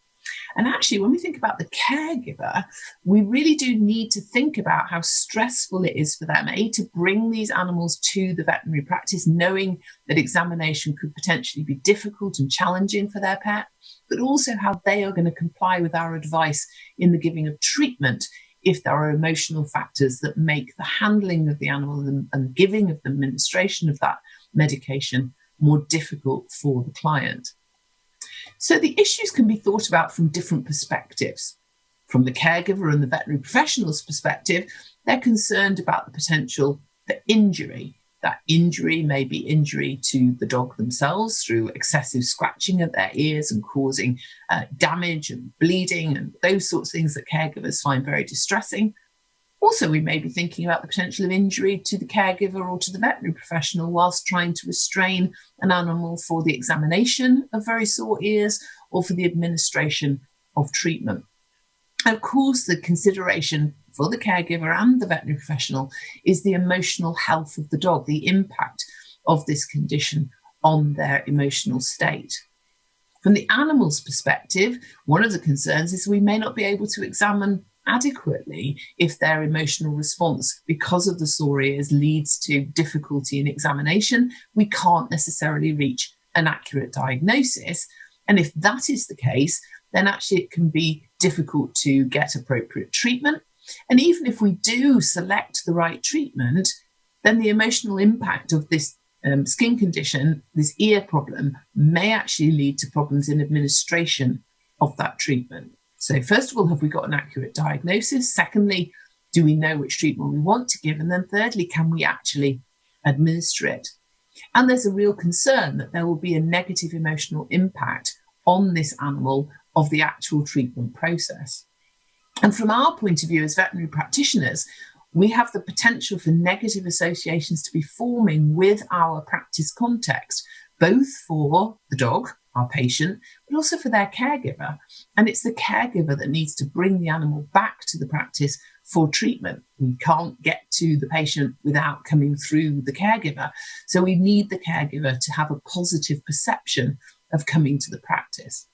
And actually, when we think about the caregiver, we really do need to think about how stressful it is for them, to bring these animals to the veterinary practice, knowing that examination could potentially be difficult and challenging for their pet, but also how they are going to comply with our advice in the giving of treatment if there are emotional factors that make the handling of the animal and giving of the administration of that medication more difficult for the client. So the issues can be thought about from different perspectives. From the caregiver and the veterinary professional's perspective, they're concerned about the potential for injury. That injury may be injury to the dog themselves through excessive scratching of their ears and causing damage and bleeding and those sorts of things that caregivers find very distressing. Also, we may be thinking about the potential of injury to the caregiver or to the veterinary professional whilst trying to restrain an animal for the examination of very sore ears or for the administration of treatment. And of course, the consideration for the caregiver and the veterinary professional is the emotional health of the dog, the impact of this condition on their emotional state. From the animal's perspective, one of the concerns is we may not be able to examine adequately if their emotional response because of the sore ears leads to difficulty in examination. We can't necessarily reach an accurate diagnosis. And if that is the case, then actually it can be difficult to get appropriate treatment. And even if we do select the right treatment, then the emotional impact of this skin condition, this ear problem, may actually lead to problems in administration of that treatment. So first of all, have we got an accurate diagnosis? Secondly, do we know which treatment we want to give? And then thirdly, can we actually administer it? And there's a real concern that there will be a negative emotional impact on this animal of the actual treatment process. And from our point of view as veterinary practitioners, we have the potential for negative associations to be forming with our practice context, both for the dog, our patient, but also for their caregiver. And it's the caregiver that needs to bring the animal back to the practice for treatment. We can't get to the patient without coming through the caregiver. So we need the caregiver to have a positive perception of coming to the practice.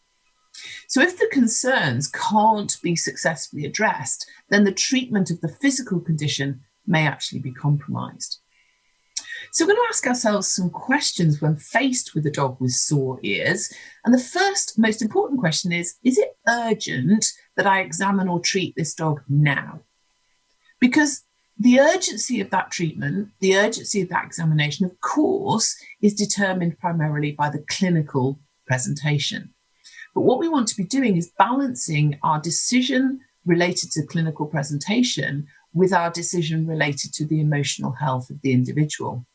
So if the concerns can't be successfully addressed, then the treatment of the physical condition may actually be compromised. So we're going to ask ourselves some questions when faced with a dog with sore ears. And the first most important question is it urgent that I examine or treat this dog now? Because the urgency of that treatment, the urgency of that examination, of course, is determined primarily by the clinical presentation. But what we want to be doing is balancing our decision related to clinical presentation with our decision related to the emotional health of the individual.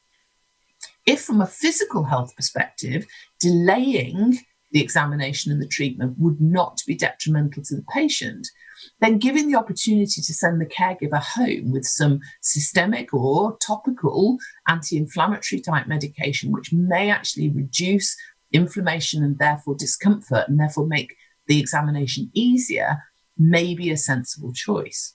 If from a physical health perspective, delaying the examination and the treatment would not be detrimental to the patient, then giving the opportunity to send the caregiver home with some systemic or topical anti-inflammatory type medication, which may actually reduce inflammation and therefore discomfort and therefore make the examination easier, may be a sensible choice.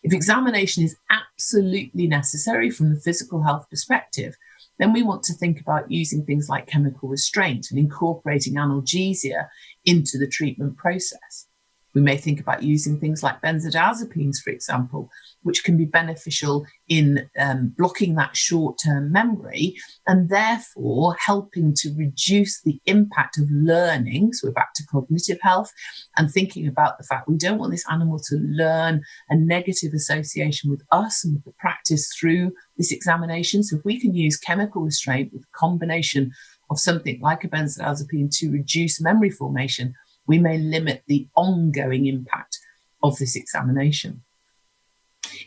If examination is absolutely necessary from the physical health perspective, then we want to think about using things like chemical restraint and incorporating analgesia into the treatment process. We may think about using things like benzodiazepines, for example, which can be beneficial in blocking that short-term memory and therefore helping to reduce the impact of learning. So we're back to cognitive health and thinking about the fact we don't want this animal to learn a negative association with us and with the practice through this examination. So if we can use chemical restraint with a combination of something like a benzodiazepine to reduce memory formation, we may limit the ongoing impact of this examination.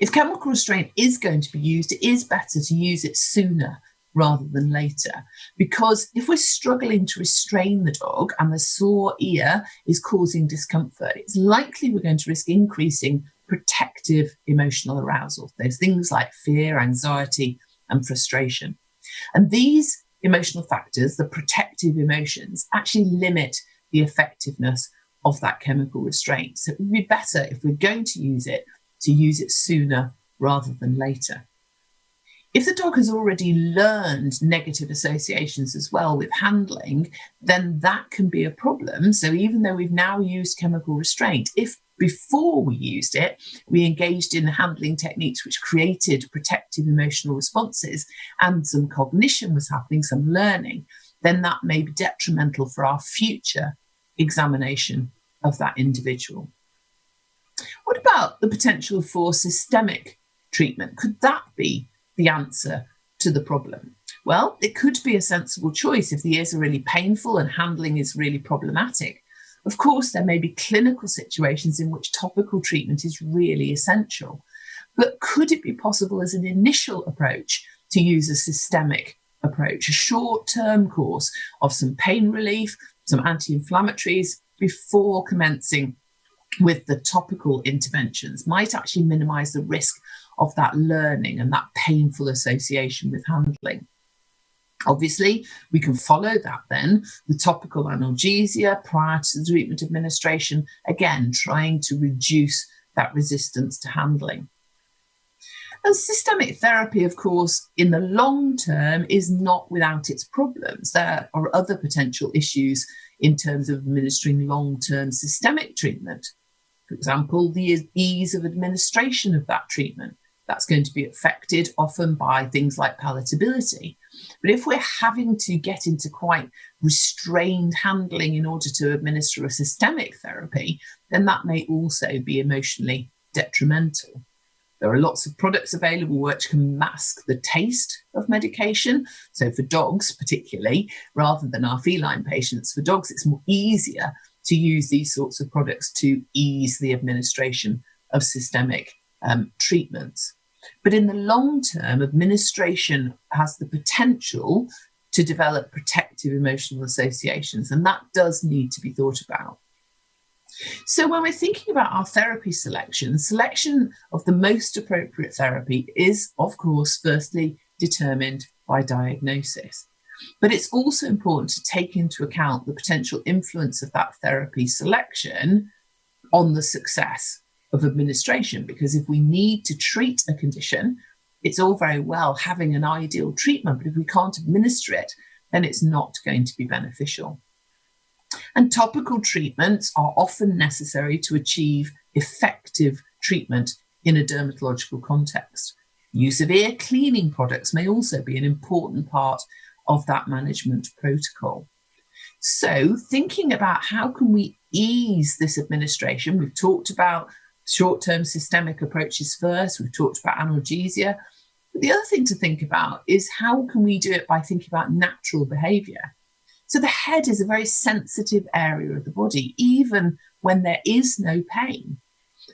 If chemical restraint is going to be used, it is better to use it sooner rather than later, because if we're struggling to restrain the dog and the sore ear is causing discomfort, it's likely we're going to risk increasing protective emotional arousal. Those things like fear, anxiety, and frustration. And these emotional factors, the protective emotions, actually limit the effectiveness of that chemical restraint. So it would be better if we're going to use it sooner rather than later. If the dog has already learned negative associations as well with handling, then that can be a problem. So even though we've now used chemical restraint, if before we used it, we engaged in handling techniques which created protective emotional responses and some cognition was happening, some learning, then that may be detrimental for our future examination of that individual. What about the potential for systemic treatment? Could that be the answer to the problem? Well, it could be a sensible choice if the ears are really painful and handling is really problematic. Of course, there may be clinical situations in which topical treatment is really essential. But could it be possible as an initial approach to use a systemic approach, a short-term course of some pain relief, some anti-inflammatories before commencing with the topical interventions might actually minimize the risk of that learning and that painful association with handling. Obviously, we can follow that then, the topical analgesia prior to the treatment administration, again, trying to reduce that resistance to handling. And systemic therapy, of course, in the long term is not without its problems. There are other potential issues in terms of administering long-term systemic treatment. For example, the ease of administration of that treatment. That's going to be affected often by things like palatability. But if we're having to get into quite restrained handling in order to administer a systemic therapy, then that may also be emotionally detrimental. There are lots of products available which can mask the taste of medication. So for dogs particularly, rather than our feline patients, for dogs it's more easier to use these sorts of products to ease the administration of systemic treatments. But in the long term, administration has the potential to develop protective emotional associations, and that does need to be thought about. So when we're thinking about our therapy selection of the most appropriate therapy is, of course, firstly determined by diagnosis. But it's also important to take into account the potential influence of that therapy selection on the success of administration, because if we need to treat a condition, it's all very well having an ideal treatment, but if we can't administer it, then it's not going to be beneficial. And topical treatments are often necessary to achieve effective treatment in a dermatological context. Use of ear cleaning products may also be an important part of that management protocol. So thinking about how can we ease this administration, we've talked about short-term systemic approaches first, we've talked about analgesia. But the other thing to think about is how can we do it by thinking about natural behaviour. So the head is a very sensitive area of the body, even when there is no pain.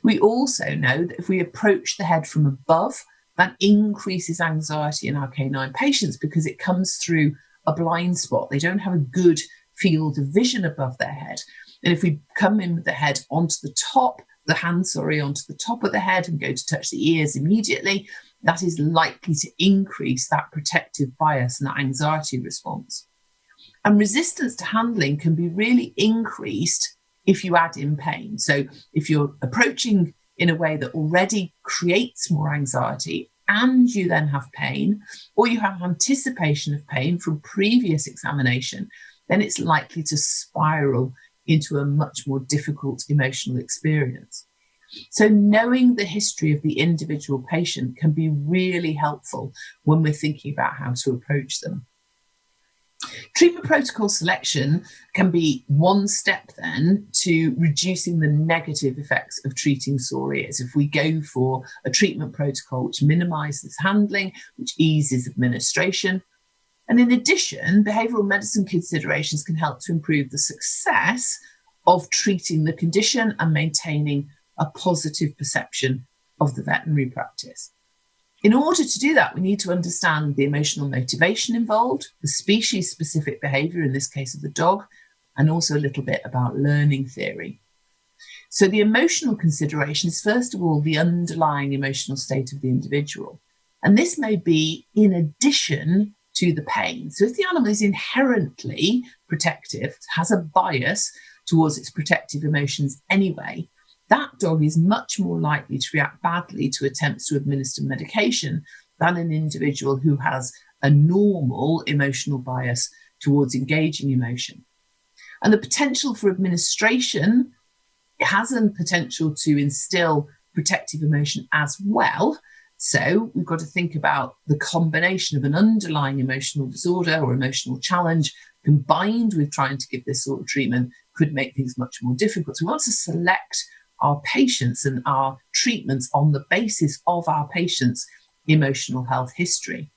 We also know that if we approach the head from above, that increases anxiety in our canine patients because it comes through a blind spot. They don't have a good field of vision above their head. And if we come in with the head onto the top, onto the top of the head and go to touch the ears immediately, that is likely to increase that protective bias and that anxiety response. And resistance to handling can be really increased if you add in pain. So if you're approaching in a way that already creates more anxiety and you then have pain, or you have anticipation of pain from previous examination, then it's likely to spiral into a much more difficult emotional experience. So knowing the history of the individual patient can be really helpful when we're thinking about how to approach them. Treatment protocol selection can be one step then to reducing the negative effects of treating sore ears. If we go for a treatment protocol which minimises handling, which eases administration. And in addition, behavioural medicine considerations can help to improve the success of treating the condition and maintaining a positive perception of the veterinary practice. In order to do that, we need to understand the emotional motivation involved, the species-specific behaviour, in this case of the dog, and also a little bit about learning theory. So the emotional consideration is, first of all, the underlying emotional state of the individual. And this may be in addition to the pain. So if the animal is inherently protective, has a bias towards its protective emotions anyway, that dog is much more likely to react badly to attempts to administer medication than an individual who has a normal emotional bias towards engaging emotion. And the potential for administration has a potential to instill protective emotion as well. So we've got to think about the combination of an underlying emotional disorder or emotional challenge combined with trying to give this sort of treatment could make things much more difficult. So we want to select our patients and our treatments on the basis of our patients' emotional health history.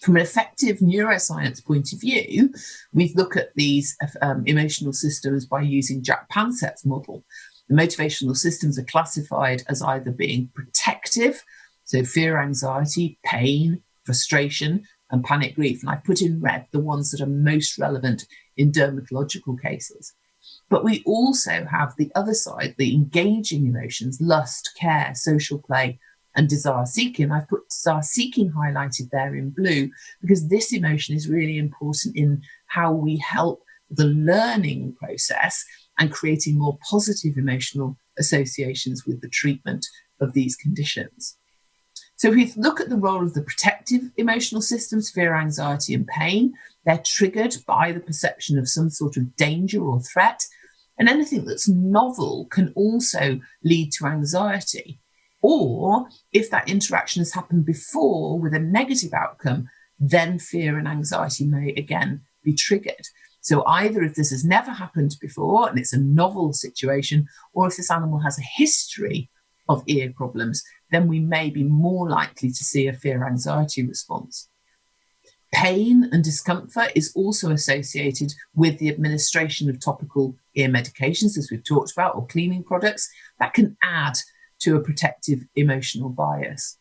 From an effective neuroscience point of view, we look at these emotional systems by using Jack Panseth's model. The motivational systems are classified as either being protective, so fear, anxiety, pain, frustration, and panic grief. And I put in red the ones that are most relevant in dermatological cases. But we also have the other side, the engaging emotions, lust, care, social play, and desire seeking. I've put desire seeking highlighted there in blue because this emotion is really important in how we help the learning process and creating more positive emotional associations with the treatment of these conditions. So if we look at the role of the protective emotional systems, fear, anxiety, and pain, they're triggered by the perception of some sort of danger or threat. And anything that's novel can also lead to anxiety. Or if that interaction has happened before with a negative outcome, then fear and anxiety may again be triggered. So either if this has never happened before and it's a novel situation, or if this animal has a history of ear problems, then we may be more likely to see a fear-anxiety response. Pain and discomfort is also associated with the administration of topical ear medications, as we've talked about, or cleaning products. That can add to a protective emotional bias.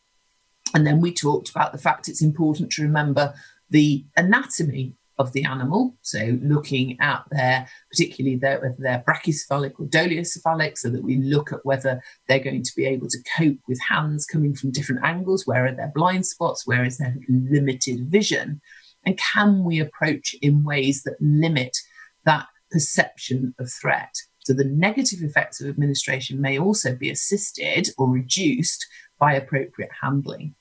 And then we talked about the fact it's important to remember the anatomy of the animal. So looking at particularly whether they're brachycephalic or dolichocephalic, so that we look at whether they're going to be able to cope with hands coming from different angles, where are their blind spots, where is their limited vision, and can we approach in ways that limit that perception of threat. So the negative effects of administration may also be assisted or reduced by appropriate handling.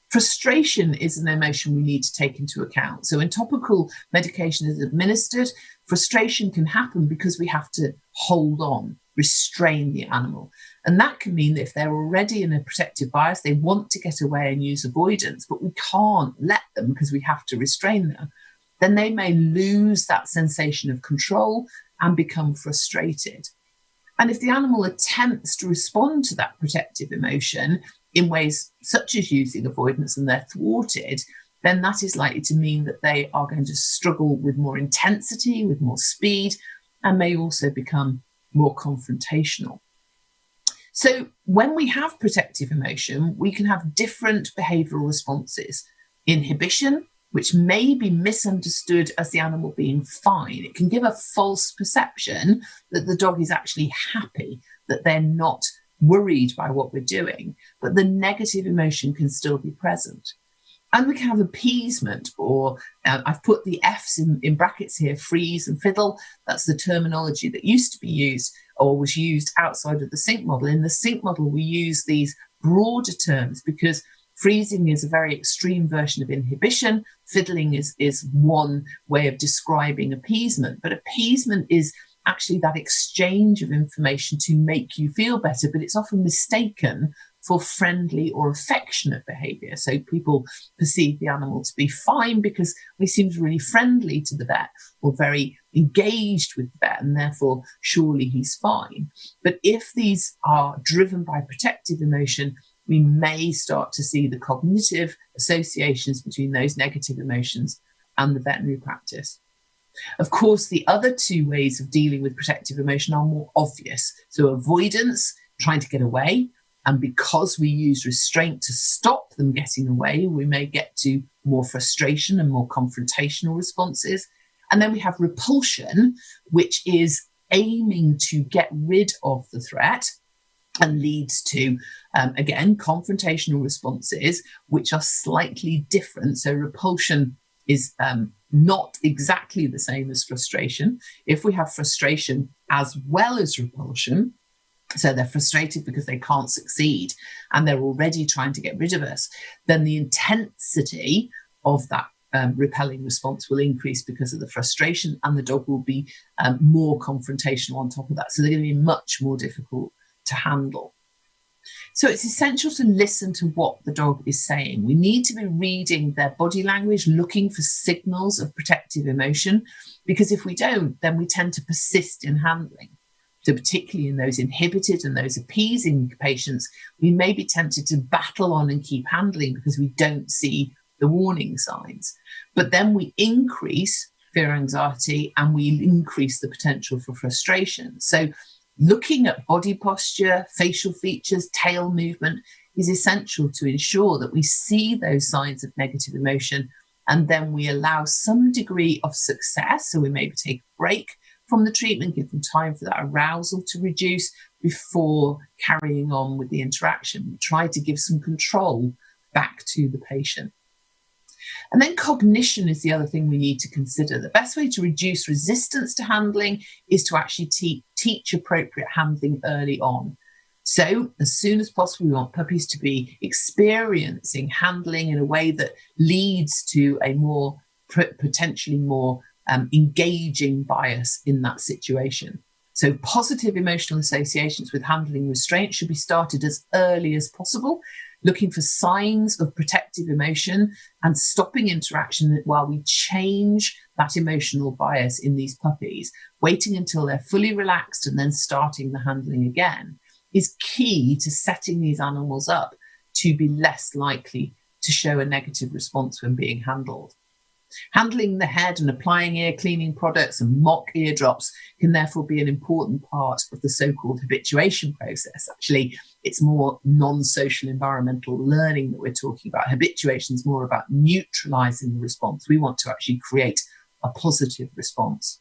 Frustration is an emotion we need to take into account. So when topical medication is administered, frustration can happen because we have to hold on, restrain the animal. And that can mean that if they're already in a protective bias, they want to get away and use avoidance, but we can't let them because we have to restrain them, then they may lose that sensation of control and become frustrated. And if the animal attempts to respond to that protective emotion in ways such as using avoidance and they're thwarted, then that is likely to mean that they are going to struggle with more intensity, with more speed, and may also become more confrontational. So when we have protective emotion, we can have different behavioural responses. Inhibition, which may be misunderstood as the animal being fine. It can give a false perception that the dog is actually happy, that they're not worried by what we're doing, but the negative emotion can still be present. And we can have appeasement, or I've put the F's in brackets here, freeze and fiddle. That's the terminology that used to be used or was used outside of the sync model. In the sync model, we use these broader terms because freezing is a very extreme version of inhibition. Fiddling is one way of describing appeasement, but appeasement is actually that exchange of information to make you feel better, but it's often mistaken for friendly or affectionate behavior. So people perceive the animal to be fine because he seems really friendly to the vet or very engaged with the vet, and therefore surely he's fine. But if these are driven by protective emotion, we may start to see the cognitive associations between those negative emotions and the veterinary practice. Of course, the other two ways of dealing with protective emotion are more obvious. So avoidance, trying to get away, and because we use restraint to stop them getting away, we may get to more frustration and more confrontational responses. And then we have repulsion, which is aiming to get rid of the threat and leads to, again, confrontational responses, which are slightly different. So repulsion is not exactly the same as frustration. If we have frustration as well as repulsion, so they're frustrated because they can't succeed and they're already trying to get rid of us, then the intensity of that repelling response will increase because of the frustration, and the dog will be more confrontational on top of that. So they're going to be much more difficult to handle. So it's essential to listen to what the dog is saying. We need to be reading their body language, looking for signals of protective emotion, because if we don't, then we tend to persist in handling. So particularly in those inhibited and those appeasing patients, we may be tempted to battle on and keep handling because we don't see the warning signs. But then we increase fear, anxiety, and we increase the potential for frustration. So looking at body posture, facial features, tail movement is essential to ensure that we see those signs of negative emotion, and then we allow some degree of success. So we maybe take a break from the treatment, give them time for that arousal to reduce before carrying on with the interaction. We try to give some control back to the patient. And then cognition is the other thing we need to consider. The best way to reduce resistance to handling is to actually teach appropriate handling early on. So as soon as possible, we want puppies to be experiencing handling in a way that leads to a more potentially more engaging bias in that situation. So positive emotional associations with handling restraint should be started as early as possible, looking for signs of protective emotion and stopping interaction while we change that emotional bias in these puppies. Waiting until they're fully relaxed and then starting the handling again is key to setting these animals up to be less likely to show a negative response when being handled. Handling the head and applying ear cleaning products and mock ear drops can therefore be an important part of the so-called habituation process. Actually, it's more non-social environmental learning that we're talking about. Habituation is more about neutralizing the response. We want to actually create a positive response.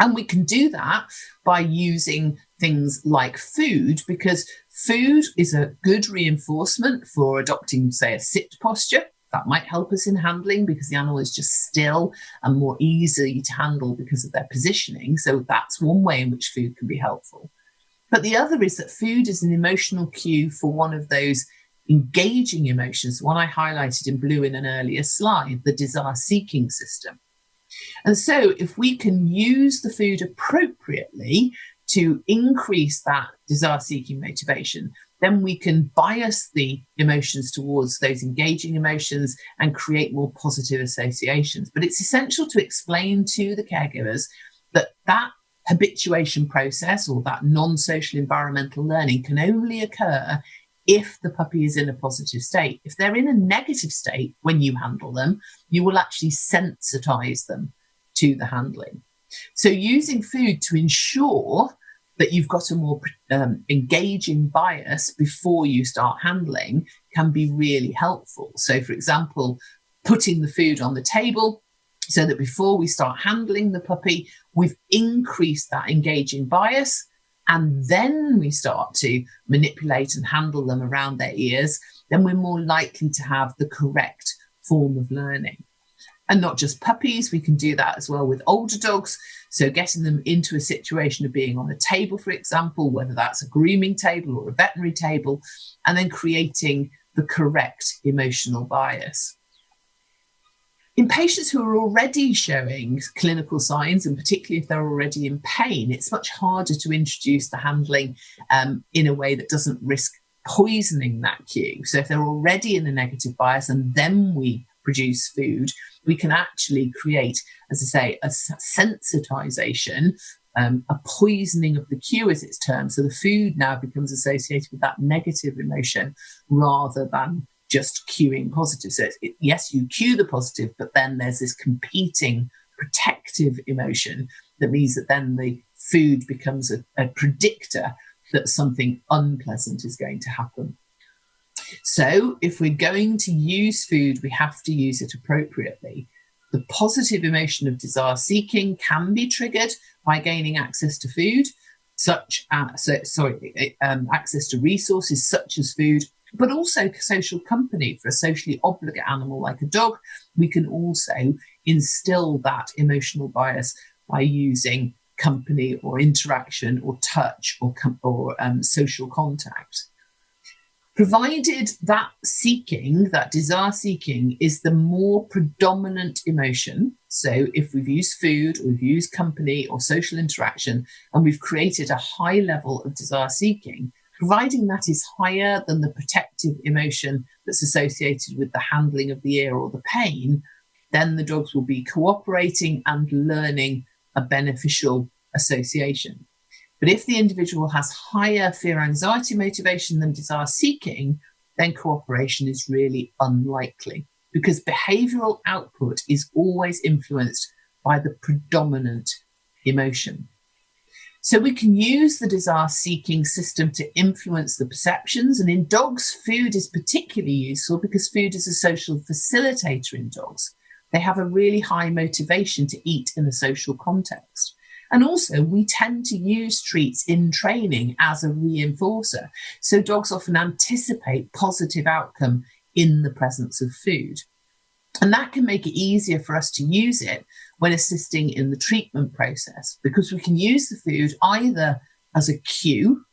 And we can do that by using things like food, because food is a good reinforcement for adopting, say, a sit posture. That might help us in handling because the animal is just still and more easy to handle because of their positioning. So that's one way in which food can be helpful. But the other is that food is an emotional cue for one of those engaging emotions, the one I highlighted in blue in an earlier slide, the desire-seeking system. And so if we can use the food appropriately to increase that desire-seeking motivation, then we can bias the emotions towards those engaging emotions and create more positive associations. But it's essential to explain to the caregivers that that habituation process or that non-social environmental learning can only occur if the puppy is in a positive state. If they're in a negative state when you handle them, you will actually sensitize them to the handling. So using food to ensure that you've got a more engaging bias before you start handling can be really helpful. So for example, putting the food on the table so that before we start handling the puppy, we've increased that engaging bias, and then we start to manipulate and handle them around their ears, then we're more likely to have the correct form of learning. And not just puppies, we can do that as well with older dogs. So getting them into a situation of being on a table, for example, whether that's a grooming table or a veterinary table, and then creating the correct emotional bias. In patients who are already showing clinical signs, and particularly if they're already in pain, it's much harder to introduce the handling in a way that doesn't risk poisoning that cue. So if they're already in a negative bias and then we produce food, we can actually create, as I say, a sensitization, a poisoning of the cue as it's termed. So the food now becomes associated with that negative emotion rather than just cueing positive. So yes, you cue the positive, but then there's this competing protective emotion that means that then the food becomes a predictor that something unpleasant is going to happen. So if we're going to use food, we have to use it appropriately. The positive emotion of desire seeking can be triggered by gaining access to food, access to resources such as food, but also social company. For a socially obligate animal like a dog, we can also instill that emotional bias by using company or interaction or touch or social contact. Provided that seeking, that desire seeking, is the more predominant emotion. So if we've used food or we've used company or social interaction and we've created a high level of desire seeking, providing that is higher than the protective emotion that's associated with the handling of the ear or the pain, then the dogs will be cooperating and learning a beneficial association. But if the individual has higher fear anxiety motivation than desire seeking, then cooperation is really unlikely, because behavioral output is always influenced by the predominant emotion. So we can use the desire seeking system to influence the perceptions. And in dogs, food is particularly useful because food is a social facilitator in dogs. They have a really high motivation to eat in a social context. And also, we tend to use treats in training as a reinforcer. So dogs often anticipate positive outcome in the presence of food. And that can make it easier for us to use it when assisting in the treatment process, because we can use the food either as a cue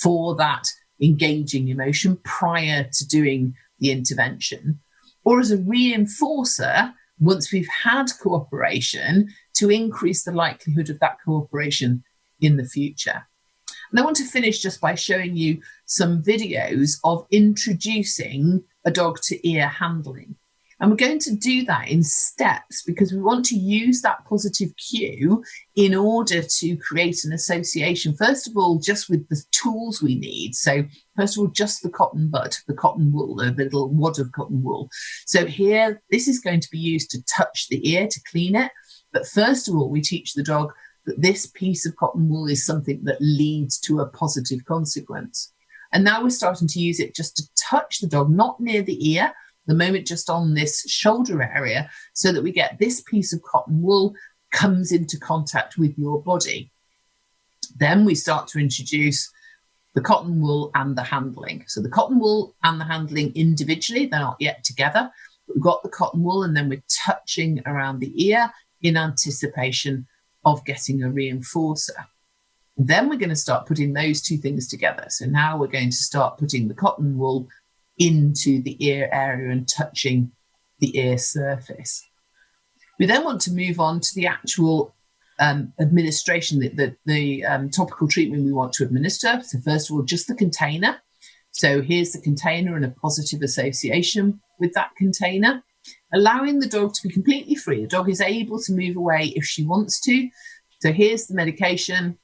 for that engaging emotion prior to doing the intervention, or as a reinforcer once we've had cooperation to increase the likelihood of that cooperation in the future. And I want to finish just by showing you some videos of introducing a dog to ear handling. And we're going to do that in steps because we want to use that positive cue in order to create an association, first of all, just with the tools we need. So first of all, just the cotton bud, the cotton wool, the little wad of cotton wool. So here, this is going to be used to touch the ear to clean it. But first of all, we teach the dog that this piece of cotton wool is something that leads to a positive consequence. And now we're starting to use it just to touch the dog, not near the ear, the moment just on this shoulder area, so that we get this piece of cotton wool comes into contact with your body. Then we start to introduce the cotton wool and the handling. So the cotton wool and the handling individually, they're not yet together. But we've got the cotton wool and then we're touching around the ear in anticipation of getting a reinforcer. Then we're going to start putting those two things together. So now we're going to start putting the cotton wool into the ear area and touching the ear surface. We then want to move on to the actual administration, the topical treatment we want to administer. So first of all, just the container. So here's the container and a positive association with that container, allowing the dog to be completely free. The dog is able to move away if she wants to. So here's the medication,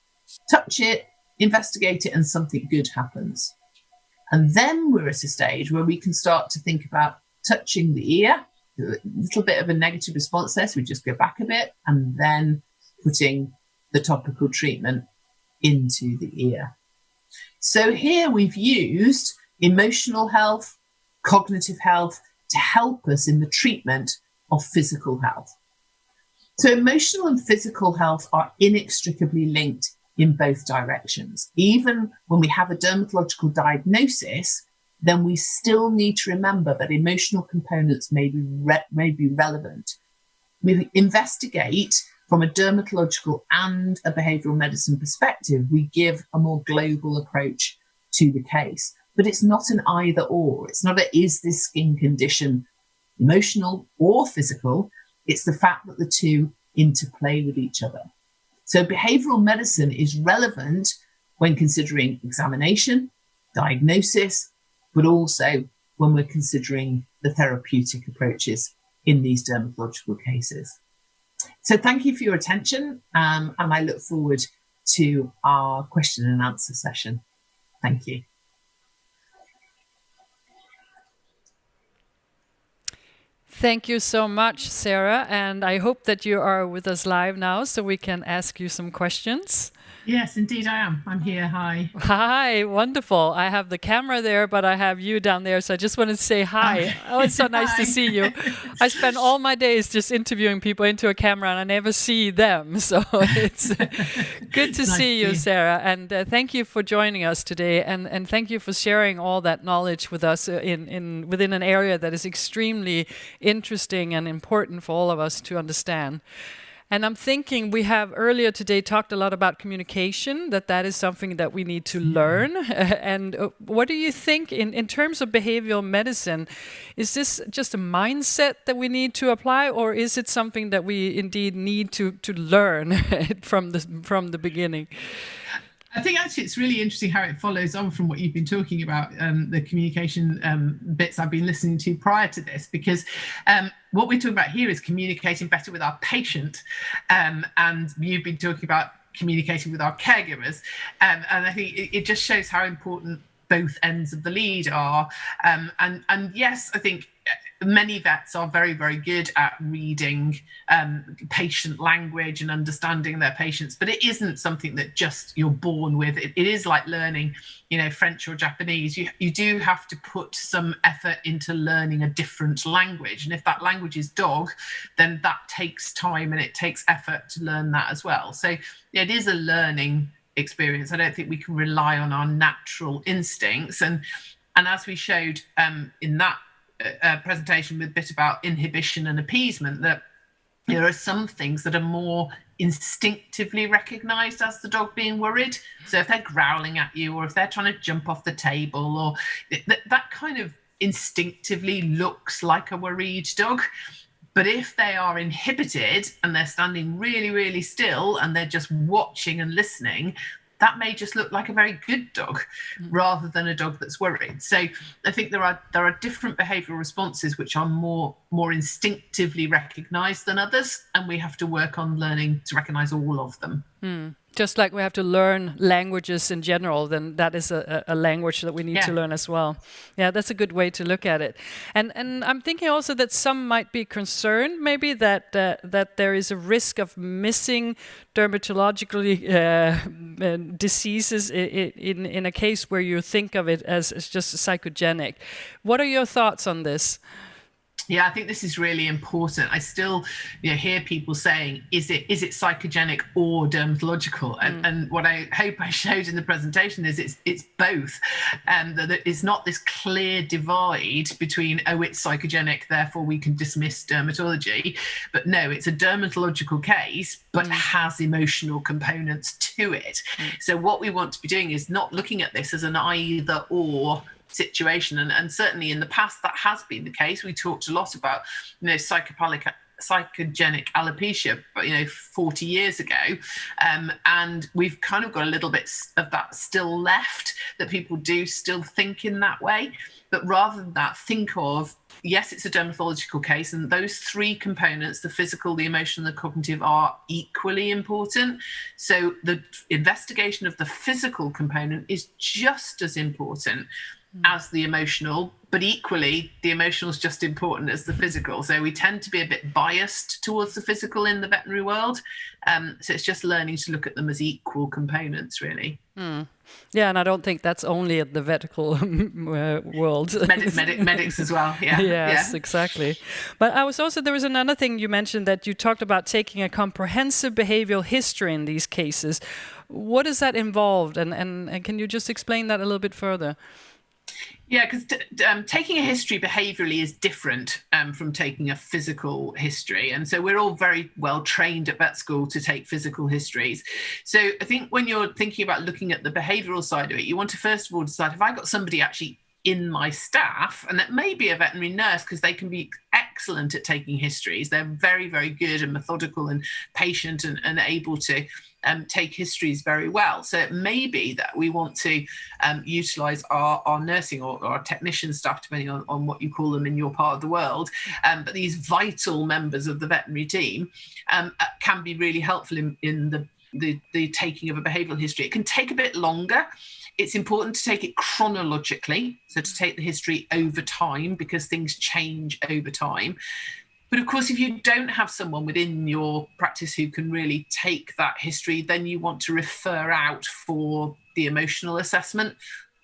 touch it, investigate it, and something good happens. And then we're at a stage where we can start to think about touching the ear, a little bit of a negative response there. So we just go back a bit and then putting the topical treatment into the ear. So here we've used emotional health, cognitive health to help us in the treatment of physical health. So emotional and physical health are inextricably linked in both directions. Even when we have a dermatological diagnosis, then we still need to remember that emotional components may be relevant. We investigate from a dermatological and a behavioural medicine perspective. We give a more global approach to the case, but it's not an either or. It's not a, is this skin condition emotional or physical? It's the fact that the two interplay with each other. So behavioral medicine is relevant when considering examination, diagnosis, but also when we're considering the therapeutic approaches in these dermatological cases. So thank you for your attention, and I look forward to our question and answer session. Thank you.
Thank you so much, Sarah, and I hope that you are with us live now so we can ask you some questions.
Yes, indeed I am. I'm here. Hi.
Hi, wonderful. I have the camera there, but I have you down there, so I just wanted to say hi.
Okay.
Oh, it's so nice to
Hi.
see you. I spend all my days just interviewing people into a camera, and I never see them, so it's good to
Nice
see you,
to see you.
Sarah. And thank you for joining us today, and thank you for sharing all that knowledge with us within an area that is extremely interesting and important for all of us to understand. And I'm thinking we have earlier today talked a lot about communication, that is something that we need to learn. And what do you think in terms of behavioral medicine? Is this just a mindset that we need to apply, or is it something that we indeed need to learn from the beginning?
I think actually it's really interesting how it follows on from what you've been talking about, the communication bits I've been listening to prior to this, because what we're talking about here is communicating better with our patient, and you've been talking about communicating with our caregivers, and I think it just shows how important both ends of the lead are, and yes, I think many vets are very, very good at reading patient language and understanding their patients, but it isn't something that just you're born with. It is like learning, French or Japanese. You do have to put some effort into learning a different language. And if that language is dog, then that takes time and it takes effort to learn that as well. So it is a learning experience. I don't think we can rely on our natural instincts. And as we showed in that presentation with a bit about inhibition and appeasement, that there are some things that are more instinctively recognized as the dog being worried. So if they're growling at you, or if they're trying to jump off the table, or that kind of instinctively looks like a worried dog. But if they are inhibited and they're standing really, really still and they're just watching and listening, that may just look like a very good dog rather than a dog that's worried. So I think there are different behavioural responses which are more instinctively recognised than others, and we have to work on learning to recognise all of them.
Just like we have to learn languages in general, then that is a language that we need to learn as well. Yeah, that's a good way to look at it. And I'm thinking also that some might be concerned maybe that there is a risk of missing dermatologically diseases in a case where you think of it as just psychogenic. What are your thoughts on this?
Yeah, I think this is really important. I still hear people saying, is it psychogenic or dermatological? And what I hope I showed in the presentation is it's both. And that it's not this clear divide between, it's psychogenic, therefore we can dismiss dermatology. But no, it's a dermatological case, but has emotional components to it. So what we want to be doing is not looking at this as an either or situation, and certainly in the past that has been the case. We talked a lot about psychogenic alopecia, 40 years ago, and we've kind of got a little bit of that still left, that people do still think in that way. But rather than that, think of, yes, it's a dermatological case, and those three components, the physical, the emotional, and the cognitive, are equally important. So the investigation of the physical component is just as important as the emotional, but equally the emotional is just important as the physical. So we tend to be a bit biased towards the physical in the veterinary world. So it's just learning to look at them as equal components, really.
Yeah, and I don't think that's only at the medical world.
Medics as well, yeah.
Yes, exactly. But there was another thing you mentioned, that you talked about taking a comprehensive behavioral history in these cases. What does that involve? And can you just explain that a little bit further?
Yeah, because taking a history behaviourally is different from taking a physical history. And so we're all very well trained at vet school to take physical histories. So I think when you're thinking about looking at the behavioural side of it, you want to first of all decide, if I got somebody actually in my staff, and that may be a veterinary nurse, because they can be excellent at taking histories. They're very, very good and methodical and patient and able to take histories very well. So it may be that we want to utilise our nursing or our technician staff, depending on what you call them in your part of the world. But these vital members of the veterinary team can be really helpful in the taking of a behavioural history. It can take a bit longer. It's important to take it chronologically, so to take the history over time, because things change over time. But of course, if you don't have someone within your practice who can really take that history, then you want to refer out for the emotional assessment,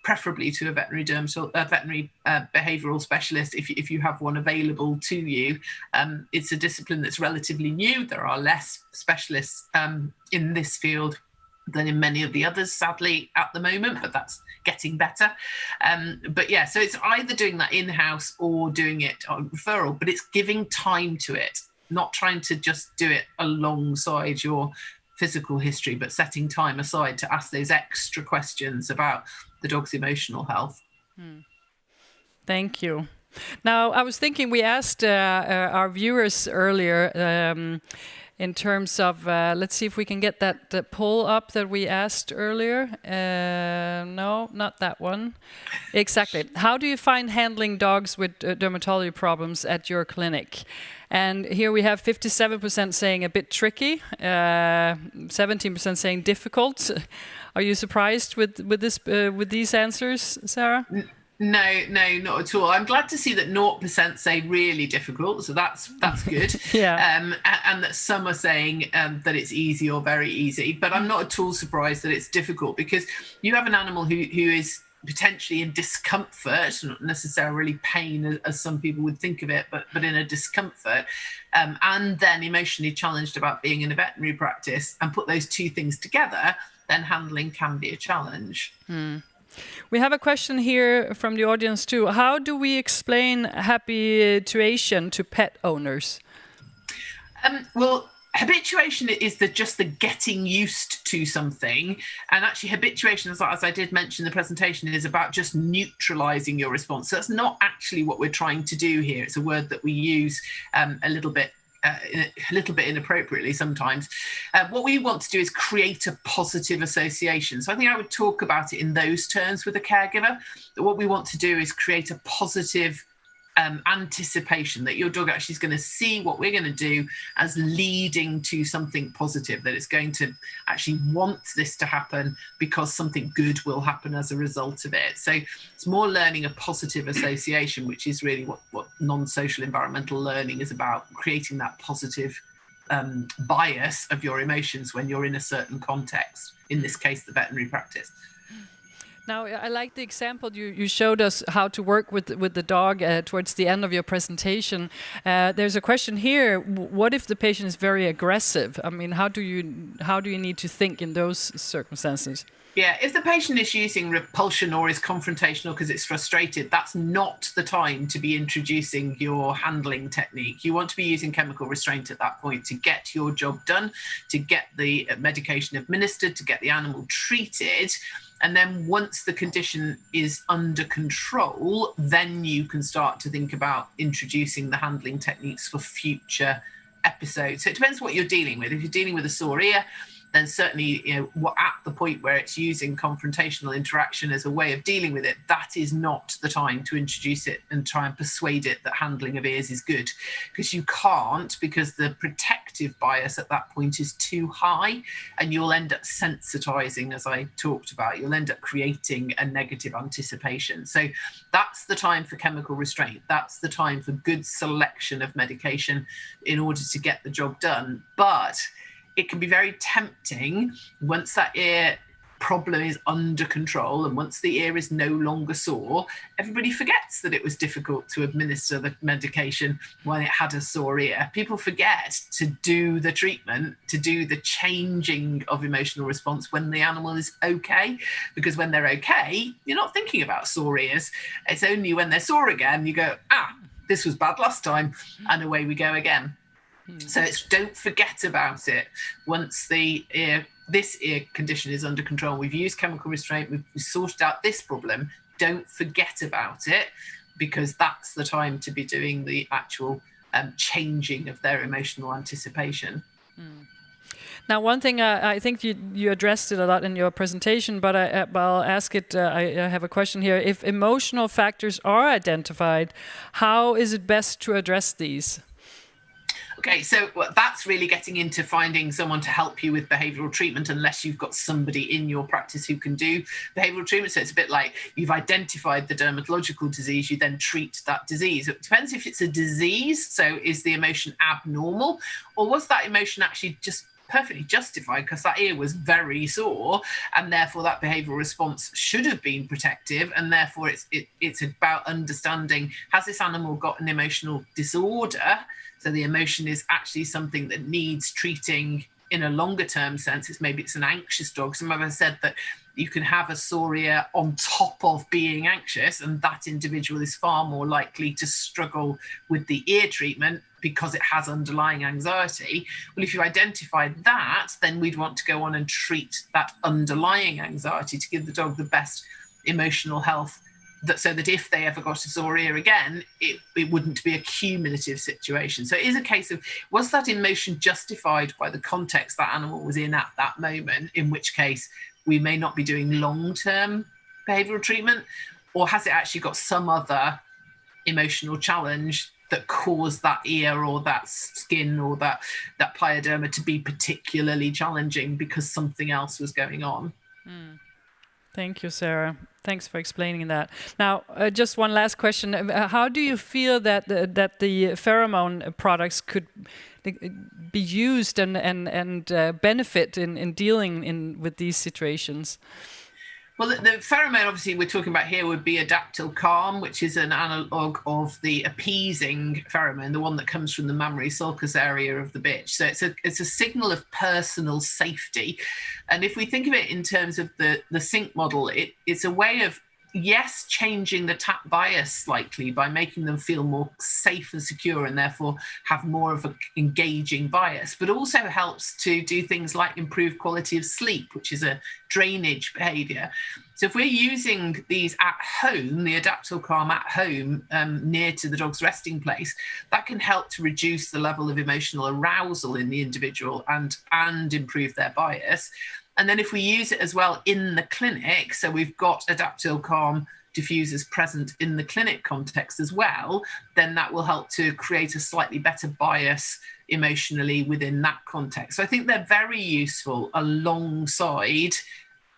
preferably to a veterinary behavioural specialist if you have one available to you. It's a discipline that's relatively new. There are less specialists in this field than in many of the others, sadly, at the moment, but that's getting better. But yeah, so it's either doing that in-house or doing it on referral, but it's giving time to it, not trying to just do it alongside your physical history, but setting time aside to ask those extra questions about the dog's emotional health.
Thank you. Now, I was thinking we asked our viewers earlier in terms of, let's see if we can get that poll up that we asked earlier. No, not that one. Exactly. How do you find handling dogs with dermatology problems at your clinic? And here we have 57% saying a bit tricky, 17% saying difficult. Are you surprised with these answers, Sarah?
No, not at all. I'm glad to see that 0% say really difficult, so that's good.
Yeah.
And that some are saying that it's easy or very easy, but I'm not at all surprised that it's difficult, because you have an animal who is potentially in discomfort, not necessarily pain as some people would think of it, but in a discomfort, and then emotionally challenged about being in a veterinary practice, and put those two things together, then handling can be a challenge.
We have a question here from the audience too. How do we explain habituation to pet owners?
Well, habituation is just the getting used to something, and actually habituation, as I did mention in the presentation, is about just neutralizing your response. So that's not actually what we're trying to do here. It's a word that we use a little bit inappropriately sometimes. What we want to do is create a positive association. So I think I would talk about it in those terms with a caregiver, that what we want to do is create a positive anticipation that your dog actually is going to see what we're going to do as leading to something positive, that it's going to actually want this to happen because something good will happen as a result of it. So it's more learning a positive association, which is really what non-social environmental learning is about, creating that positive bias of your emotions when you're in a certain context, in this case, the veterinary practice.
Now, I like the example you showed us how to work with the dog towards the end of your presentation. There's a question here: what if the patient is very aggressive? I mean, how do you need to think in those circumstances?
Yeah, if the patient is using repulsion or is confrontational because it's frustrated, that's not the time to be introducing your handling technique. You want to be using chemical restraint at that point to get your job done, to get the medication administered, to get the animal treated. And then once the condition is under control, then you can start to think about introducing the handling techniques for future episodes. So it depends what you're dealing with. If you're dealing with a sore ear, then certainly, at the point where it's using confrontational interaction as a way of dealing with it, that is not the time to introduce it and try and persuade it that handling of ears is good, because you can't, because the protective bias at that point is too high, and you'll end up sensitizing, as I talked about. You'll end up creating a negative anticipation. So that's the time for chemical restraint. That's the time for good selection of medication in order to get the job done. But it can be very tempting once that ear problem is under control, and once the ear is no longer sore, everybody forgets that it was difficult to administer the medication when it had a sore ear. People forget to do the treatment, to do the changing of emotional response when the animal is okay, because when they're okay, you're not thinking about sore ears. It's only when they're sore again, you go, this was bad last time, and away we go again. So don't forget about it. Once this ear condition is under control, we've used chemical restraint, we've sorted out this problem, don't forget about it, because that's the time to be doing the actual changing of their emotional anticipation.
Now, one thing I think you addressed it a lot in your presentation, but I'll ask it. I have a question here. If emotional factors are identified, how is it best to address these?
Okay, so that's really getting into finding someone to help you with behavioural treatment, unless you've got somebody in your practice who can do behavioural treatment. So it's a bit like you've identified the dermatological disease, you then treat that disease. It depends if it's a disease, so is the emotion abnormal, or was that emotion actually just perfectly justified because that ear was very sore, and therefore that behavioural response should have been protective, and therefore it's about understanding, has this animal got an emotional disorder? So the emotion is actually something that needs treating in a longer term sense. Maybe it's an anxious dog. Some of us said that you can have a sore ear on top of being anxious, and that individual is far more likely to struggle with the ear treatment because it has underlying anxiety. Well, if you identified that, then we'd want to go on and treat that underlying anxiety to give the dog the best emotional health, so that if they ever got a sore ear again, it wouldn't be a cumulative situation. So it is a case of, was that emotion justified by the context that animal was in at that moment, in which case we may not be doing long-term behavioural treatment, or has it actually got some other emotional challenge that caused that ear or that skin or that plioderma to be particularly challenging because something else was going on?
Thank you, Sarah. Thanks for explaining that. Now, just one last question. How do you feel that the pheromone products could be used and benefit in dealing with these situations?
Well, the pheromone, obviously, we're talking about here would be Adaptil Calm, which is an analogue of the appeasing pheromone, the one that comes from the mammary sulcus area of the bitch. So it's a signal of personal safety. And if we think of it in terms of the sync model, it's a way of, yes, changing the tap bias slightly by making them feel more safe and secure and therefore have more of an engaging bias, but also helps to do things like improve quality of sleep, which is a drainage behavior. So if we're using these at home, the Adaptil Calm at home, near to the dog's resting place, that can help to reduce the level of emotional arousal in the individual and improve their bias. And then if we use it as well in the clinic, so we've got Adaptil Calm diffusers present in the clinic context as well, then that will help to create a slightly better bias emotionally within that context. So I think they're very useful alongside,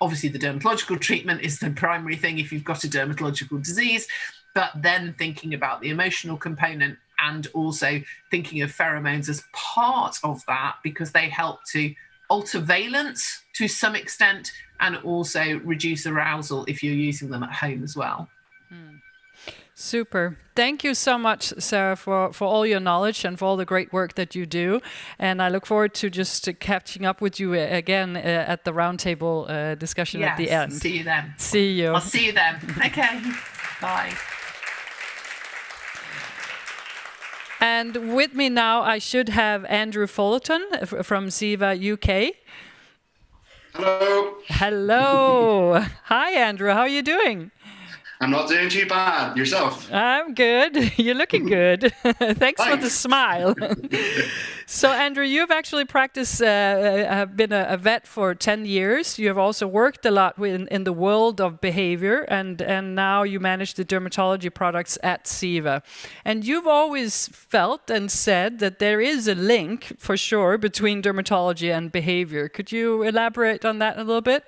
obviously the dermatological treatment is the primary thing if you've got a dermatological disease, but then thinking about the emotional component and also thinking of pheromones as part of that, because they help to alter valence to some extent and also reduce arousal if you're using them at home as well.
Super. Thank you so much, Sarah, for all your knowledge and for all the great work that you do. And I look forward to just catching up with you again at the roundtable discussion at the end.
See you then.
See you.
I'll see you then. Okay. Bye.
And with me now, I should have Andrew Fullerton from Ceva UK.
Hello.
Hello. Hi, Andrew. How are you doing?
I'm not doing too bad. Yourself?
I'm good. You're looking good. Thanks for the smile. So, Andrew, you've actually practiced, have been a vet for 10 years. You have also worked a lot in the world of behavior, and now you manage the dermatology products at Ceva. And you've always felt and said that there is a link, for sure, between dermatology and behavior. Could you elaborate on that a little bit?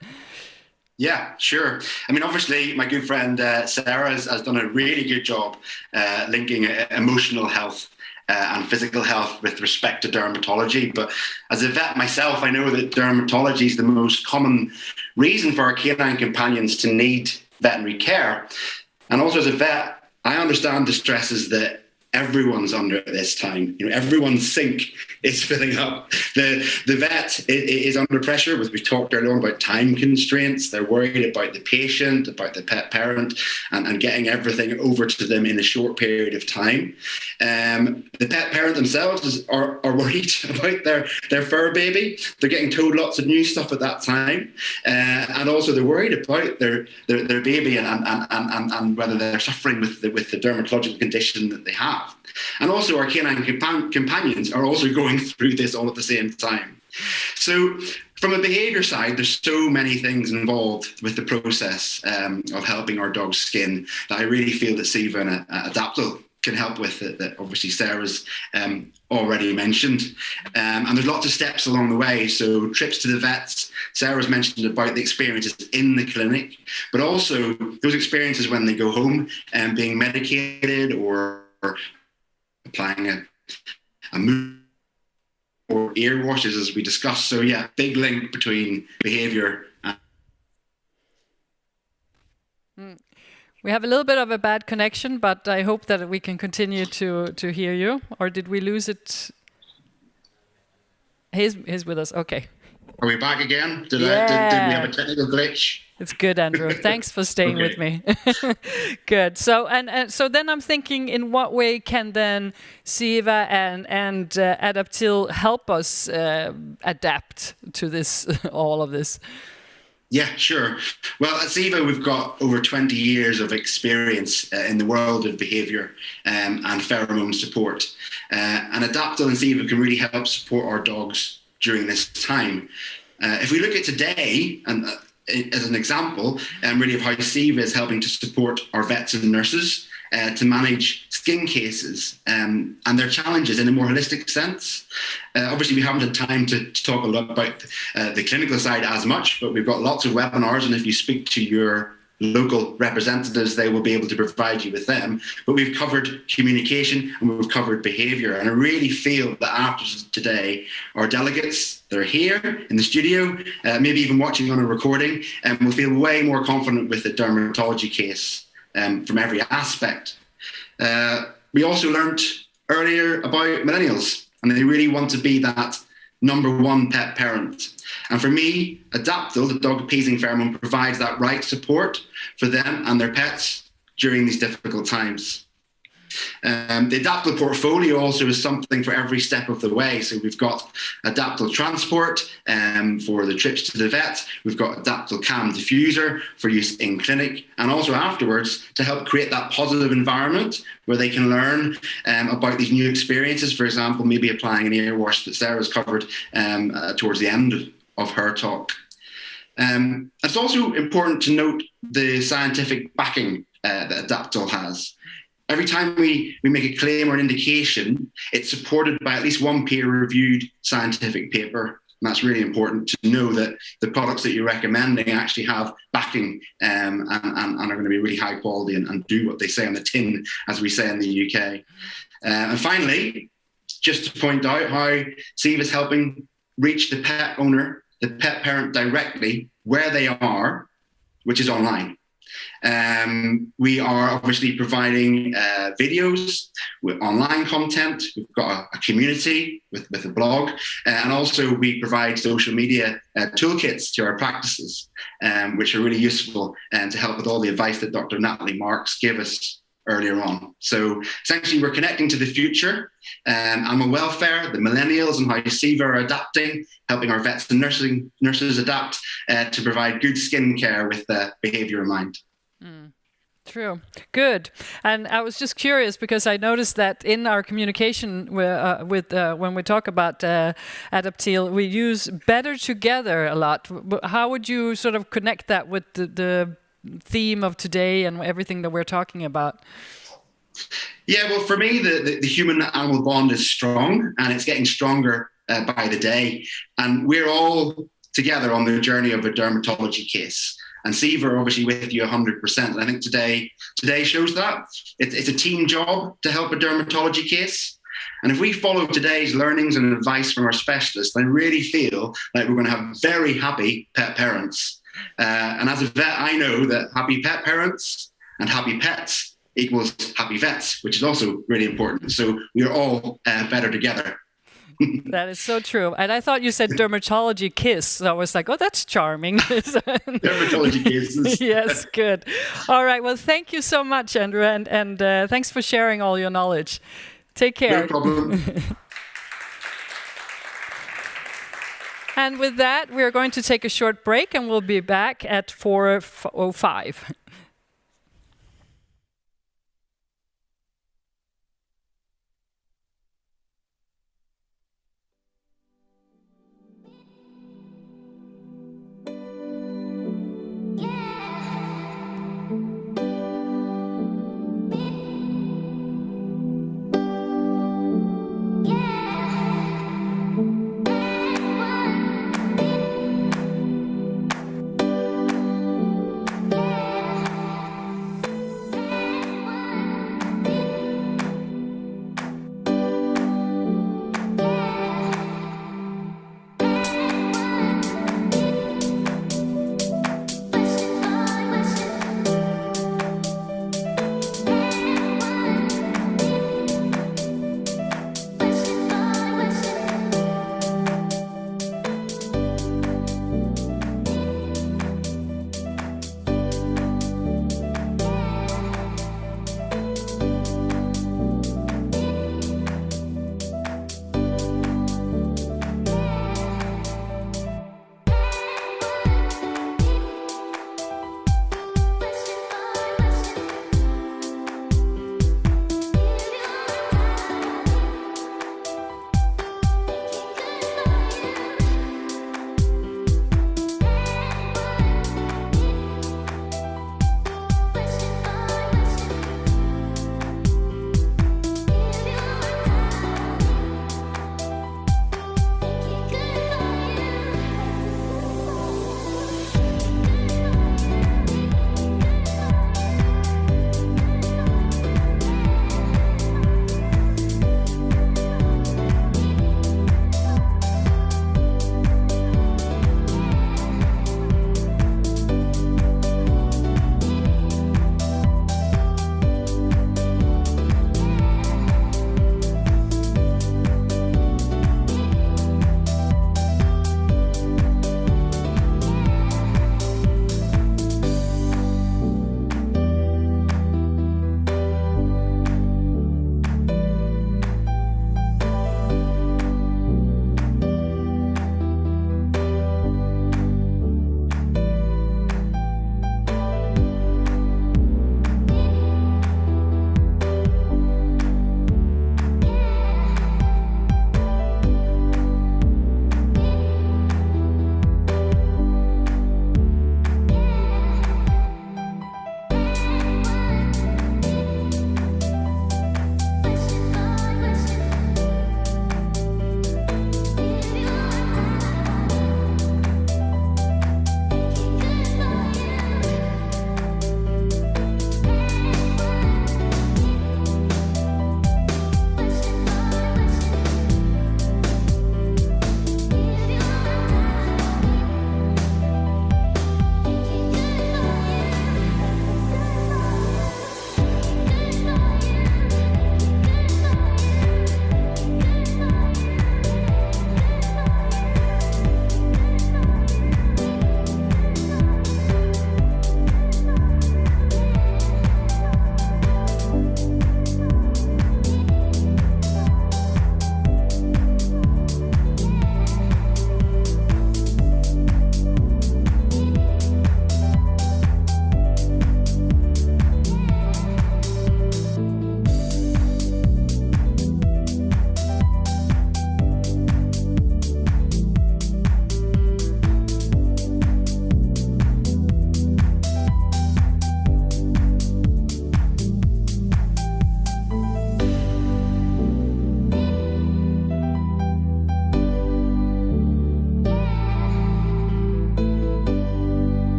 Yeah, sure. I mean, obviously, my good friend Sarah has done a really good job linking emotional health and physical health with respect to dermatology. But as a vet myself, I know that dermatology is the most common reason for our canine companions to need veterinary care. And also as a vet, I understand the stresses that everyone's under at this time. You know, everyone's sink is filling up. The vet is under pressure. We talked earlier on about time constraints. They're worried about the patient, about the pet parent, and getting everything over to them in a short period of time. The pet parent themselves are worried about their fur baby. They're getting told lots of new stuff at that time, and also they're worried about their baby and whether they're suffering with the dermatological condition that they have. have. And also our canine companions are also going through this all at the same time. So from a behavior side, there's so many things involved with the process of helping our dog's skin that I really feel that Ceva and Adaptil can help with it, that obviously Sarah's already mentioned. And there's lots of steps along the way. So trips to the vets, Sarah's mentioned about the experiences in the clinic, but also those experiences when they go home and being medicated or applying a move or ear washes, as we discussed. So yeah, big link between behavior and
We have a little bit of a bad connection, but I hope that we can continue to hear you. Or did we lose it? He's with us. Okay.
Are we back again? Did we have a technical glitch?
It's good, Andrew. Thanks for staying with me. Good. So so then I'm thinking, in what way can then Ceva and Adaptil help us adapt to this, all of this?
Yeah, sure. Well, at Ceva, we've got over 20 years of experience in the world of behavior and pheromone support. And Adaptil and Ceva can really help support our dogs during this time. If we look at today, and as an example, really of how Ceva is helping to support our vets and nurses to manage skin cases and their challenges in a more holistic sense. Obviously, we haven't had time to talk a lot about the clinical side as much, but we've got lots of webinars, and if you speak to your local representatives, they will be able to provide you with them. But we've covered communication and we've covered behavior. And I really feel that after today, our delegates, they're here in the studio, maybe even watching on a recording, and will feel way more confident with the dermatology case from every aspect. We also learned earlier about millennials, and they really want to be that #1 pet parent. And for me, Adaptil, the dog appeasing pheromone, provides that right support for them and their pets during these difficult times. The Adaptil portfolio also is something for every step of the way. So we've got Adaptil Transport for the trips to the vet. We've got Adaptil Cam Diffuser for use in clinic, and also afterwards to help create that positive environment where they can learn about these new experiences. For example, maybe applying an ear wash that Sarah's covered towards the end of her talk. It's also important to note the scientific backing that Adaptil has. Every time we make a claim or an indication, it's supported by at least one peer-reviewed scientific paper. And that's really important to know that the products that you're recommending actually have backing and are going to be really high quality and do what they say on the tin, as we say in the UK. And finally, just to point out how Ceva is helping reach the pet owner, the pet parent directly where they are, which is online. We are obviously providing videos with online content. We've got a community with a blog, and also we provide social media toolkits to our practices, which are really useful to help with all the advice that Dr. Natalie Marks gave us earlier on. So essentially we're connecting to the future, animal welfare, the millennials, and how Ceva are adapting, helping our vets and nurses adapt to provide good skin care with behavior in mind.
True. Good. And I was just curious because I noticed that in our communication when we talk about Adaptil, we use better together a lot. How would you sort of connect that with the theme of today and everything that we're talking about?
Yeah, well, for me, the human-animal bond is strong, and it's getting stronger by the day. And we're all together on the journey of a dermatology case. And Ceva are obviously with you 100%. And I think today shows that. It's a team job to help a dermatology case. And if we follow today's learnings and advice from our specialists, I really feel like we're going to have very happy pet parents. And as a vet, I know that happy pet parents and happy pets equals happy vets, which is also really important. So we are all better together.
That is so true. And I thought you said dermatology kiss. So I was like, oh, that's charming.
Dermatology kisses.
Yes, good. All right. Well, thank you so much, Andrew. And thanks for sharing all your knowledge. Take care.
No problem.
And with that, we're going to take a short break and we'll be back at 4:05.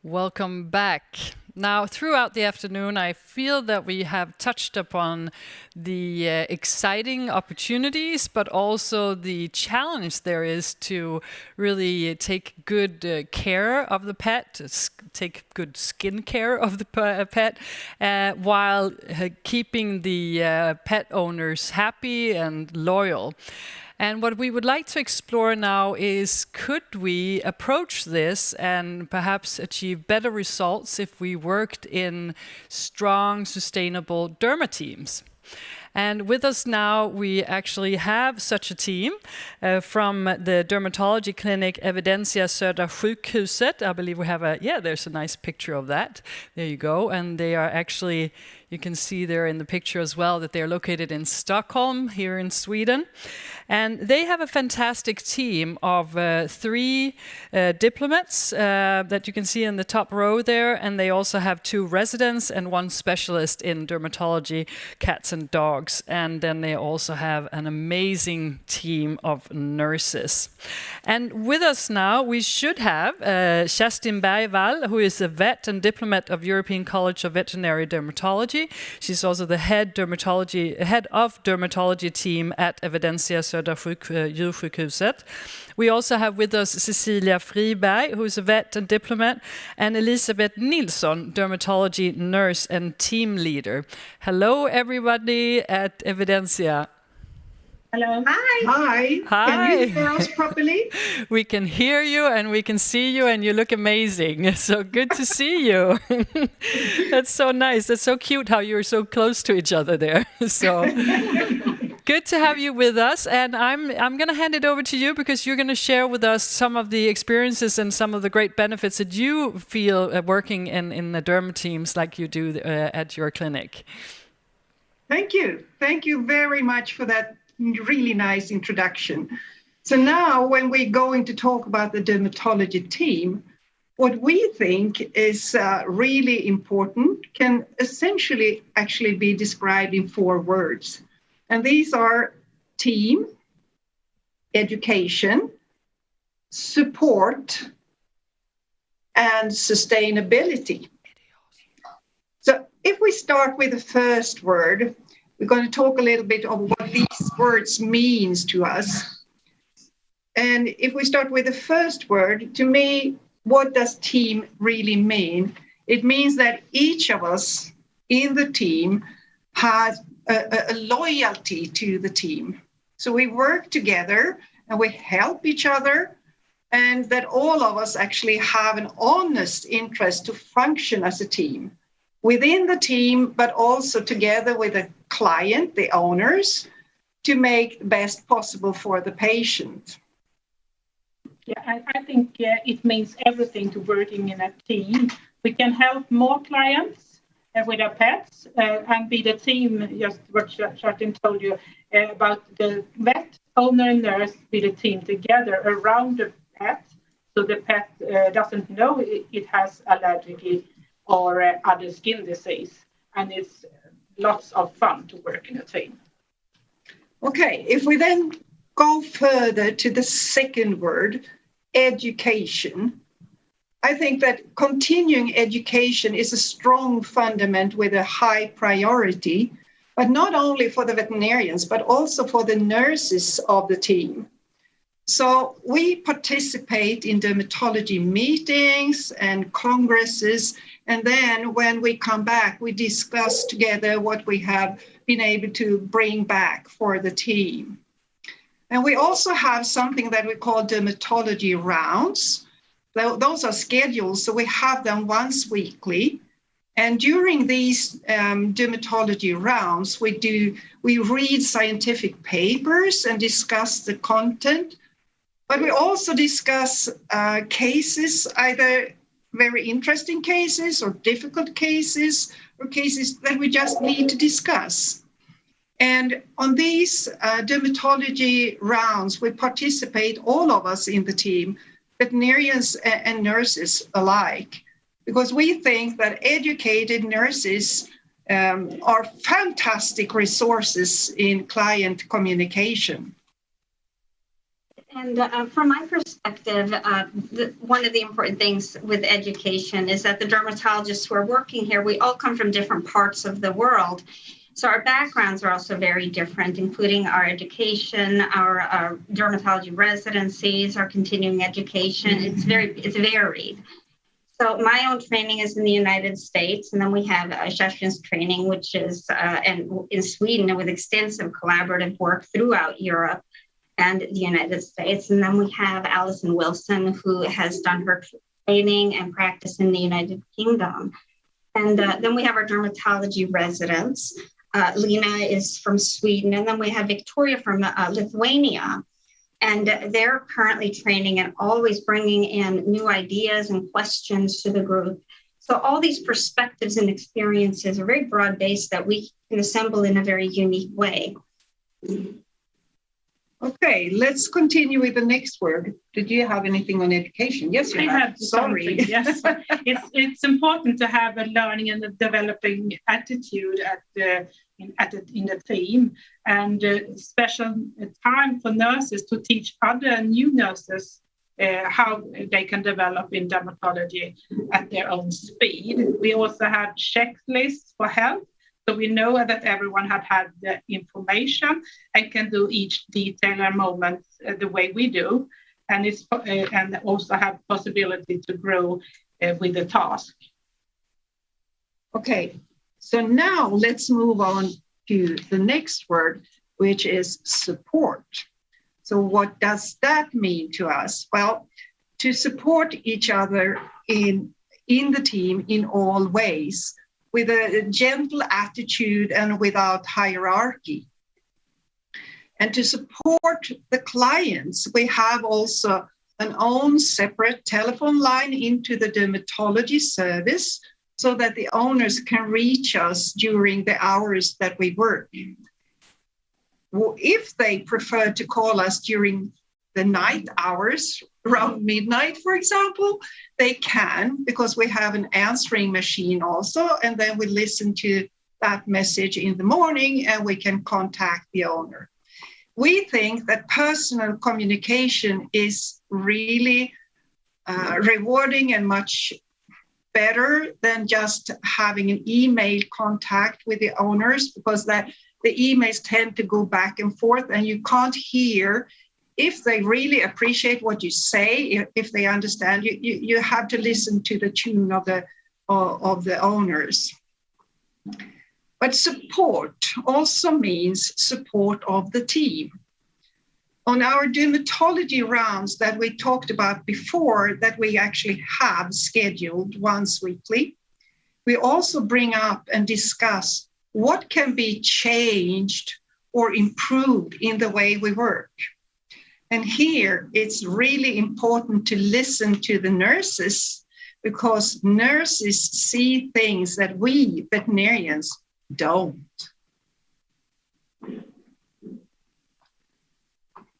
Welcome back. Now, throughout the afternoon, I feel that we have touched upon the exciting opportunities, but also the challenge there is to really take good care of the pet, take good skin care of the pet, while keeping the pet owners happy and loyal. And what we would like to explore now is, could we approach this and perhaps achieve better results if we worked in strong, sustainable derma teams? And with us now, we actually have such a team from the dermatology clinic Evidensia Södra Sjukhuset. I believe we have there's a nice picture of that. There you go. And they are actually, you can see there in the picture as well that they're located in Stockholm, here in Sweden. And they have a fantastic team of 3 diplomats that you can see in the top row there. And they also have 2 residents and 1 specialist in dermatology, cats and dogs. And then they also have an amazing team of nurses. And with us now, we should have Kerstin Bergvall, who is a vet and diplomat of European College of Veterinary Dermatology. She's also the head of dermatology team at Evidensia Södra Djursjukhuset. We also have with us Cecilia Friberg, who is a vet and diplomat, and Elisabeth Nilsson, dermatology nurse and team leader. Hello, everybody at Evidensia.
Hello.
Hi.
Hi.
Can you hear us properly?
We can hear you and we can see you and you look amazing. So good to see you. That's so nice. That's so cute how you're so close to each other there. So good to have you with us. And I'm going to hand it over to you because you're going to share with us some of the experiences and some of the great benefits that you feel working in the derma teams like you do at your clinic.
Thank you. Thank you very much for that really nice introduction. So now when we're going to talk about the dermatology team, what we think is really important can essentially actually be described in 4 words. And these are team, education, support, and sustainability. So if we start with the first word, we're going to talk a little bit of what these words means to us. And if we start with the first word, to me, what does team really mean? It means that each of us in the team has a loyalty to the team. So we work together and we help each other, and that all of us actually have an honest interest to function as a team. Within the team, but also together with the client, the owners, to make the best possible for the patient.
Yeah, I think it means everything to working in a team. We can help more clients with our pets and be the team, just what Kerstin told you, about the vet, owner and nurse, be the team together around the pet, so the pet doesn't know it has allergy or other skin disease. And it's lots of fun to work in a team.
Okay, if we then go further to the second word, education, I think that continuing education is a strong fundament with a high priority, but not only for the veterinarians, but also for the nurses of the team. So we participate in dermatology meetings and congresses, and then when we come back, we discuss together what we have been able to bring back for the team. And we also have something that we call dermatology rounds. Those are scheduled, so we have them once weekly. And during these dermatology rounds, we read scientific papers and discuss the content. But we also discuss cases, either very interesting cases or difficult cases, or cases that we just need to discuss. And on these dermatology rounds, we participate, all of us in the team, veterinarians and nurses alike, because we think that educated nurses are fantastic resources in client communication.
And from my perspective, one of the important things with education is that the dermatologists who are working here, we all come from different parts of the world. So our backgrounds are also very different, including our education, our dermatology residencies, our continuing education. It's varied. So my own training is in the United States, and then we have Kerstin's training, which is in Sweden with extensive collaborative work throughout Europe and the United States. And then we have Alison Wilson, who has done her training and practice in the United Kingdom. And then we have our dermatology residents. Lena is from Sweden, and then we have Victoria from Lithuania. And they're currently training and always bringing in new ideas and questions to the group. So all these perspectives and experiences are very broad-based that we can assemble in a very unique way.
Okay, let's continue with the next word. Did you have anything on education? Yes, you have. Sorry.
Yes, it's important to have a learning and a developing attitude in the team, and special time for nurses to teach other new nurses how they can develop in dermatology at their own speed. We also have checklists for health. So we know that everyone have had the information and can do each detail and moment the way we do, and also have possibility to grow with the task.
Okay, so now let's move on to the next word, which is support. So what does that mean to us? Well, to support each other in the team in all ways, with a gentle attitude and without hierarchy. And to support the clients, we have also an own separate telephone line into the dermatology service so that the owners can reach us during the hours that we work. If they prefer to call us during the night hours, around midnight, for example, they can, because we have an answering machine also, and then we listen to that message in the morning and we can contact the owner. We think that personal communication is really rewarding and much better than just having an email contact with the owners, because the emails tend to go back and forth and you can't hear if they really appreciate what you say, if they understand you. You have to listen to the tune of the owners. But support also means support of the team. On our dermatology rounds that we talked about before, that we actually have scheduled once weekly, we also bring up and discuss what can be changed or improved in the way we work. And here it's really important to listen to the nurses, because nurses see things that we veterinarians don't.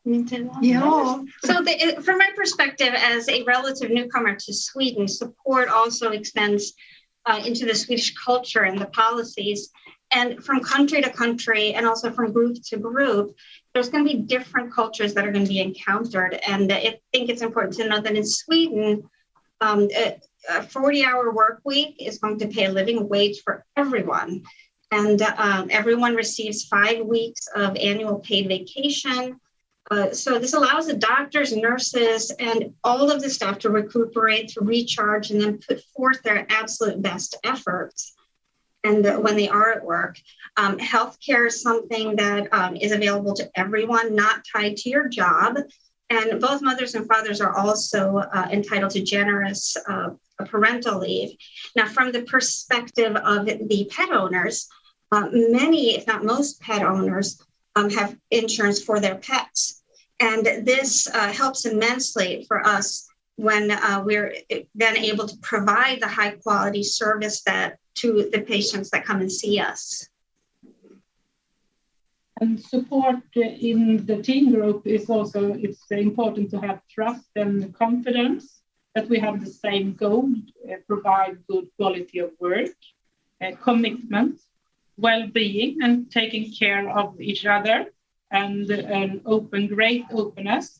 Yeah. So from my perspective as a relative newcomer to Sweden, support also extends into the Swedish culture and the policies. And from country to country and also from group to group, there's going to be different cultures that are going to be encountered. And I think it's important to know that in Sweden, a 40-hour work week is going to pay a living wage for everyone. And everyone receives 5 weeks of annual paid vacation. So this allows the doctors, nurses, and all of the staff to recuperate, to recharge, and then put forth their absolute best efforts. And when they are at work, healthcare is something that is available to everyone, not tied to your job. And both mothers and fathers are also entitled to generous parental leave. Now, from the perspective of the pet owners, many, if not most pet owners, have insurance for their pets. And this helps immensely for us when we're then able to provide the high quality service to the patients that come and see us.
And support in the team group is also, it's important to have trust and confidence that we have the same goal, provide good quality of work, commitment, well-being, and taking care of each other, and an great openness.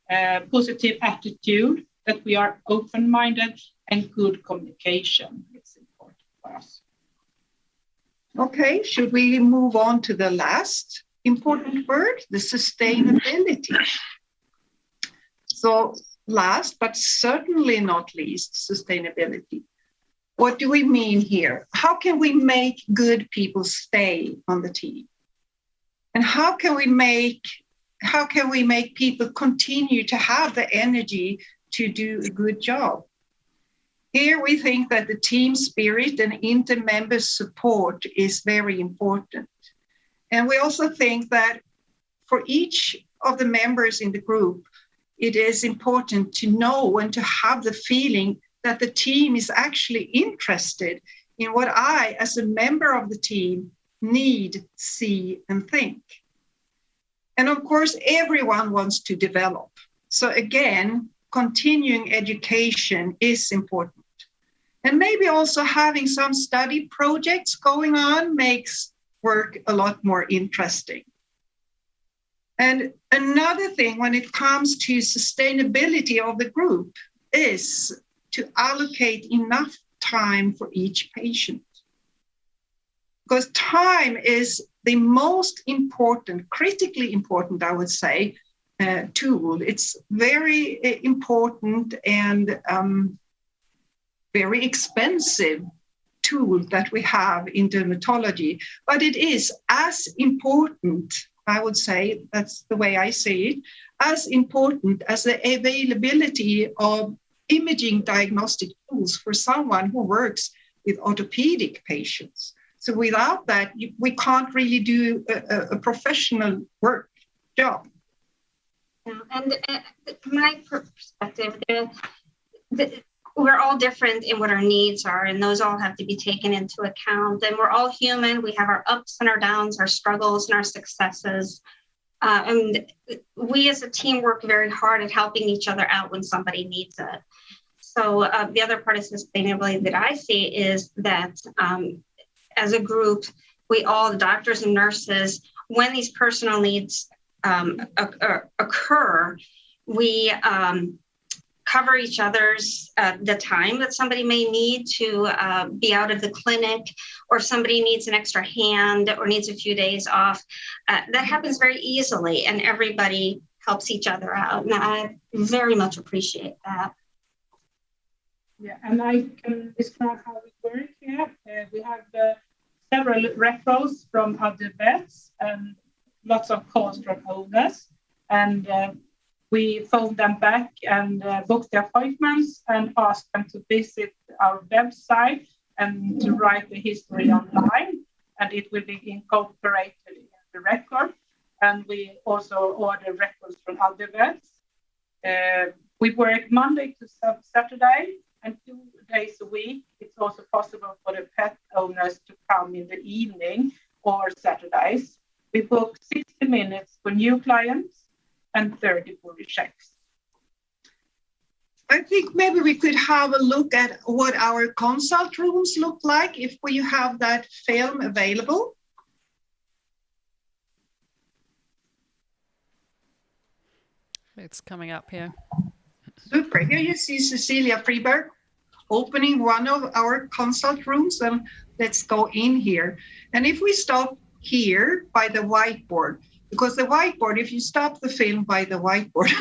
positive attitude, that we are open-minded, and good communication. It's important for us.
Okay, should we move on to the last important word, the sustainability? So last, but certainly not least, sustainability. What do we mean here? How can we make good people stay on the team? And how can we make people continue to have the energy to do a good job? Here we think that the team spirit and inter-member support is very important. And we also think that for each of the members in the group, it is important to know and to have the feeling that the team is actually interested in what I, as a member of the team, need, see, and think. And of course, everyone wants to develop. So again, continuing education is important. And maybe also having some study projects going on makes work a lot more interesting. And another thing when it comes to sustainability of the group is to allocate enough time for each patient. Because time is the most important, critically important, I would say, tool. It's very important and very expensive tool that we have in dermatology, but it is as important, I would say, that's the way I see it, as important as the availability of imaging diagnostic tools for someone who works with orthopedic patients. So without that, we can't really do a professional job.
And my perspective, we're all different in what our needs are, and those all have to be taken into account. And we're all human. We have our ups and our downs, our struggles and our successes. And we as a team work very hard at helping each other out when somebody needs it. So the other part of sustainability that I see is that as a group, we all, the doctors and nurses, when these personal needs occur, we cover each other's the time that somebody may need to be out of the clinic, or somebody needs an extra hand or needs a few days off. That happens very easily, and everybody helps each other out. And I very much appreciate that.
Yeah, and I can describe how we work here. We have several referrals from other vets and lots of calls from owners. And we phone them back and book the appointments and ask them to visit our website and to write the history online. And it will be incorporated in the record. And we also order records from other vets. We work Monday to Saturday and 2 days a week. It's also possible for the pet owners to come in the evening or Saturdays. We book 60 minutes for new clients and 30 for rechecks.
I think maybe we could have a look at what our consult rooms look like if we have that film available.
It's coming up here.
Super. Here you see Cecilia Freeberg opening one of our consult rooms, and let's go in here. And if we stop here by the whiteboard, because the whiteboard, if you stop the film by the whiteboard,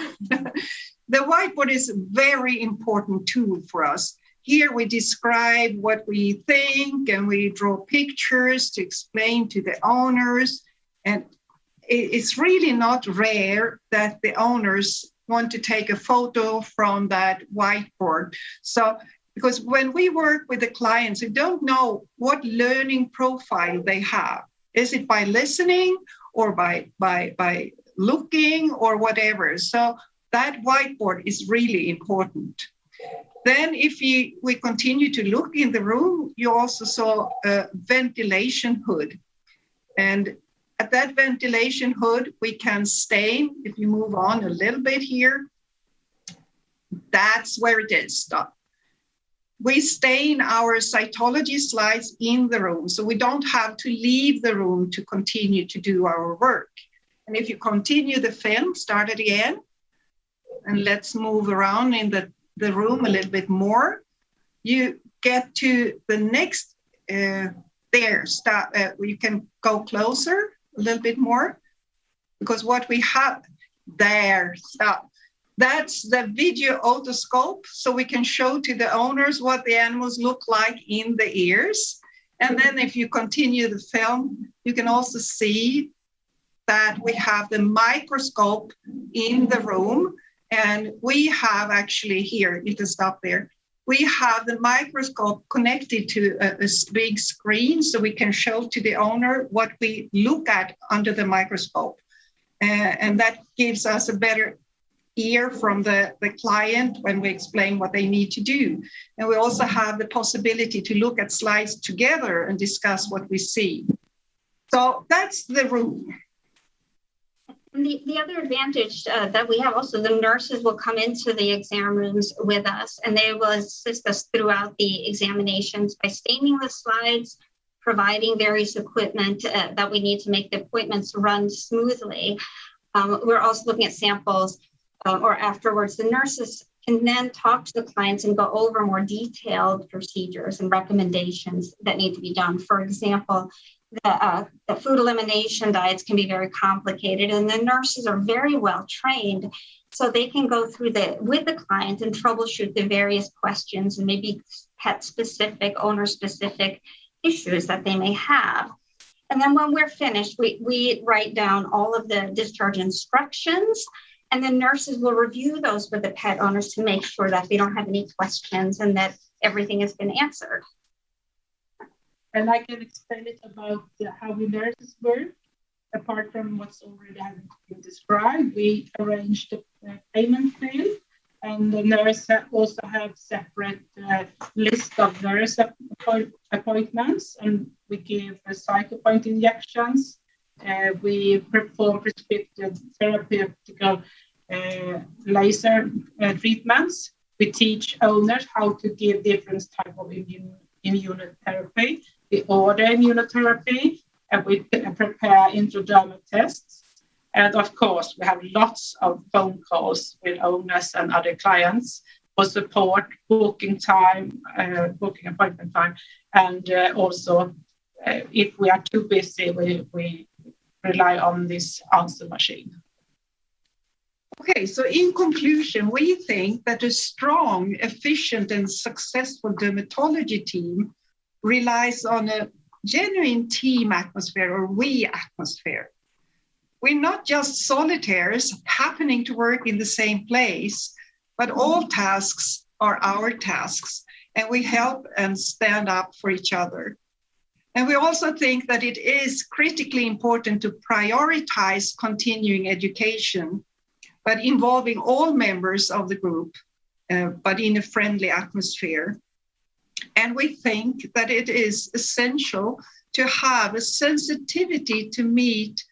the whiteboard is a very important tool for us. Here we describe what we think and we draw pictures to explain to the owners. And it's really not rare that the owners want to take a photo from that whiteboard. So, because when we work with the clients, we don't know what learning profile they have. Is it by listening or by looking or whatever? So that whiteboard is really important. Then if we continue to look in the room, you also saw a ventilation hood. And at that ventilation hood, we can stain. If you move on a little bit here, that's where it is. Stop. We stain our cytology slides in the room, so we don't have to leave the room to continue to do our work. And if you continue the film, start it again, and let's move around in the room a little bit more. You get to the next, you can go closer a little bit more, because what we have there, stop. That's the video otoscope, so we can show to the owners what the animals look like in the ears. And then if you continue the film, you can also see that we have the microscope in the room. And we have actually here, you can stop there. We have the microscope connected to a big screen, so we can show to the owner what we look at under the microscope. And that gives us a better ear from the client when we explain what they need to do. And we also have the possibility to look at slides together and discuss what we see. So that's the room.
And the other advantage that we have also, the nurses will come into the exam rooms with us, and they will assist us throughout the examinations by staining the slides, providing various equipment that we need to make the appointments run smoothly. We're also looking at samples, or afterwards, the nurses can then talk to the clients and go over more detailed procedures and recommendations that need to be done. For example, the food elimination diets can be very complicated, and the nurses are very well trained, so they can go through with the client and troubleshoot the various questions and maybe pet-specific, owner-specific issues that they may have. And then when we're finished, we write down all of the discharge instructions, and the nurses will review those with the pet owners to make sure that they don't have any questions and that everything has been answered.
And I can explain it about how we nurses work. Apart from what's already been described, we arrange the payment field, and the nurse also have separate list of nurse appointments, and we give cyclopoint injections. We perform prescriptive therapeutical laser treatments. We teach owners how to give different type of immunotherapy. We order immunotherapy, and we prepare intradermal tests. And of course, we have lots of phone calls with owners and other clients for support, booking time, booking appointment time. And also, if we are too busy, we rely on this answer machine.
Okay, so in conclusion, we think that a strong, efficient, and successful dermatology team relies on a genuine team atmosphere, or we atmosphere. We're not just solitaires happening to work in the same place, but all tasks are our tasks, and we help and stand up for each other. And we also think that it is critically important to prioritize continuing education, but involving all members of the group, but in a friendly atmosphere. And we think that it is essential to have a sensitivity to meet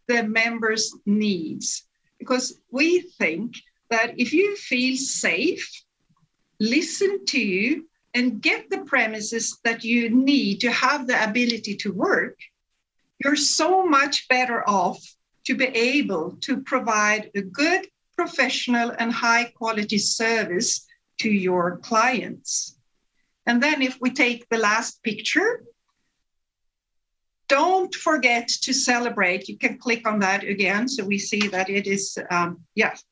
the members' needs, because we think that if you feel safe, listen to, and get the premises that you need to have the ability to work, you're so much better off to be able to provide a good, professional, and high-quality service to your clients. And then if we take the last picture, don't forget to celebrate. You can click on that again, so we see that it is, yes.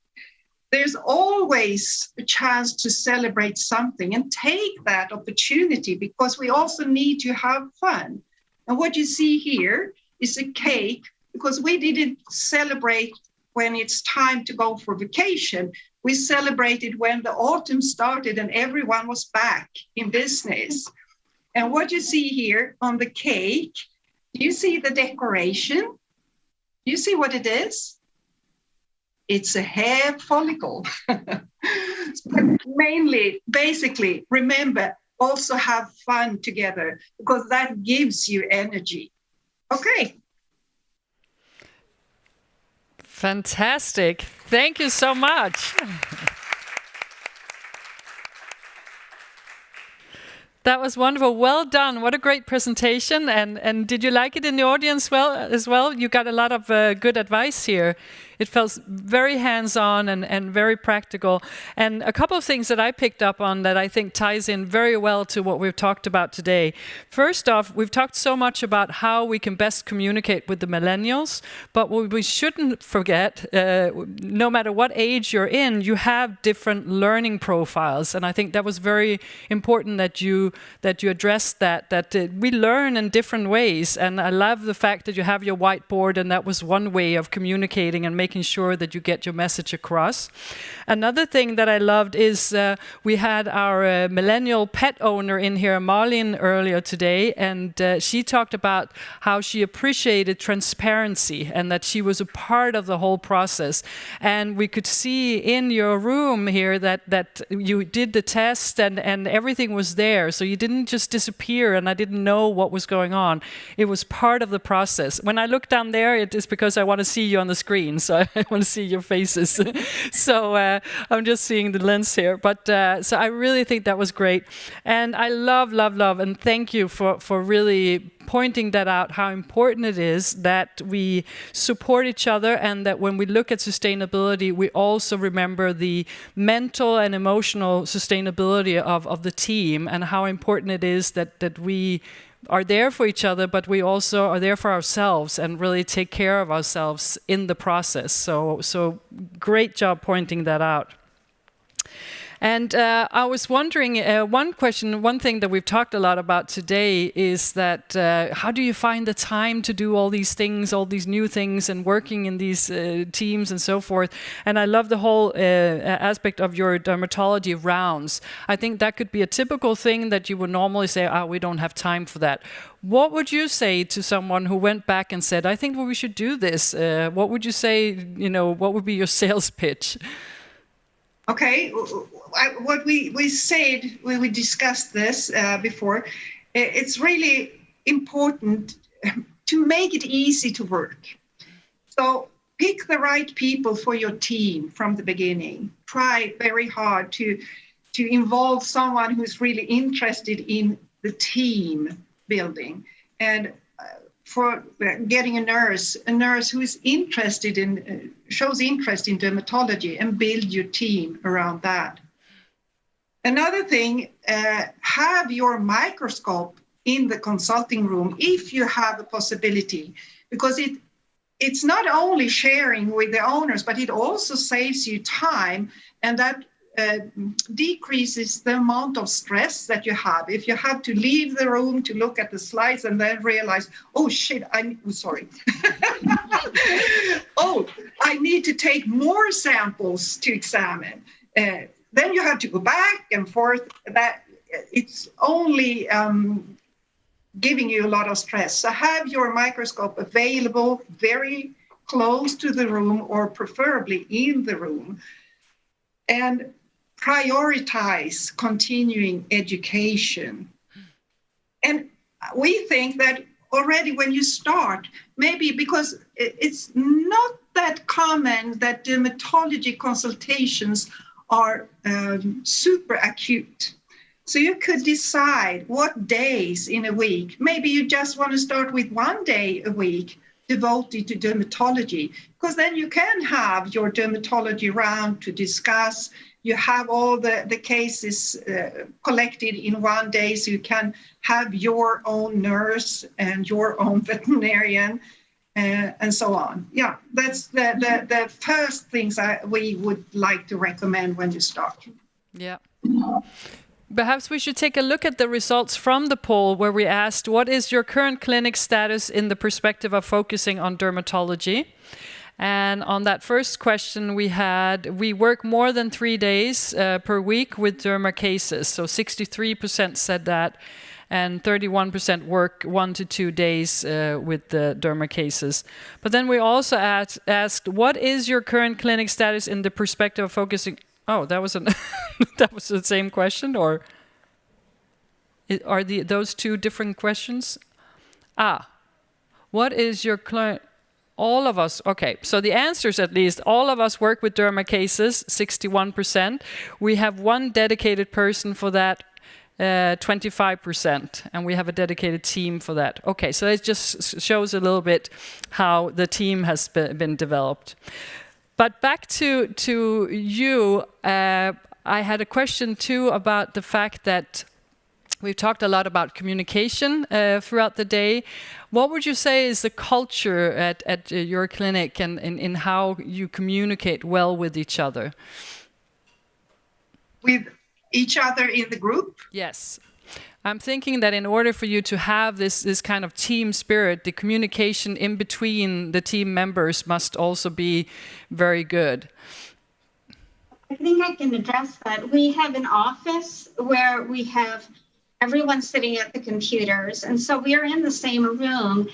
There's always a chance to celebrate something, and take that opportunity, because we also need to have fun. And what you see here is a cake, because we didn't celebrate when it's time to go for vacation. We celebrated when the autumn started and everyone was back in business. And what you see here on the cake, do you see the decoration? Do you see what it is? It's a hair follicle. Mainly, basically, remember, also have fun together, because that gives you energy. Okay.
Fantastic. Thank you so much. That was wonderful. Well done. What a great presentation. And did you like it in the audience as well? You got a lot of good advice here. it felt very hands-on and very practical. And a couple of things that I picked up on that I think ties in very well to what we've talked about today. First off, we've talked so much about how we can best communicate with the millennials, but what we shouldn't forget, no matter what age you're in, you have different learning profiles. And I think that was very important that you addressed that we learn in different ways. And I love the fact that you have your whiteboard, and that was one way of communicating and making sure that you get your message across. Another thing that I loved is we had our millennial pet owner in here, Marlene, earlier today, and she talked about how she appreciated transparency and that she was a part of the whole process. And we could see in your room here that you did the test and everything was there. So you didn't just disappear and I didn't know what was going on. It was part of the process. When I look down there, it is because I want to see you on the screen. So I want to see your faces. So I'm just seeing the lens here. But so I really think that was great. And I love, and thank you for really pointing that out, how important it is that we support each other and that when we look at sustainability, we also remember the mental and emotional sustainability of the team and how important it is that we are there for each other, but we also are there for ourselves and really take care of ourselves in the process. So great job pointing that out. And I was wondering, one thing that we've talked a lot about today is that how do you find the time to do all these things, all these new things, and working in these teams and so forth? And I love the whole aspect of your dermatology rounds. I think that could be a typical thing that you would normally say, we don't have time for that. What would you say to someone who went back and said, I think we should do this? What would you say, what would be your sales pitch?
Okay, what we said when we discussed this before, it's really important to make it easy to work. So pick the right people for your team from the beginning. Try very hard to involve someone who's really interested in the team building. And for getting a nurse who is interested in, shows interest in dermatology, and build your team around that. Another thing, have your microscope in the consulting room if you have a possibility, because it's not only sharing with the owners, but it also saves you time, and that decreases the amount of stress that you have. If you have to leave the room to look at the slides and then realize, oh shit, I'm sorry. Oh, I need to take more samples to examine. Then you have to go back and forth. That it's only giving you a lot of stress. So have your microscope available very close to the room, or preferably in the room. And prioritize continuing education. And we think that already when you start, maybe because it's not that common that dermatology consultations are super acute. So you could decide what days in a week. Maybe you just want to start with 1 day a week devoted to dermatology, because then you can have your dermatology round to discuss. You have all the cases collected in 1 day, so you can have your own nurse and your own veterinarian and so on. Yeah, that's the first things we would like to recommend when you start.
Yeah. Perhaps we should take a look at the results from the poll where we asked, what is your current clinic status in the perspective of focusing on dermatology? And on that first question we work more than 3 days per week with derma cases. So 63% said that, and 31% work 1 to 2 days with the derma cases. But then we also asked, what is your current clinic status in the perspective of focusing? Oh, that was that was the same question, or are those two different questions? What is your client? All of us, okay, so the answers at least, all of us work with derma cases, 61%. We have one dedicated person for that, 25%, and we have a dedicated team for that. Okay, so it just shows a little bit how the team has been developed. But back to you, I had a question too about the fact that we've talked a lot about communication throughout the day. What would you say is the culture at your clinic and in how you communicate well with each other?
With each other in the group?
Yes. I'm thinking that in order for you to have this kind of team spirit, the communication in between the team members must also be very good.
I think I can address that. We have an office where we have everyone sitting at the computers. And so we are in the same room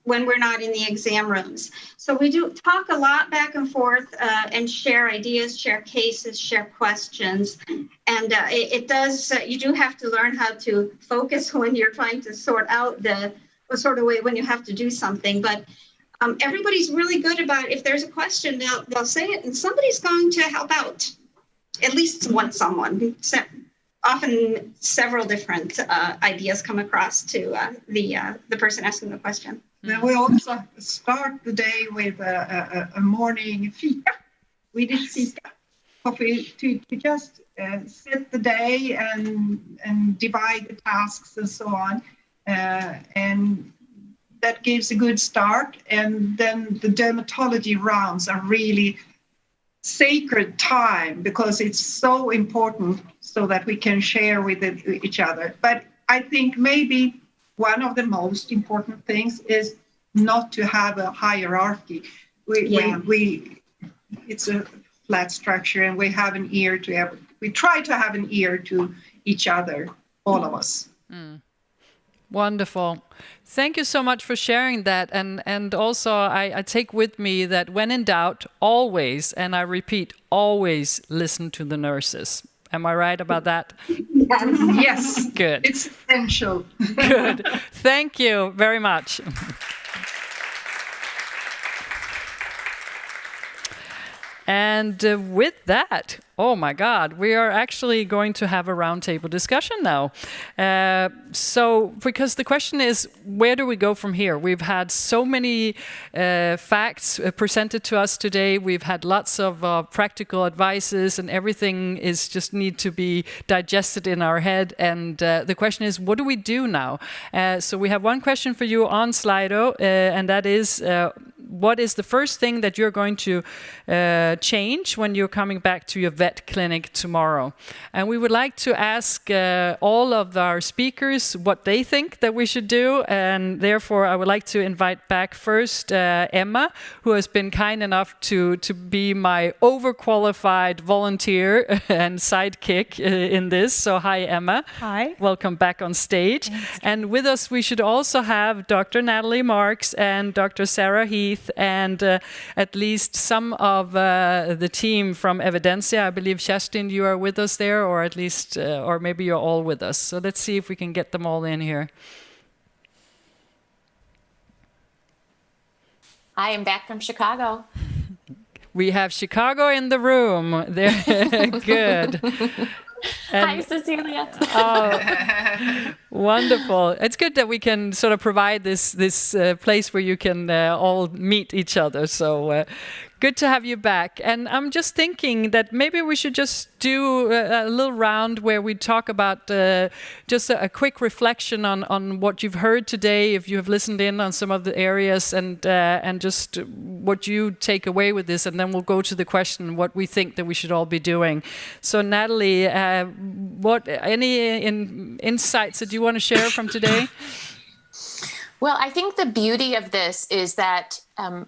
when we're not in the exam rooms. So we do talk a lot back and forth and share ideas, share cases, share questions. And it does, you do have to learn how to focus when you're trying to sort out the sort of way when you have to do something. But everybody's really good about, if there's a question, they'll say it and somebody's going to help out. At least someone. Often several different ideas come across to the person asking the question.
Then we also start the day with a morning fika. We did fika, coffee to just set the day and divide the tasks and so on. And that gives a good start. And then the dermatology rounds are really sacred time because it's so important so that we can share with each other. But I think maybe one of the most important things is not to have a hierarchy. It's a flat structure and we have an ear to we try to have an ear to each other, all of us.
Mm. Wonderful. Thank you so much for sharing that. And also I take with me that when in doubt, always, and I repeat, always listen to the nurses. Am I right about that?
Yes.
Good.
It's essential.
Good. Thank you very much. And with that, oh my God, we are actually going to have a roundtable discussion now. So, because the question is, where do we go from here? We've had so many facts presented to us today. We've had lots of practical advices, and everything is just need to be digested in our head. And the question is, what do we do now? So we have one question for you on Sli.do, and that is, what is the first thing that you're going to change when you're coming back to your vet clinic tomorrow? And we would like to ask all of our speakers what they think that we should do. And therefore, I would like to invite back first Emma, who has been kind enough to be my overqualified volunteer and sidekick in this. So hi, Emma.
Hi.
Welcome back on stage.
Thanks.
And with us, we should also have Dr. Natalie Marks and Dr. Sarah Heath and at least some of the team from Evidensia. I believe, Kerstin, you are with us there, or at least, or maybe you're all with us. So let's see if we can get them all in here.
I am back from Chicago.
We have Chicago in the room. They're good.
Hi, Cecilia.
Oh, wonderful. It's good that we can sort of provide this place where you can all meet each other. So good to have you back. And I'm just thinking that maybe we should just do a little round where we talk about just a quick reflection on what you've heard today, if you have listened in on some of the areas, and just what you take away with this. And then we'll go to the question, what we think that we should all be doing. So Natalie, any insights that you want to share from today?
Well, I think the beauty of this is that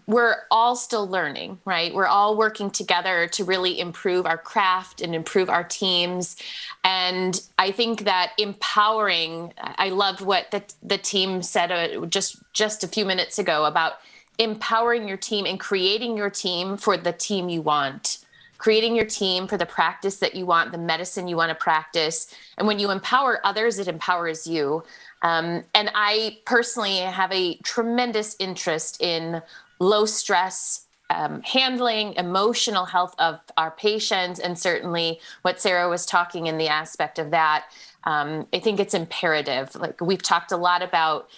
we're all still learning, right? We're all working together to really improve our craft and improve our teams. And I think that empowering, I loved what the team said just a few minutes ago about empowering your team and creating your team for the team you want. Creating your team for the practice that you want, the medicine you want to practice. And when you empower others, it empowers you. And I personally have a tremendous interest in low stress handling, emotional health of our patients, and certainly what Sarah was talking in the aspect of that. I think it's imperative. Like we've talked a lot about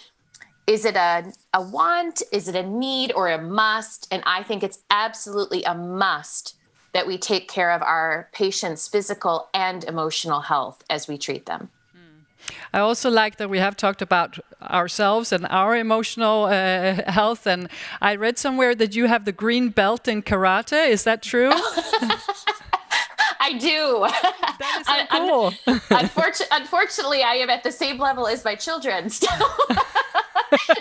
Is it a want? Is it a need or a must? And I think it's absolutely a must that we take care of our patients' physical and emotional health as we treat them.
I also like that we have talked about ourselves and our emotional health. And I read somewhere that you have the green belt in karate. Is that true?
I do.
That is so cool.
Unfortunately, I am at the same level as my children still.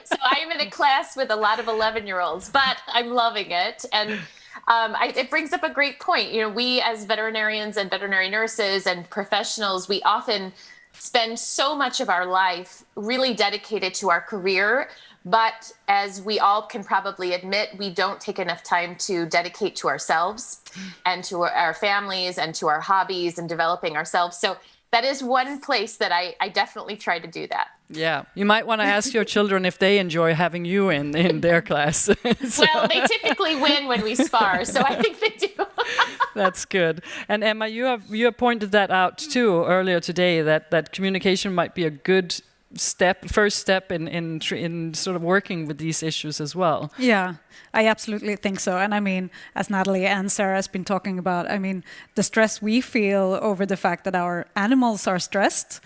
So I am in a class with a lot of 11-year-olds, but I'm loving it. And it brings up a great point. You know, we as veterinarians and veterinary nurses and professionals, we often spend so much of our life really dedicated to our career. But as we all can probably admit, we don't take enough time to dedicate to ourselves and to our families and to our hobbies and developing ourselves. So that is one place that I definitely try to do that.
Yeah, you might want to ask your children if they enjoy having you in their class.
Well, they typically win when we spar, so I think they do.
That's good. And Emma, you have pointed that out too earlier today, that communication might be a good first step in sort of working with these issues as well.
Yeah, I absolutely think so. And I mean, as Natalie and Sarah has been talking about, I mean, the stress we feel over the fact that our animals are stressed,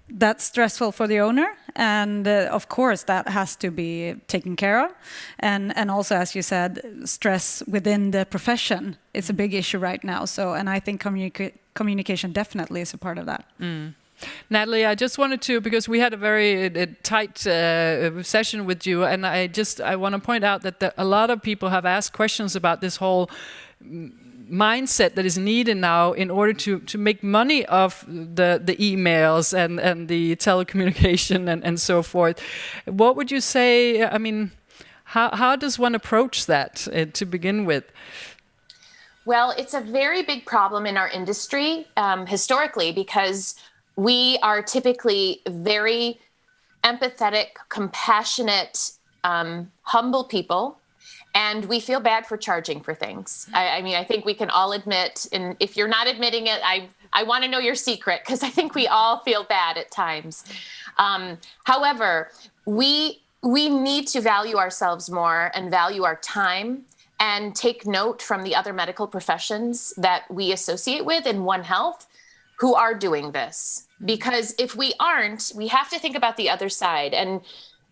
that's stressful for the owner. And of course, that has to be taken care of. And also, as you said, stress within the profession is a big issue right now. So, and I think communication definitely is a part of that.
Mm. Natalie, I just wanted to, because we had a very tight session with you, and I want to point out that a lot of people have asked questions about this whole mindset that is needed now in order to make money off the emails and the telecommunication and so forth. What would you say, I mean, how does one approach that to begin with?
Well, it's a very big problem in our industry historically, because we are typically very empathetic, compassionate, humble people, and we feel bad for charging for things. I mean, I think we can all admit, and if you're not admitting it, I want to know your secret, because I think we all feel bad at times. However, we need to value ourselves more and value our time and take note from the other medical professions that we associate with in One Health who are doing this. Because if we aren't, we have to think about the other side. And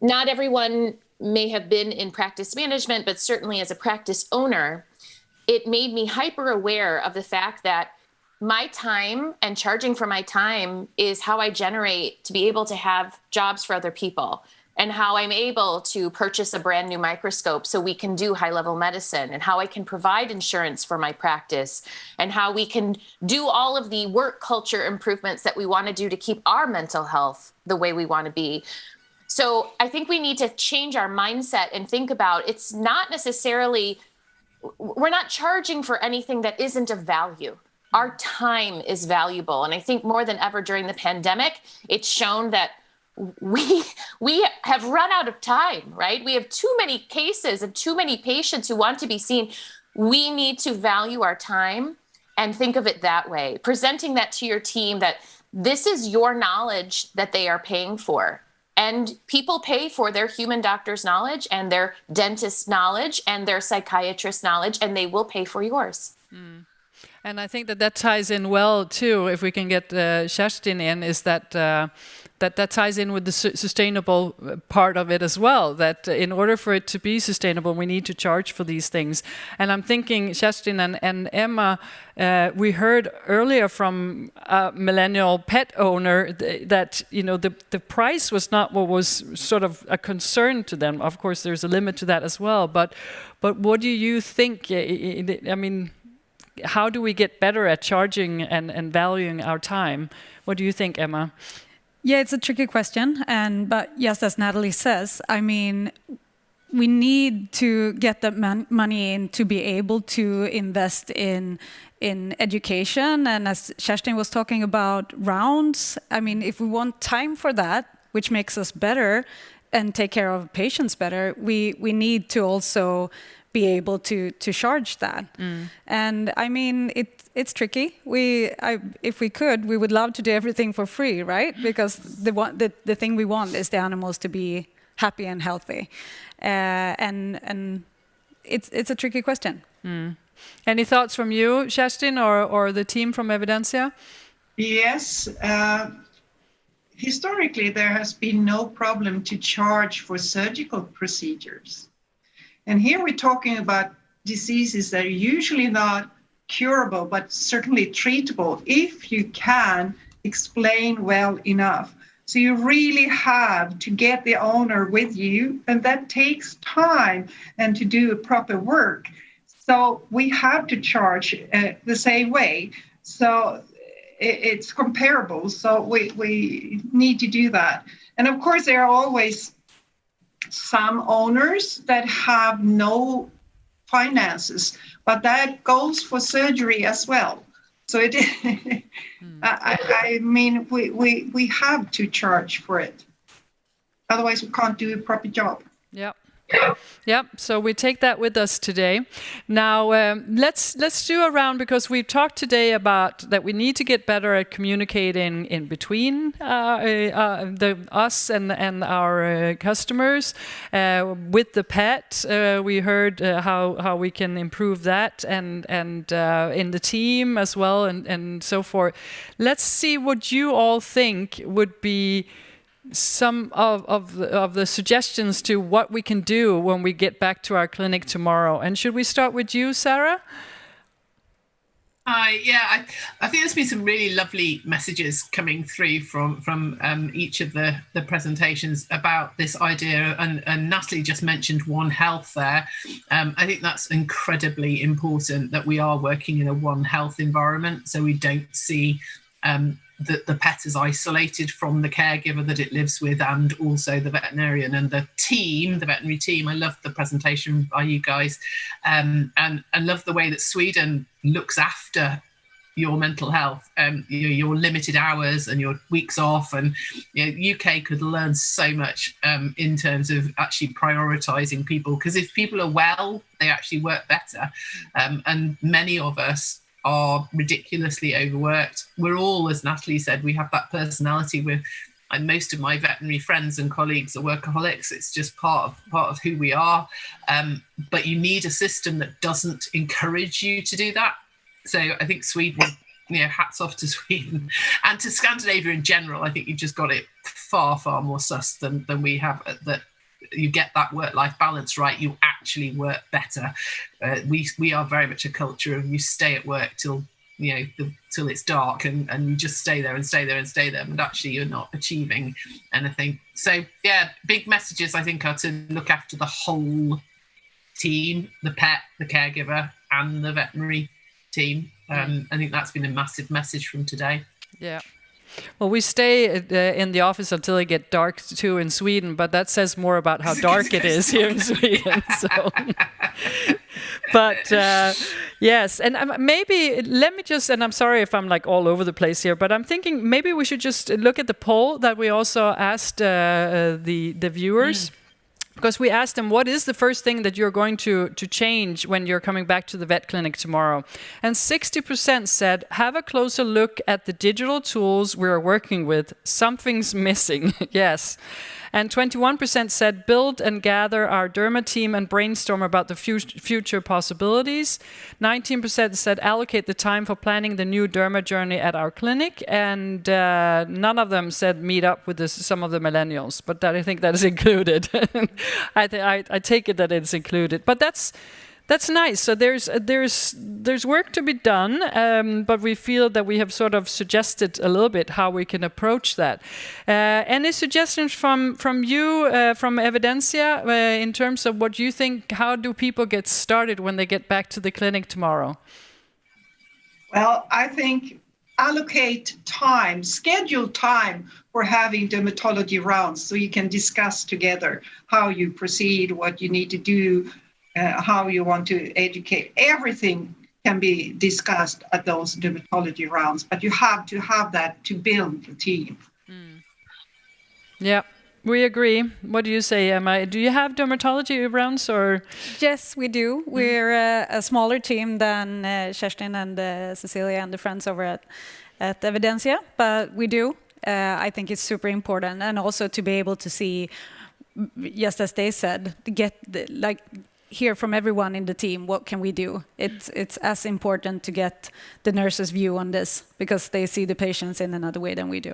not everyone may have been in practice management, but certainly as a practice owner, it made me hyper aware of the fact that my time and charging for my time is how I generate to be able to have jobs for other people, and how I'm able to purchase a brand new microscope so we can do high-level medicine, and how I can provide insurance for my practice, and how we can do all of the work culture improvements that we want to do to keep our mental health the way we want to be. So I think we need to change our mindset and think about, it's not necessarily, we're not charging for anything that isn't of value. Our time is valuable. And I think more than ever during the pandemic, it's shown that we have run out of time, right? We have too many cases and too many patients who want to be seen. We need to value our time and think of it that way, presenting that to your team, that this is your knowledge that they are paying for. And people pay for their human doctor's knowledge and their dentist's knowledge and their psychiatrist's knowledge, and they will pay for yours.
Mm. And I think that ties in well too, if we can get Kerstin in, is that that ties in with the sustainable part of it as well, that in order for it to be sustainable, we need to charge for these things. And I'm thinking, Kerstin and Emma, we heard earlier from a millennial pet owner that, you know, the price was not what was sort of a concern to them. Of course, there's a limit to that as well. But what do you think? I mean, how do we get better at charging and valuing our time? What do you think, Emma?
Yeah, it's a tricky question. But yes, as Natalie says, I mean, we need to get the money in to be able to invest in education. And as Kerstin was talking about rounds, I mean, if we want time for that, which makes us better and take care of patients better, we need to also be able to charge that. And I mean, it's tricky. If we could, we would love to do everything for free, right? Because the thing we want is the animals to be happy and healthy? And it's a tricky question.
Any thoughts from you, Kerstin, or the team from Evidensia?
Yes. Historically, there has been no problem to charge for surgical procedures. And here we're talking about diseases that are usually not curable, but certainly treatable if you can explain well enough. So you really have to get the owner with you, and that takes time and to do proper work. So we have to charge the same way. So it's comparable. So we need to do that. And of course, there are always some owners that have no finances, but that goes for surgery as well. So it, I mean, we have to charge for it. Otherwise, we can't do a proper job.
Yeah. Yep. So we take that with us today. Now let's do a round, because we've talked today about that we need to get better at communicating in between us and our customers with the pet. We heard how we can improve that, and in the team as well, and so forth. Let's see what you all think would be some of the suggestions to what we can do when we get back to our clinic tomorrow. And should we start with you, Sarah?
I think there's been some really lovely messages coming through from each of the presentations about this idea, and Natalie just mentioned One Health there. I think that's incredibly important, that we are working in a One Health environment, so we don't see the pet is isolated from the caregiver that it lives with, and also the veterinarian and the team, the veterinary team. I love the presentation by you guys, and I love the way that Sweden looks after your mental health, your limited hours and your weeks off. And UK could learn so much in terms of actually prioritising people, because if people are well, they actually work better, and many of us are ridiculously overworked. We're all, as Natalie said, we have that personality with, and most of my veterinary friends and colleagues are workaholics. It's just part of who we are. But you need a system that doesn't encourage you to do that. So I think Sweden, hats off to Sweden and to Scandinavia in general. I think you've just got it far, far more sus than we have. That you get that work-life balance right, you actually work better. We are very much a culture of you stay at work till till it's dark, and you just stay there and stay there and stay there, but actually you're not achieving anything. So yeah, big messages I think are to look after the whole team, the pet, the caregiver, and the veterinary team. I think that's been a massive message from today.
Yeah. Well, we stay in the office until it gets dark too in Sweden, but that says more about how dark it is here in Sweden. So, but yes, and maybe let me just, and I'm sorry if I'm like all over the place here, but I'm thinking maybe we should just look at the poll that we also asked the viewers. Because we asked them, what is the first thing that you're going to change when you're coming back to the vet clinic tomorrow? And 60% said, have a closer look at the digital tools we're working with. Something's missing. Yes. And 21% said, build and gather our derma team and brainstorm about the future possibilities. 19% said, allocate the time for planning the new derma journey at our clinic. And none of them said, meet up with some of the millennials. But I think that is included. I take it that it's included. But that's nice. So there's work to be done, but we feel that we have sort of suggested a little bit how we can approach that. Any suggestions from you, from Evidensia, in terms of what you think? How do people get started when they get back to the clinic tomorrow?
Well, I think allocate time, schedule time for having dermatology rounds, so you can discuss together how you proceed, what you need to do. How you want to educate. Everything can be discussed at those dermatology rounds, but you have to have that to build the team.
Yeah, we agree. What do you say, Emma? Do you have dermatology rounds or?
Yes, we do. We're a smaller team than Kerstin and Cecilia and the friends over at Evidensia, but we do. I think it's super important, and also to be able to see just as they said, hear from everyone in the team, what can we do? It's as important to get the nurses' view on this, because they see the patients in another way than we do.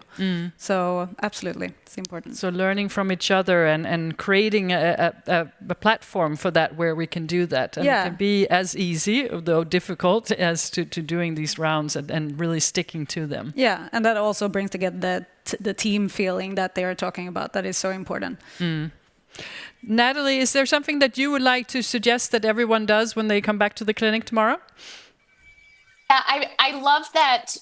So absolutely, it's important.
So learning from each other and creating a platform for that where we can do that. And it can be as easy, though difficult, as to doing these rounds and really sticking to them.
Yeah, and that also brings together the team feeling that they are talking about. That is so important.
Natalie, is there something that you would like to suggest that everyone does when they come back to the clinic tomorrow?
Yeah, I love that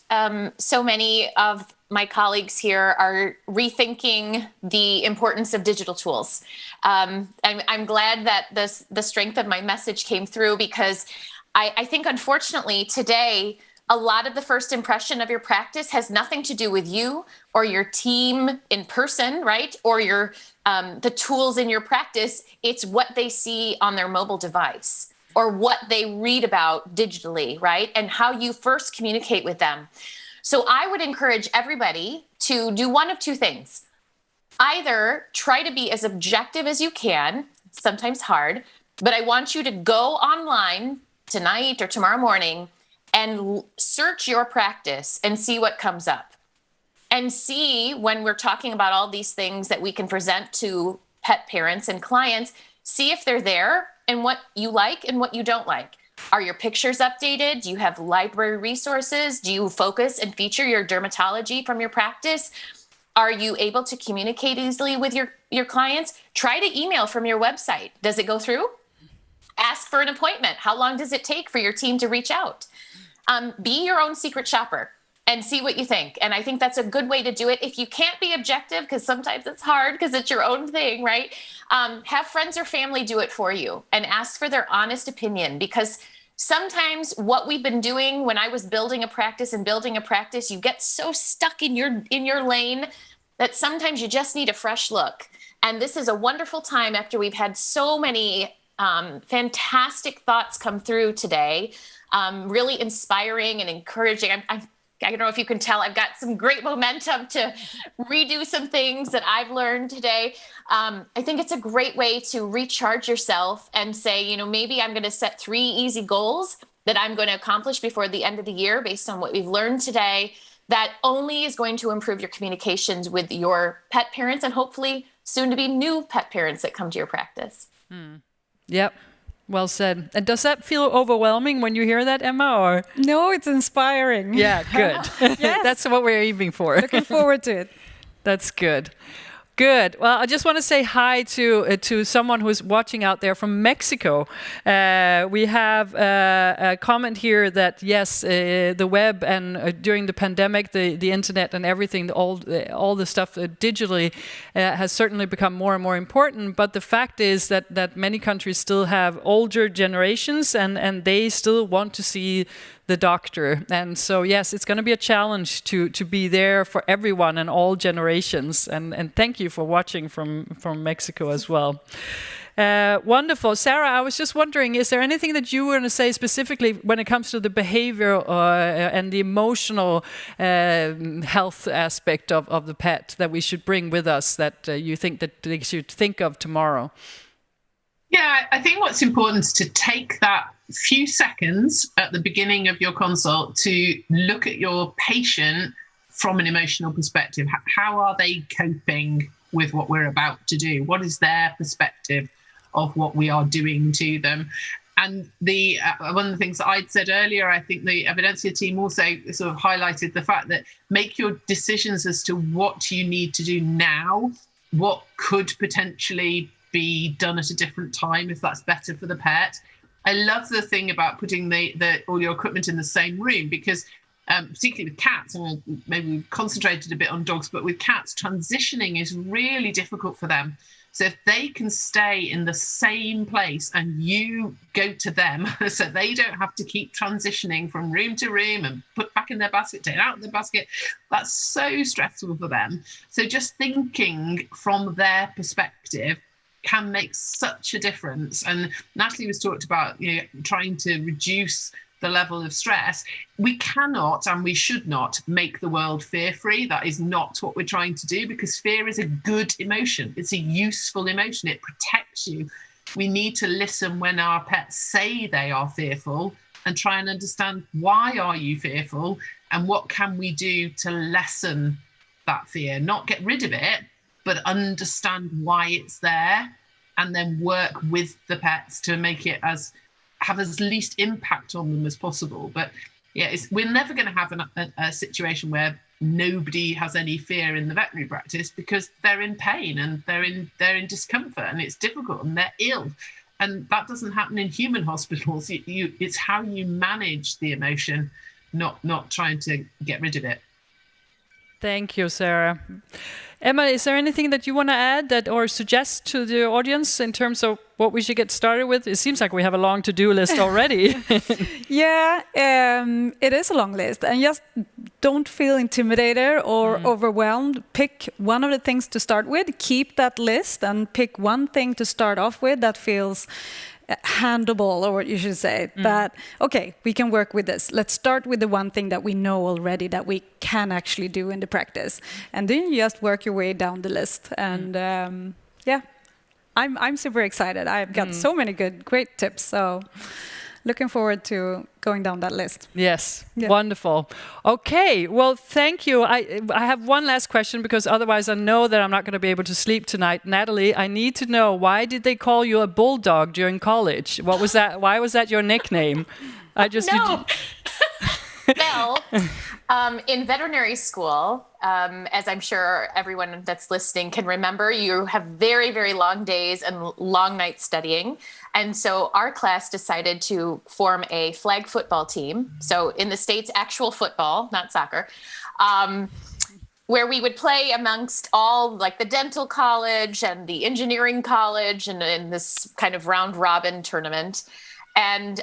so many of my colleagues here are rethinking the importance of digital tools. I'm glad that the strength of my message came through, because I think, unfortunately, today, a lot of the first impression of your practice has nothing to do with you or your team in person, right? Or your the tools in your practice. It's what they see on their mobile device or what they read about digitally, right? And how you first communicate with them. So I would encourage everybody to do one of two things. Either try to be as objective as you can, sometimes hard, but I want you to go online tonight or tomorrow morning and search your practice and see what comes up. And see, when we're talking about all these things that we can present to pet parents and clients, see if they're there and what you like and what you don't like. Are your pictures updated? Do you have library resources? Do you focus and feature your dermatology from your practice? Are you able to communicate easily with your clients? Try to email from your website. Does it go through? Ask for an appointment. How long does it take for your team to reach out? Be your own secret shopper and see what you think. And I think that's a good way to do it. If you can't be objective, because sometimes it's hard because it's your own thing, right? Have friends or family do it for you and ask for their honest opinion, because sometimes what we've been doing when I was building a practice, you get so stuck in your lane that sometimes you just need a fresh look. And this is a wonderful time after we've had so many fantastic thoughts come through today. Really inspiring and encouraging. I don't know if you can tell, I've got some great momentum to redo some things that I've learned today. I think it's a great way to recharge yourself and say, maybe I'm going to set 3 easy goals that I'm going to accomplish before the end of the year based on what we've learned today. That only is going to improve your communications with your pet parents and hopefully soon to be new pet parents that come to your practice.
Yep. Well said. And does that feel overwhelming when you hear that, Emma? Or
no, it's inspiring.
Yeah, good.
Yes.
That's what we're aiming for.
Looking forward to it.
That's good. Good. Well, I just want to say hi to someone who's watching out there from Mexico. We have a comment here that yes, the web and during the pandemic, the internet and everything, all the stuff digitally has certainly become more and more important. But the fact is that many countries still have older generations and they still want to see the doctor. And so, yes, it's going to be a challenge to be there for everyone and all generations. And thank you for watching from Mexico as well. Wonderful. Sarah, I was just wondering, is there anything that you want to say specifically when it comes to the behavior and the emotional health aspect of the pet that we should bring with us that you think that they should think of tomorrow?
Yeah, I think what's important is to take that few seconds at the beginning of your consult to look at your patient from an emotional perspective. How are they coping with what we're about to do? What is their perspective of what we are doing to them? And the one of the things that I'd said earlier, I think the Evidensia team also sort of highlighted the fact that make your decisions as to what you need to do now, what could potentially be done at a different time if that's better for the pet. I love the thing about putting all your equipment in the same room, because particularly with cats, and maybe we've concentrated a bit on dogs, but with cats, transitioning is really difficult for them. So if they can stay in the same place and you go to them, so they don't have to keep transitioning from room to room and put back in their basket, take out the basket, that's so stressful for them. So just thinking from their perspective can make such a difference. And Natalie was talked about, trying to reduce the level of stress. We cannot and we should not make the world fear-free. That is not what we're trying to do, because fear is a good emotion. It's a useful emotion. It protects you. We need to listen when our pets say they are fearful and try and understand, why are you fearful and what can we do to lessen that fear? Not get rid of it, but understand why it's there, and then work with the pets to make it have as least impact on them as possible. But yeah, we're never going to have a situation where nobody has any fear in the veterinary practice, because they're in pain and they're in discomfort and it's difficult and they're ill. And that doesn't happen in human hospitals. It's how you manage the emotion, not trying to get rid of it.
Thank you, Sarah. Emma, is there anything that you want to add or suggest to the audience in terms of what we should get started with? It seems like we have a long to-do list already.
Yeah, it is a long list. And just don't feel intimidated or overwhelmed. Pick one of the things to start with. Keep that list and pick one thing to start off with that feels handleable, or what you should say, that, okay, we can work with this. Let's start with the one thing that we know already that we can actually do in the practice. And then you just work your way down the list. And yeah, I'm super excited. I've got so many great tips. So looking forward to going down that list.
Yes, wonderful. Okay, well, thank you. I have one last question, because otherwise I know that I'm not going to be able to sleep tonight. Natalie, I need to know, why did they call you a bulldog during college? What was that? Why was that your nickname?
Well, in veterinary school, as I'm sure everyone that's listening can remember, you have very, very long days and long nights studying. And so our class decided to form a flag football team. So in the States, actual football, not soccer, where we would play amongst all, like, the dental college and the engineering college, and in this kind of round robin tournament. And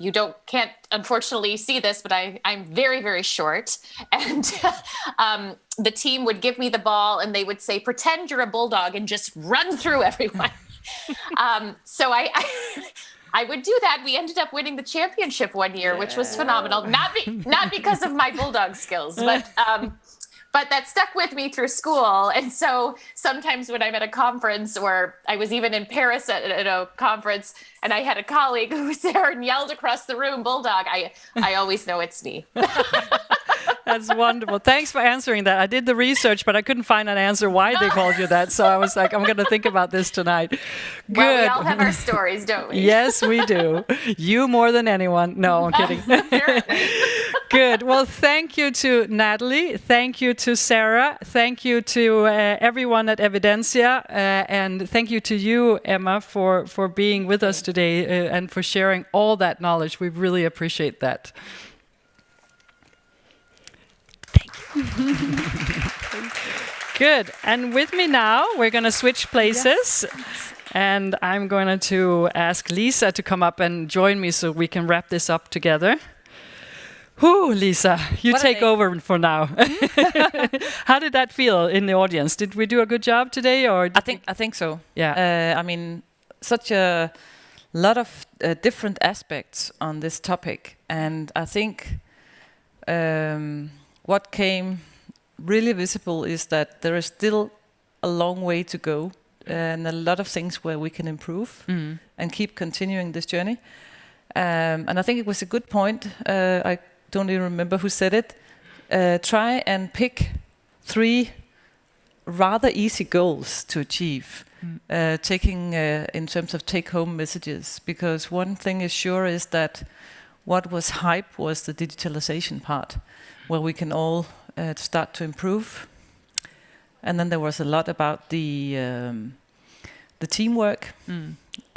you can't unfortunately see this, but I'm very, very short. And the team would give me the ball and they would say, pretend you're a bulldog and just run through everyone. So I would do that. We ended up winning the championship one year, which was phenomenal. Not because of my bulldog skills, but that stuck with me through school. And so sometimes when I'm at a conference, or I was even in Paris at a conference, and I had a colleague who was there and yelled across the room, bulldog, I always know it's me.
That's wonderful. Thanks for answering that. I did the research, but I couldn't find an answer why they called you that. So I was like, I'm going to think about this tonight. Good.
Well, we all have our stories, don't we?
Yes, we do. You more than anyone. No, I'm kidding. Good. Well, thank you to Natalie. Thank you to Sarah. Thank you to everyone at Evidensia. And thank you to you, Emma, for being with us today and for sharing all that knowledge. We really appreciate that. Good. And with me now, we're going to switch places. Yes. And I'm going to ask Lisa to come up and join me so we can wrap this up together. Whew, Lisa, you take over for now. How did that feel in the audience? Did we do a good job today? Or
I think so.
Yeah.
I mean, such a lot of different aspects on this topic. And I think what came really visible is that there is still a long way to go, and a lot of things where we can improve and keep continuing this journey. And I think it was a good point. I don't even remember who said it. Try and pick 3 rather easy goals to achieve, taking in terms of take-home messages. Because one thing is sure is that what was hype was the digitalization part, where we can all start to improve. And then there was a lot about the teamwork.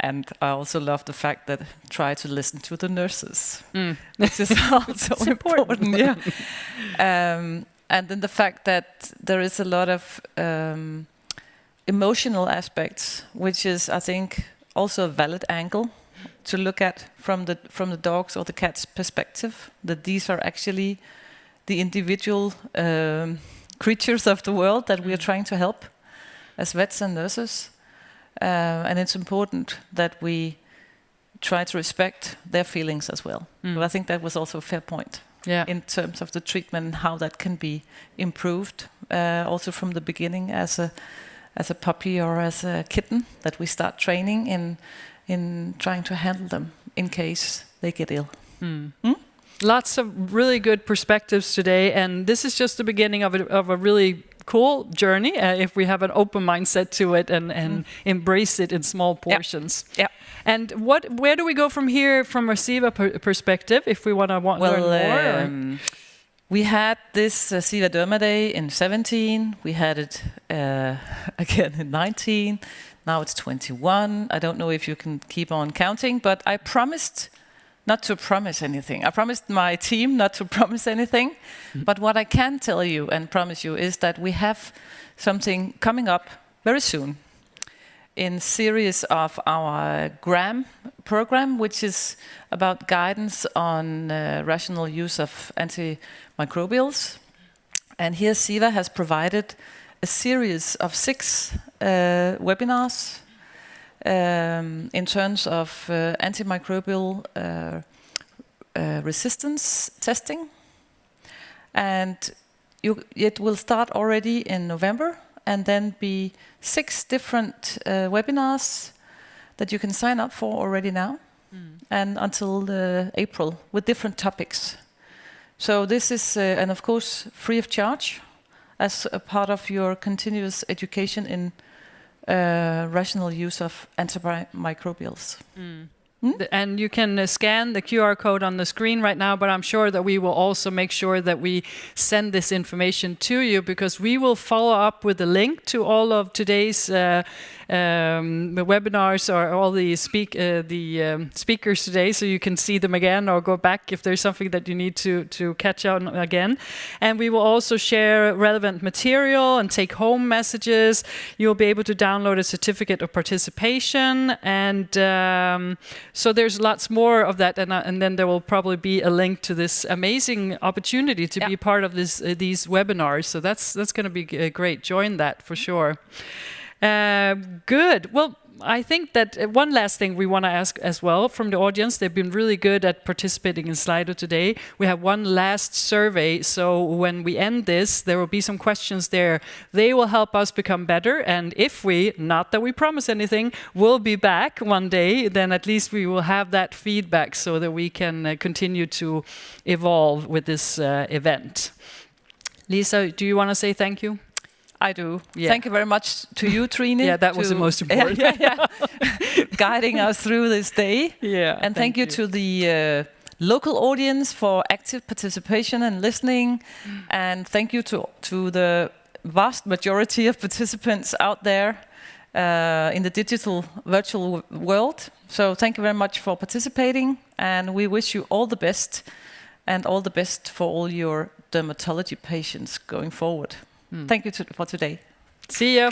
And I also love the fact that try to listen to the nurses, which is also important. Yeah. And then the fact that there is a lot of emotional aspects, which is, I think, also a valid angle to look at from the dog's or the cat's perspective. That these are actually the individual creatures of the world that we are trying to help as vets and nurses. And it's important that we try to respect their feelings as well. But I think that was also a fair point in terms of the treatment and how that can be improved, also from the beginning as a puppy or as a kitten, that we start training in trying to handle them in case they get ill.
Lots of really good perspectives today, and this is just the beginning of a really cool journey if we have an open mindset to it and embrace it in small portions. And where do we go from here from a Ceva perspective if we want to learn more?
We had this CevaDermaDay in 17. We had it again in 19. Now it's 21. I don't know if you can keep on counting, but I promised not to promise anything. I promised my team not to promise anything. But what I can tell you and promise you is that we have something coming up very soon in series of our GRAM program, which is about guidance on rational use of antimicrobials. And here Ceva has provided a series of 6 webinars in terms of antimicrobial resistance testing. And it will start already in November, and then be 6 different webinars that you can sign up for already now, and until April, with different topics. So this is, and of course, free of charge, as a part of your continuous education in rational use of antimicrobials.
And you can scan the QR code on the screen right now, but I'm sure that we will also make sure that we send this information to you, because we will follow up with a link to all of today's webinars or all the speakers today, so you can see them again or go back if there's something that you need to catch on again. And we will also share relevant material and take home messages. You'll be able to download a certificate of participation, and so there's lots more of that, and then there will probably be a link to this amazing opportunity to be part of these webinars. So that's going to be great. Join that for sure. Good. Well, I think that one last thing we want to ask as well from the audience. They've been really good at participating in Sli.do today. We have one last survey, so when we end this, there will be some questions there. They will help us become better, and if we, not that we promise anything, will be back one day, then at least we will have that feedback so that we can continue to evolve with this event. Lisa, do you want to say thank you?
I do. Thank you very much to you, Trine.
That was the most important.
Guiding us through this day. And thank you to the local audience for active participation and listening. And thank you to the vast majority of participants out there in the digital virtual world. So thank you very much for participating, and we wish you all the best, and all the best for all your dermatology patients going forward. Thank you for today.
See you.